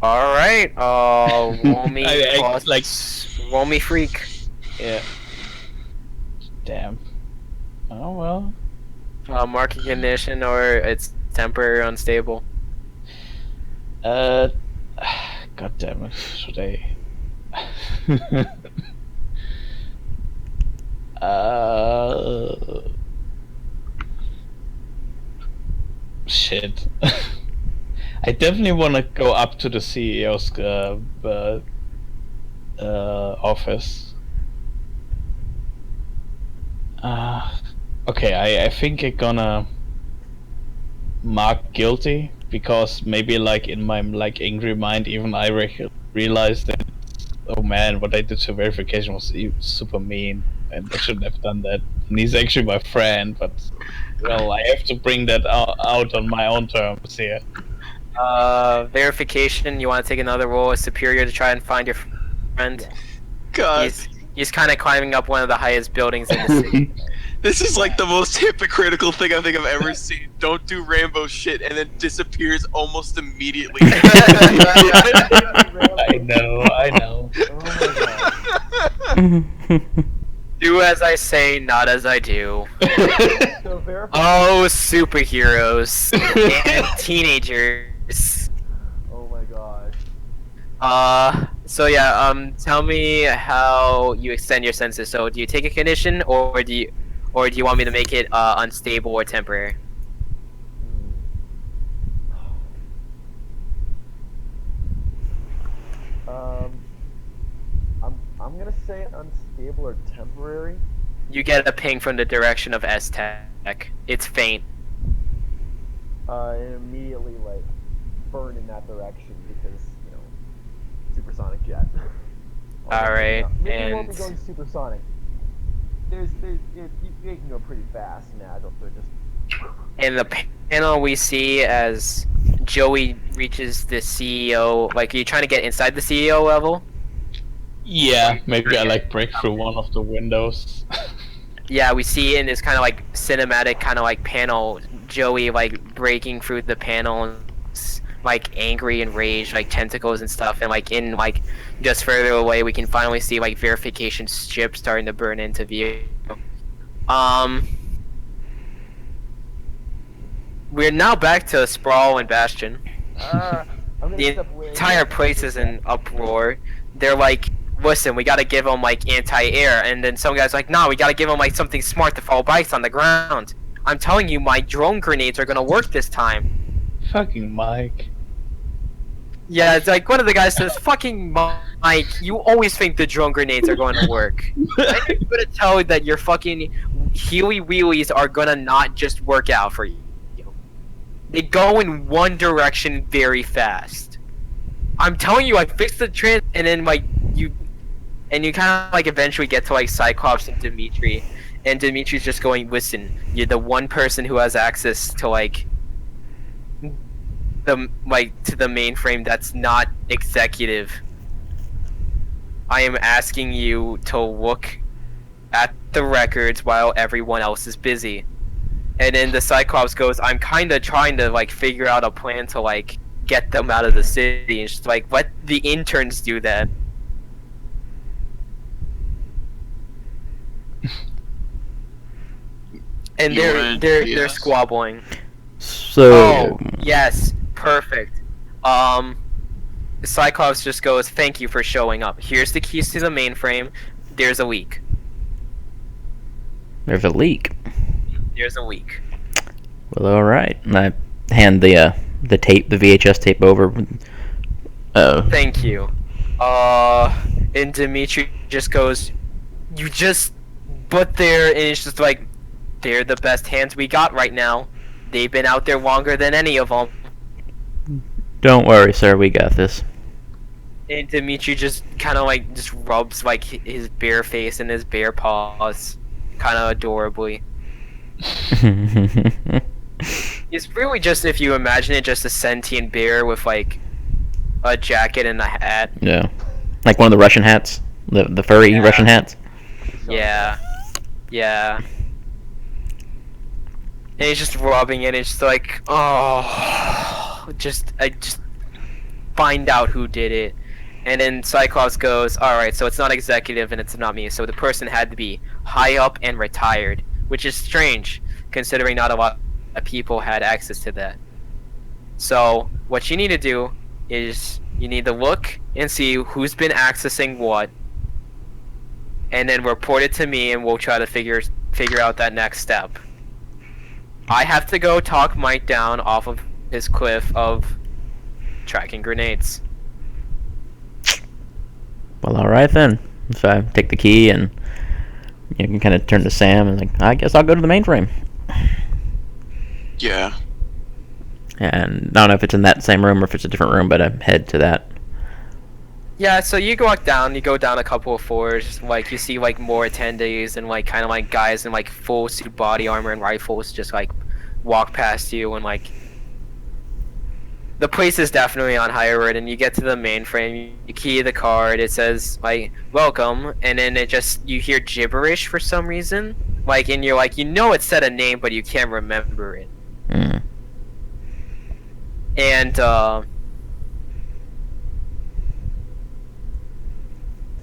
All right. Roll me. like roll me freak. Yeah. Damn. Oh well. Marking condition or it's temporary unstable. God damn it! Should I? Shit. I definitely want to go up to the CEO's office. Okay, I think I'm gonna mark guilty because maybe like in my like angry mind, even I realized that, oh man, what I did to verification was super mean, and I shouldn't have done that. And he's actually my friend, but well, I have to bring that out on my own terms here. Verification. You want to take another roll as superior to try and find your friend? God. He's kind of climbing up one of the highest buildings in the city. This is like the most hypocritical thing I think I've ever seen. Don't do Rambo shit and then disappears almost immediately. I know. Oh my god. Do as I say, not as I do. So verify. Oh, superheroes and teenagers. Oh my god. So yeah, tell me how you extend your senses. So do you take a condition, or do you want me to make it unstable or temporary? I'm gonna say unstable or temporary. You get a ping from the direction of S-Tech. It's faint. And immediately like burn in that direction because supersonic jet. All right, Maybe you and won't be going supersonic. You can go pretty fast and agile, so just. in the panel we see as Joey reaches the CEO. Like, are you trying to get inside the CEO level? Yeah, maybe I like break through one of the windows. Yeah, we see in this kind of like cinematic kind of like panel, Joey like breaking through the panel, like angry and rage, like tentacles and stuff, and like in like just further away we can finally see like verification ship starting to burn into view. We're now back to Sprawl and Bastion. I'm gonna The step away. entire place is in uproar. They're like, listen, we gotta give them like anti-air, and then some guy's like, no, we gotta give them like something smart to follow bikes on the ground. I'm telling you, my drone grenades are gonna work this time. Fucking Mike. Yeah, it's like one of the guys says, fucking Mike, you always think the drone grenades are going to work. I'm gonna tell you that your fucking heely wheelies are gonna not just work out for you. They go in one direction very fast. I'm telling you, I fixed the trans, and then like you kind of like eventually get to like Cyclops and Dimitri, and Dimitri's just going, listen, you're the one person who has access to like the mainframe that's not executive. I am asking you to look at the records while everyone else is busy. And then the Cyclops goes, I'm kind of trying to like figure out a plan to like get them out of the city. And she's like, let the interns do that. And they're squabbling. So. Oh, yes, perfect. Cyclops just goes, thank you for showing up. Here's the keys to the mainframe. There's a leak. There's a leak. There's a leak. Well, all right. And I hand the tape, the VHS tape over. Thank you. And Dimitri just goes, you just, but and it's just like, they're the best hands we got right now. They've been out there longer than any of them. Don't worry, sir. We got this. And Dimitri just kind of like just rubs like his bare face and his bare paws, kind of adorably. It's really just, if you imagine it, just a sentient bear with like a jacket and a hat. Yeah, like one of the Russian hats, the furry Russian hats. Yeah, yeah. And he's just rubbing it. And it's just like, oh, I just find out who did it. And then Cyclops goes, alright, so it's not executive and it's not me, so the person had to be high up and retired, which is strange, considering not a lot of people had access to that. So, what you need to do is, you need to look and see who's been accessing what, and then report it to me and we'll try to figure out that next step. I have to go talk Mike down off of his cliff of tracking grenades. Well, all right then. So I take the key and you can kind of turn to Sam and like, I guess I'll go to the mainframe. Yeah. And I don't know if it's in that same room or if it's a different room, but I head to that. Yeah, so you go down a couple of floors, like you see like more attendees and like kind of like guys in like full suit body armor and rifles just like walk past you, and like the place is definitely on high alert. And you get to the mainframe, you key the card, it says like welcome, and then you hear gibberish for some reason, like, and you're like, you know it said a name but you can't remember it. And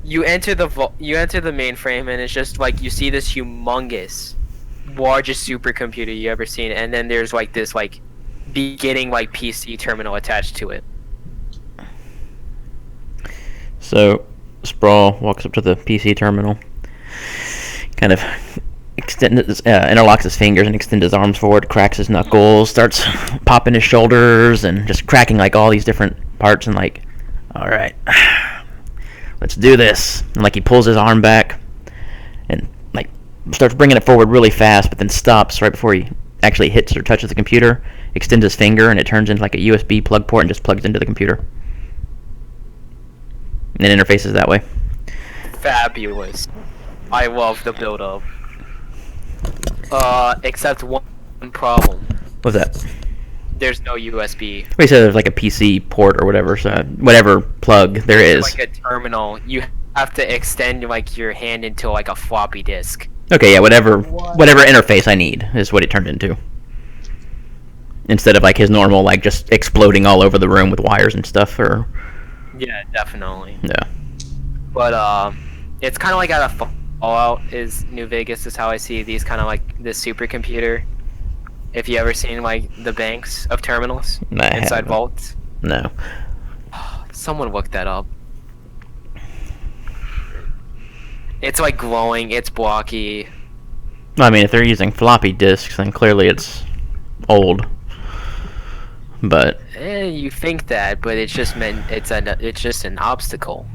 you enter the mainframe, and it's just like you see this humongous, largest supercomputer you ever seen, and then there's like this like beginning like PC terminal attached to it. So Sprawl walks up to the PC terminal, kind of interlocks his fingers and extends his arms forward, cracks his knuckles, starts popping his shoulders and just cracking like all these different parts, and like, all right, let's do this. And like he pulls his arm back and like starts bringing it forward really fast, but then stops right before he actually hits or touches the computer, extends his finger, and it turns into like a USB plug port and just plugs into the computer. And it interfaces that way. Fabulous. I love the build-up. Except one problem. What's that? There's no USB. We said there's like a PC port or whatever, so whatever plug there is. Like a terminal. You have to extend like your hand into like a floppy disk. Okay, yeah, whatever interface I need is what it turned into. Instead of like his normal like just exploding all over the room with wires and stuff, or. Yeah, definitely. Yeah. But it's kind of like out of Fallout is New Vegas is how I see these kind of like this supercomputer. If you ever seen like the banks of terminals inside vaults. No. Someone look that up. It's like glowing. It's blocky. I mean, if they're using floppy disks, then clearly it's old. But you think that, but it's just it's just an obstacle.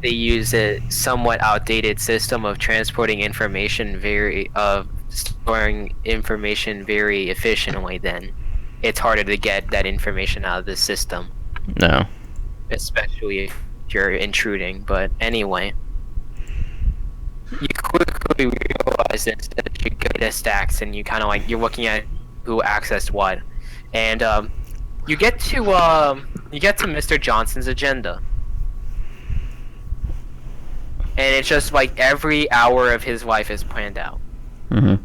They use a somewhat outdated system of transporting information storing information very efficiently, then it's harder to get that information out of the system, No. especially if you're intruding. But anyway, you quickly realize that you go to stacks and you kind of like you're looking at who accessed what, and you get to Mr. Johnson's agenda, and it's just like every hour of his life is planned out. Mm-hmm.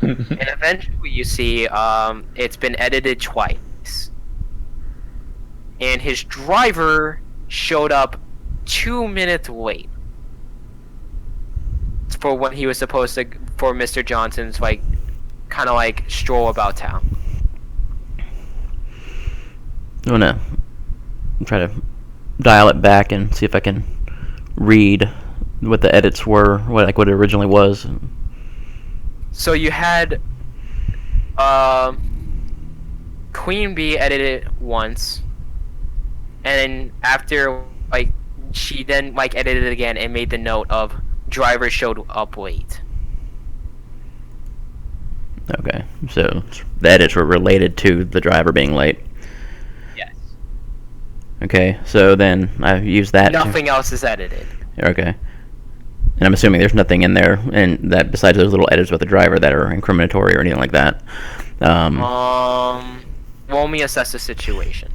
And eventually you see it's been edited twice. And his driver showed up 2 minutes late for when he was supposed to, for Mr. Johnson's like kind of like stroll about town. I'm gonna try to dial it back and see if I can read what the edits were, what it originally was. So you had Queen Bee edited it once, and then after like she then like edited it again and made the note of driver showed up late. Okay, so the edits were related to the driver being late. Yes. Okay, so then I've used that. Nothing else is edited. Okay. And I'm assuming there's nothing in there, and that besides those little edits with the driver that are incriminatory or anything like that. Roll me assess the situation.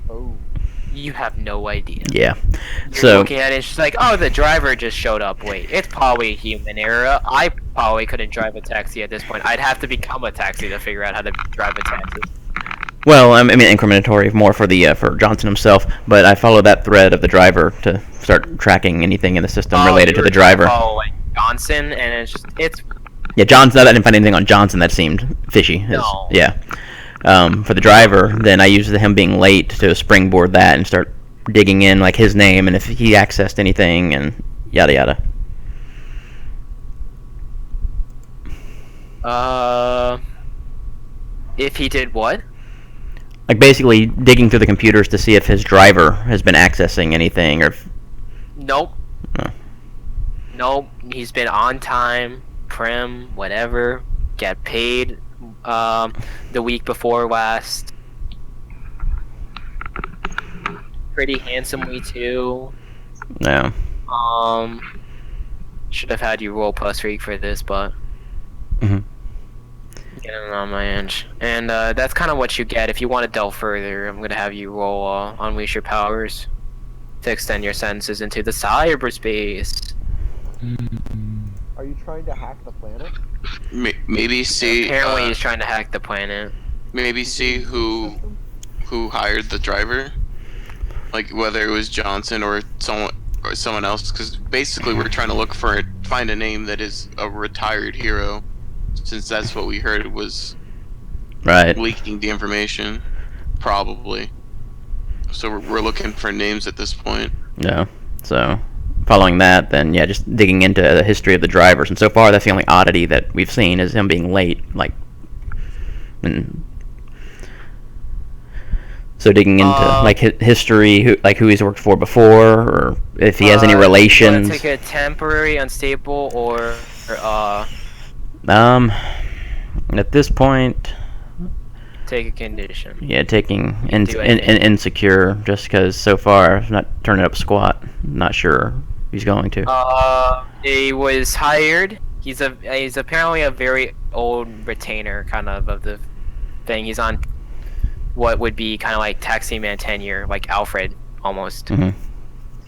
Oh. You have no idea. Yeah. You're So looking at it, it's just like, oh, the driver just showed up late. It's probably a human error. I probably couldn't drive a taxi at this point. I'd have to become a taxi to figure out how to drive a taxi. well, I mean, incriminatory more for the for Johnson himself, but I follow that thread of the driver to start tracking anything in the system related to the driver. Oh, like Johnson, and it's Yeah, Johnson. I didn't find anything on Johnson that seemed fishy. No. Yeah. For the driver, then I used him being late to springboard that and start digging in like his name and if he accessed anything and yada yada. If he did what? Like basically digging through the computers to see if his driver has been accessing anything or. Nope. Oh. Nope. He's been on time, prim, whatever. Get paid the week before last. Pretty handsomely too. Yeah. Should have had you roll plus week for this, but Mhm. getting on my inch. And that's kind of what you get. If you want to delve further, I'm gonna have you roll unleash your powers to extend your senses into the cyberspace. Are you trying to hack the planet? Maybe see. Apparently, he's trying to hack the planet. Maybe see who hired the driver, like whether it was Johnson or someone else. Because basically, we're trying to find a name that is a retired hero, since that's what we heard was Right. leaking the information, probably. So we're looking for names at this point. Yeah. So following that, then yeah, just digging into the history of the drivers, and so far that's the only oddity that we've seen is him being late. Like, and so digging into like history, who he's worked for before, or if he has any relations. You want to take a temporary, unstable, or At this point, take a condition. yeah, taking You do anything. insecure, just because so far it's not turning up squat. Not sure he's going to. He was hired. He's apparently a very old retainer, kind of the thing. He's on what would be kind of like taxi man tenure, like Alfred almost. Mhm.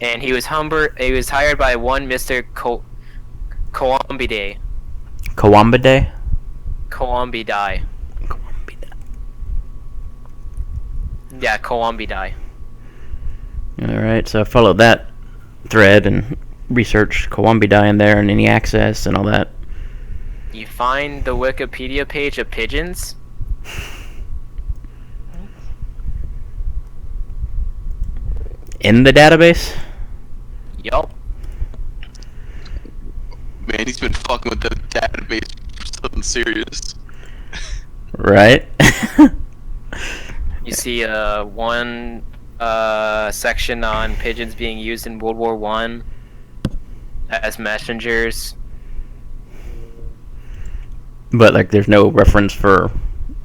And he was hired by one Mr. Coambide. Coambide? Coambide. Yeah, Coambide. Alright, so I followed that thread and researched Coambide in there and any access and all that. You find the Wikipedia page of pigeons. In the database? Yup. Man, he's been fucking with the database for something serious. Right? You see one section on pigeons being used in World War One as messengers. But like, there's no reference for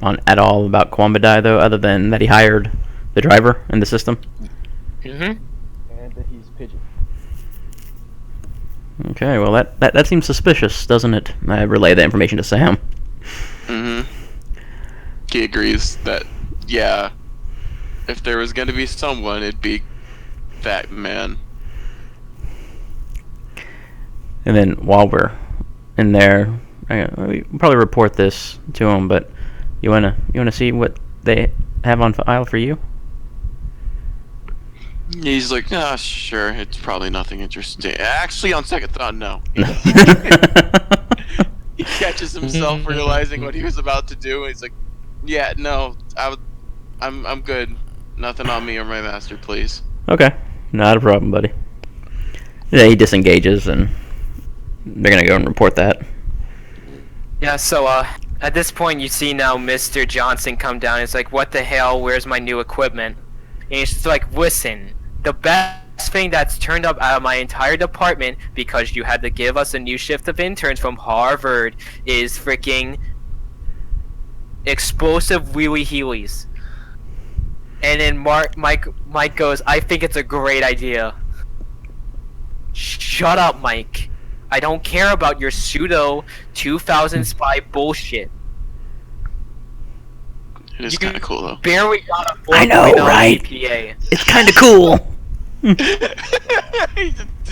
on at all about Kwambadai though, other than that he hired the driver in the system. Mm-hmm. And that he's pigeon. Okay, well that seems suspicious, doesn't it? I relay the information to Sam. Mm-hmm. He agrees that, yeah, if there was gonna be someone, it'd be that man. And then while we're in there, we probably report this to him. But you wanna see what they have on file for you? He's like, ah, sure, it's probably nothing interesting. Actually, on second thought, no. He catches himself realizing what he was about to do, and he's like, yeah, no, I'm good. Nothing on me or my master, please. Okay, not a problem, buddy. Yeah, he disengages, and they're gonna go and report that. Yeah, so at this point you see now Mr. Johnson come down. He's like, what the hell, where's my new equipment? And he's just like, listen, the best thing that's turned up out of my entire department, because you had to give us a new shift of interns from Harvard, is freaking explosive wheelie heelies. And then Mike goes, I think it's a great idea. Shut up, Mike. I don't care about your pseudo 2000 spy bullshit. It is kind of cool, though. Barely got a 4.0 I know, right? GPA. It's kind of cool. The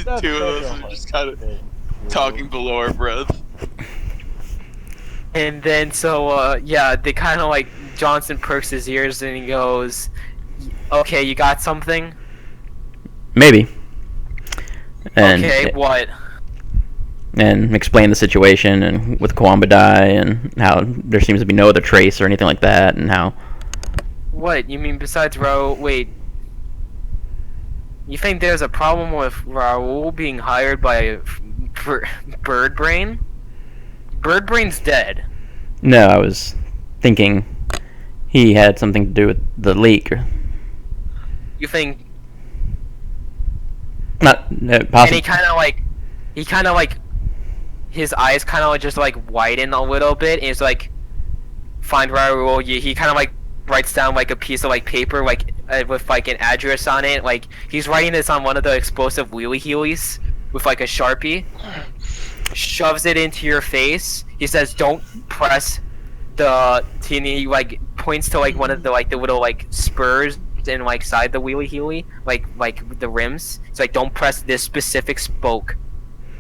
That's two of such us a are hard just kind of thing. talking below our breath. And then so yeah, they kind of like Johnson perks his ears and he goes, "Okay, you got something? Maybe. And, Okay, what?" and explain the situation and with Kwambadai and how there seems to be no other trace or anything like that, and how What? You mean besides Raul? Wait. You think there's a problem with Raul being hired by Bird Brain? Bird Brain's dead. no, I was thinking he had something to do with the leak. You think? Not And he possibly. kind of like, his eyes kind of just like widen a little bit, and he's like, "Find Raul." He kind of like writes down like a piece of like paper, like with like an address on it. Like he's writing this on one of the explosive wheelie heelies with like a Sharpie. Shoves it into your face. He says, "Don't press the." And he like points to like one of the little like spurs and like side the wheelie heely, like the rims. It's like, "Don't press this specific spoke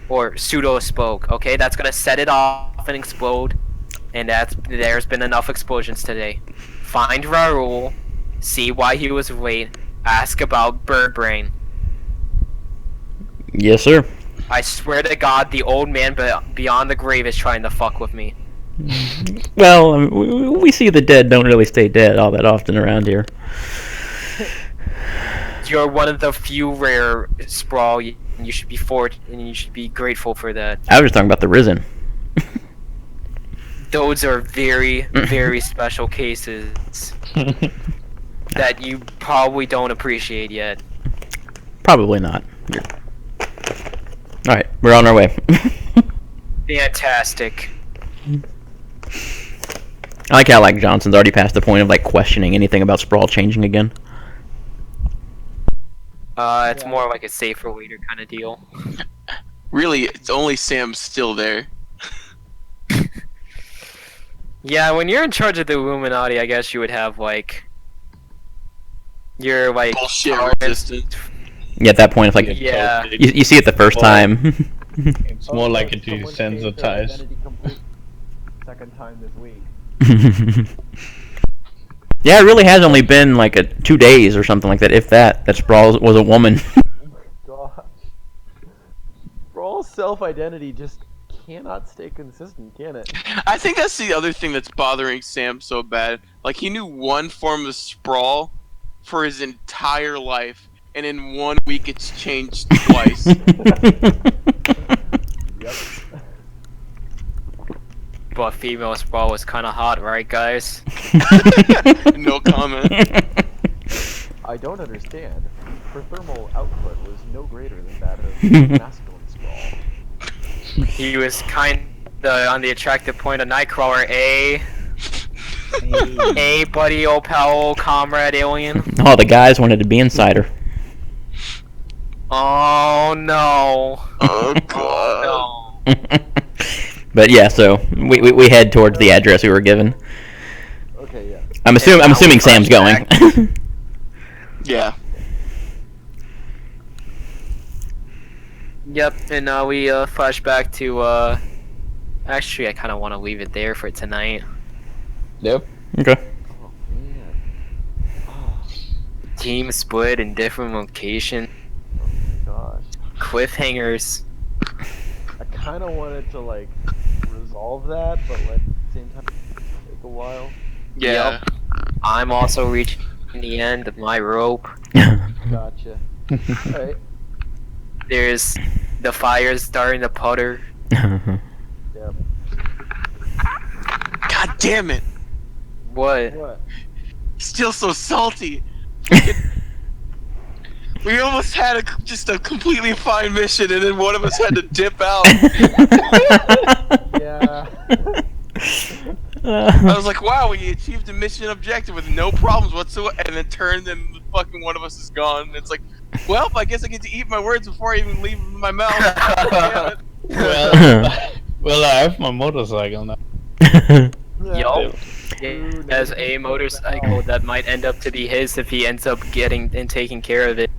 or pseudo spoke." Okay, that's gonna set it off and explode. And there's been enough explosions today. Find Raul, see why he was late, ask about Bird Brain. Yes, sir. I swear to God, the old man beyond the grave is trying to fuck with me. Well, I mean, we see the dead don't really stay dead all that often around here. You're one of the few rare Sprawl. You should be and you should be grateful for that. I was just talking about the Risen. Those are very, very special cases that you probably don't appreciate yet. Probably not. Alright, we're on our way. Fantastic. I like how like Johnson's already past the point of like questioning anything about Sprawl changing again. It's Yeah. more like a safer later kind of deal. Really, it's only Sam's still there. Yeah, when you're in charge of the Illuminati, I guess you would have like your like Bullshit tolerance- resistant. Yeah, at that point, it's like Yeah. you see it the first Well, time. It's more like a Someone changed their desensitized. identity complete second time this week. Yeah, it really has only been like 2 days or something like that, if that. That Sprawl was a woman. Gosh. Sprawl's self-identity just cannot stay consistent, can it? I think that's the other thing that's bothering Sam so bad. Like, he knew one form of Sprawl for his entire life, and in 1 week it's changed twice. Yep. But female Sprawl was kind of hot, right, guys? No comment. I don't understand. Her thermal output was no greater than that of masculine Sprawl. He was kind of on the attractive point of Nightcrawler, Hey, buddy, old pal, old comrade, alien. All the guys wanted to be inside her. Oh no. Oh god. No. But yeah, so we head towards the address we were given. Okay, yeah. I'm assuming Sam's going. Yeah. Yep, and we flash back to actually I kind of want to leave it there for tonight. Yep. Okay. Oh man. Oh, Team split in different locations. oh my gosh. Cliffhangers. I kind of wanted to like resolve that, but like at the same time, take a while. Yeah. Yep. I'm also reaching the end of my rope. Gotcha. Alright. There's the fires starting to putter. Yep. God damn it. What? What? Still so salty. We almost had just a completely fine mission, and then one of us had to dip out. Yeah. I was like, wow, we achieved the mission objective with no problems whatsoever, and then turned and the fucking one of us is gone. And it's like, well, I guess I get to eat my words before I even leave my mouth. Damn it. Well, I have my motorcycle now. Yo. Ooh, As nice. a motorcycle that might end up to be his if he ends up getting and taking care of it.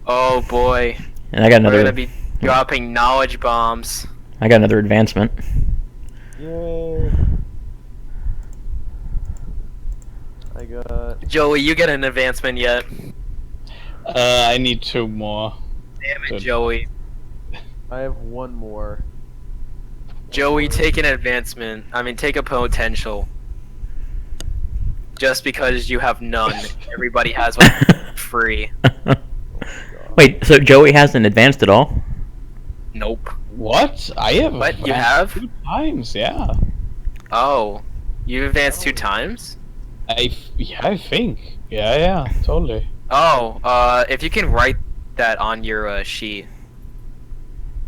Oh boy. And I got We're gonna another. be dropping knowledge bombs. I got another advancement. Yay. I got. Joey, you get an advancement yet? I need 2 more. Damn it, Good. Joey. I have one more. Joey, take an advancement. I mean, take a potential. Just because you have none, everybody has one free. Oh my god. Wait, so Joey hasn't advanced at all? Nope. What? I have. What? You advanced have? 2 times, yeah. Oh. You advanced 2 times? Yeah, I think. Yeah, totally. Oh, if you can write that on your sheet.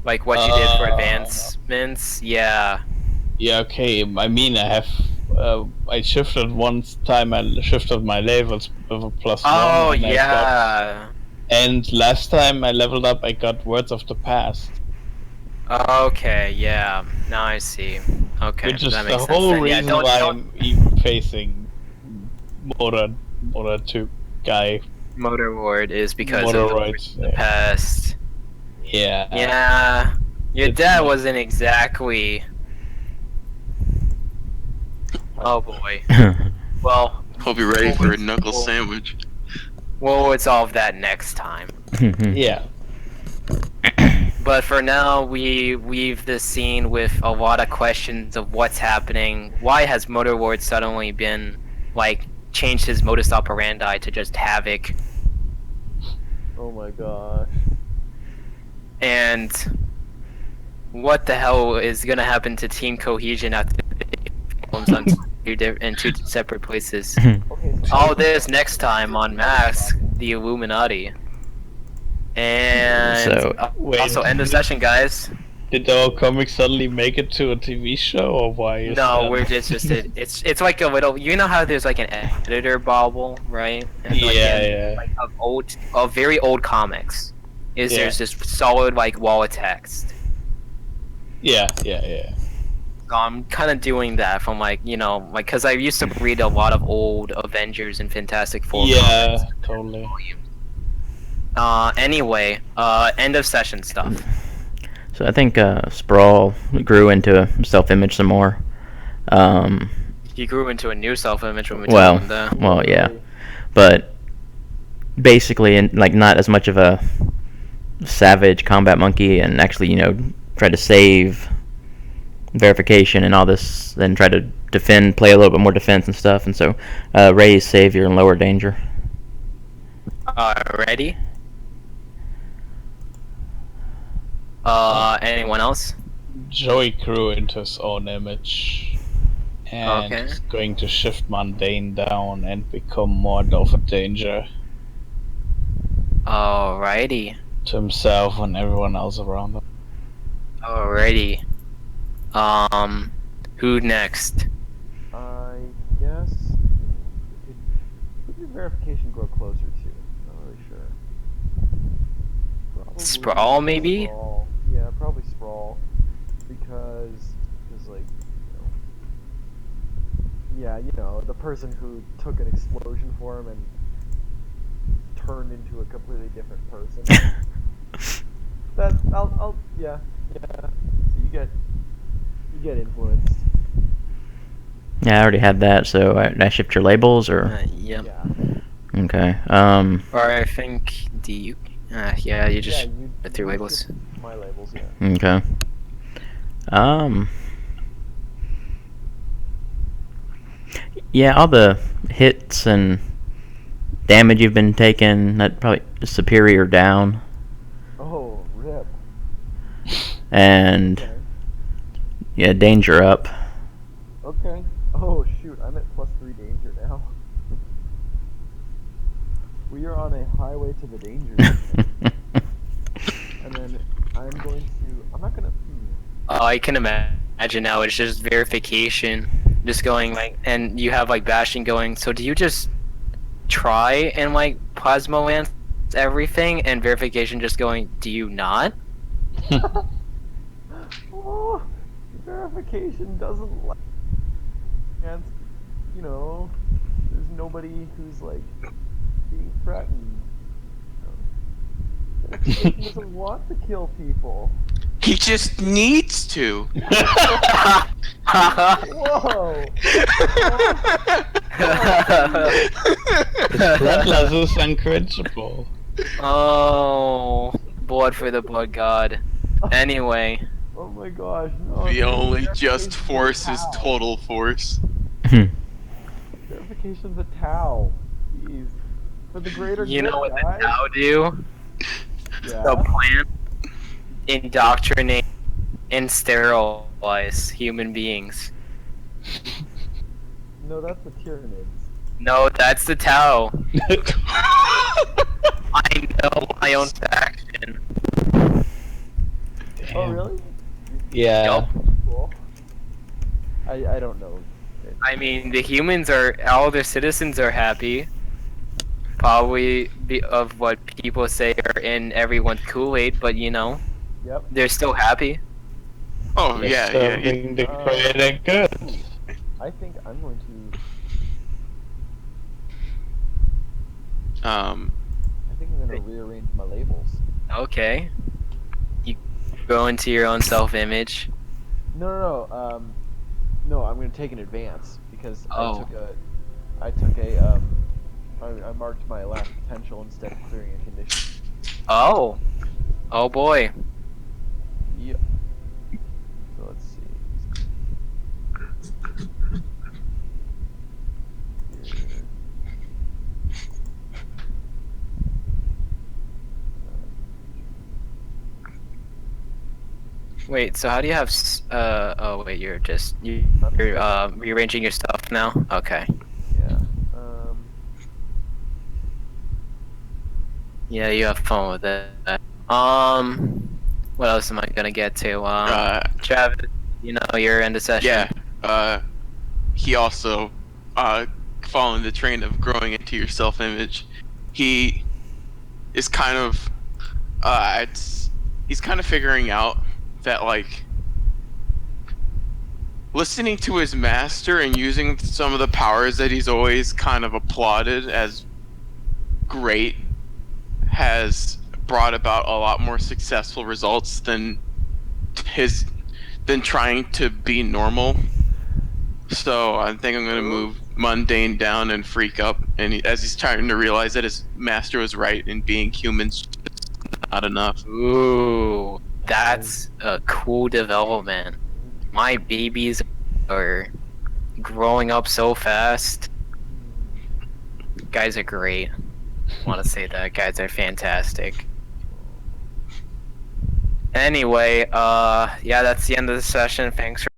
Like what you did for advancements, yeah. Yeah, okay. I mean, I have. I shifted one time. I shifted my levels with a +1. Oh, and I yeah. and last time I leveled up, I got Words of the Past. Okay, yeah. Now I see. Okay, Which is that the makes whole sense. Then. reason Yeah, why don't I'm even facing Motor 2 guy. Motor Ward is because Motor of the, rights, the yeah. past. Yeah. Yeah. Your It's dad not- wasn't exactly. Oh boy. Well, Hope you're ready for a knuckle sandwich. we'll resolve that next time. Yeah. But for now, we leave this scene with a lot of questions of what's happening. Why has Motor Ward suddenly been, like, changed his modus operandi to just havoc? Oh my gosh. And what the hell is gonna happen to team cohesion after on in 2 separate places? Okay. So All this next time on Mask, the Illuminati. And So, Wait. also end of session, guys. Did our comic suddenly make it to a TV show, or why? Is No, that... we're just it's like a little. You know how there's like an editor bubble, right? And like Yeah. Like of very old comics. Yeah. There's this solid like wall of text. Yeah. So I'm kind of doing that from like because I used to read a lot of old Avengers and Fantastic Four. Yeah, comics. totally. Anyway, end of session stuff. so I think Sprawl grew into self-image some more. He grew into a new self-image when we Well, told him that. well, yeah, but basically, like not as much of a savage combat monkey, and actually, tried to save verification and all this, then try to defend, play a little bit more defense and stuff, and so raise savior and lower danger. Ready? Anyone else? Joey grew into his own image, and Okay. he's going to shift Mundane down and become more of a danger Alrighty. to himself and everyone else around him. Alrighty. Who next? I guess. Who did verification grow closer to? Not really sure. Probably Sprawl, maybe? Sprawl. Yeah, probably Sprawl. Because like, the person who took an explosion for him and turned into a completely different person. Yeah. So you get influenced. Yeah, I already had that, so I shift your labels, or... Yep. Yeah. Okay, Or I think, do you... yeah, you just put through you labels. shift my labels, yeah. okay. Yeah, all the hits and damage you've been taking, that probably superior down. Oh, rip. And, Okay. yeah, danger up. Okay. Oh, shoot, I'm at +3 danger now. We are on a highway to the danger zone. And then I'm not gonna... Oh, I can imagine now, it's just verification. Just going, like, and you have, like, Bastion going, so do you just try and, like, Plasma Lance everything, and verification just going, do you not? Oh, verification doesn't like... And, there's nobody who's, like, being threatened. Verification doesn't want to kill people. He just needs to. Whoa! His bloodlust is unquenchable. Oh, blood for the blood god. Anyway, Oh my gosh, no. The only just Verification's a force is Tau. total force. Verification's a Tau. Jeez. For the greater you good, know what the guys. Tau do? Yeah. The plant indoctrinate and sterilize human beings. No, that's the Tyranids. No, that's the Tau. I know my own faction. Oh, really? Yeah. Yup. Cool. I don't know. I mean, the humans all the citizens are happy. Probably of what people say are in everyone's Kool-Aid, but Yep. they're still happy. Oh yeah, yeah. Serving the greater good. I think I'm going to. I think I'm going to rearrange my labels. Okay. You go into your own self-image. No. No, I'm going to take an advance because Oh. I marked my last potential instead of clearing a condition. Oh. Oh boy. Yep. So let's see. Here. Wait, so how do you have oh wait, you're rearranging your stuff now? Okay. Yeah. Yeah, you have fun with it. What else am I gonna get to? Travis, you're in the session. Yeah. He also, following the train of growing into your self-image, he is kind of, he's kind of figuring out that, like, listening to his master and using some of the powers that he's always kind of applauded as great has brought about a lot more successful results than trying to be normal. So I think I'm gonna move Mundane down and Freak up, and as he's trying to realize that his master was right in being humans just not enough. Ooh, that's a cool development. My babies are growing up so fast. Guys are great. Want to say that guys are fantastic. Anyway, yeah, that's the end of the session. Thanks for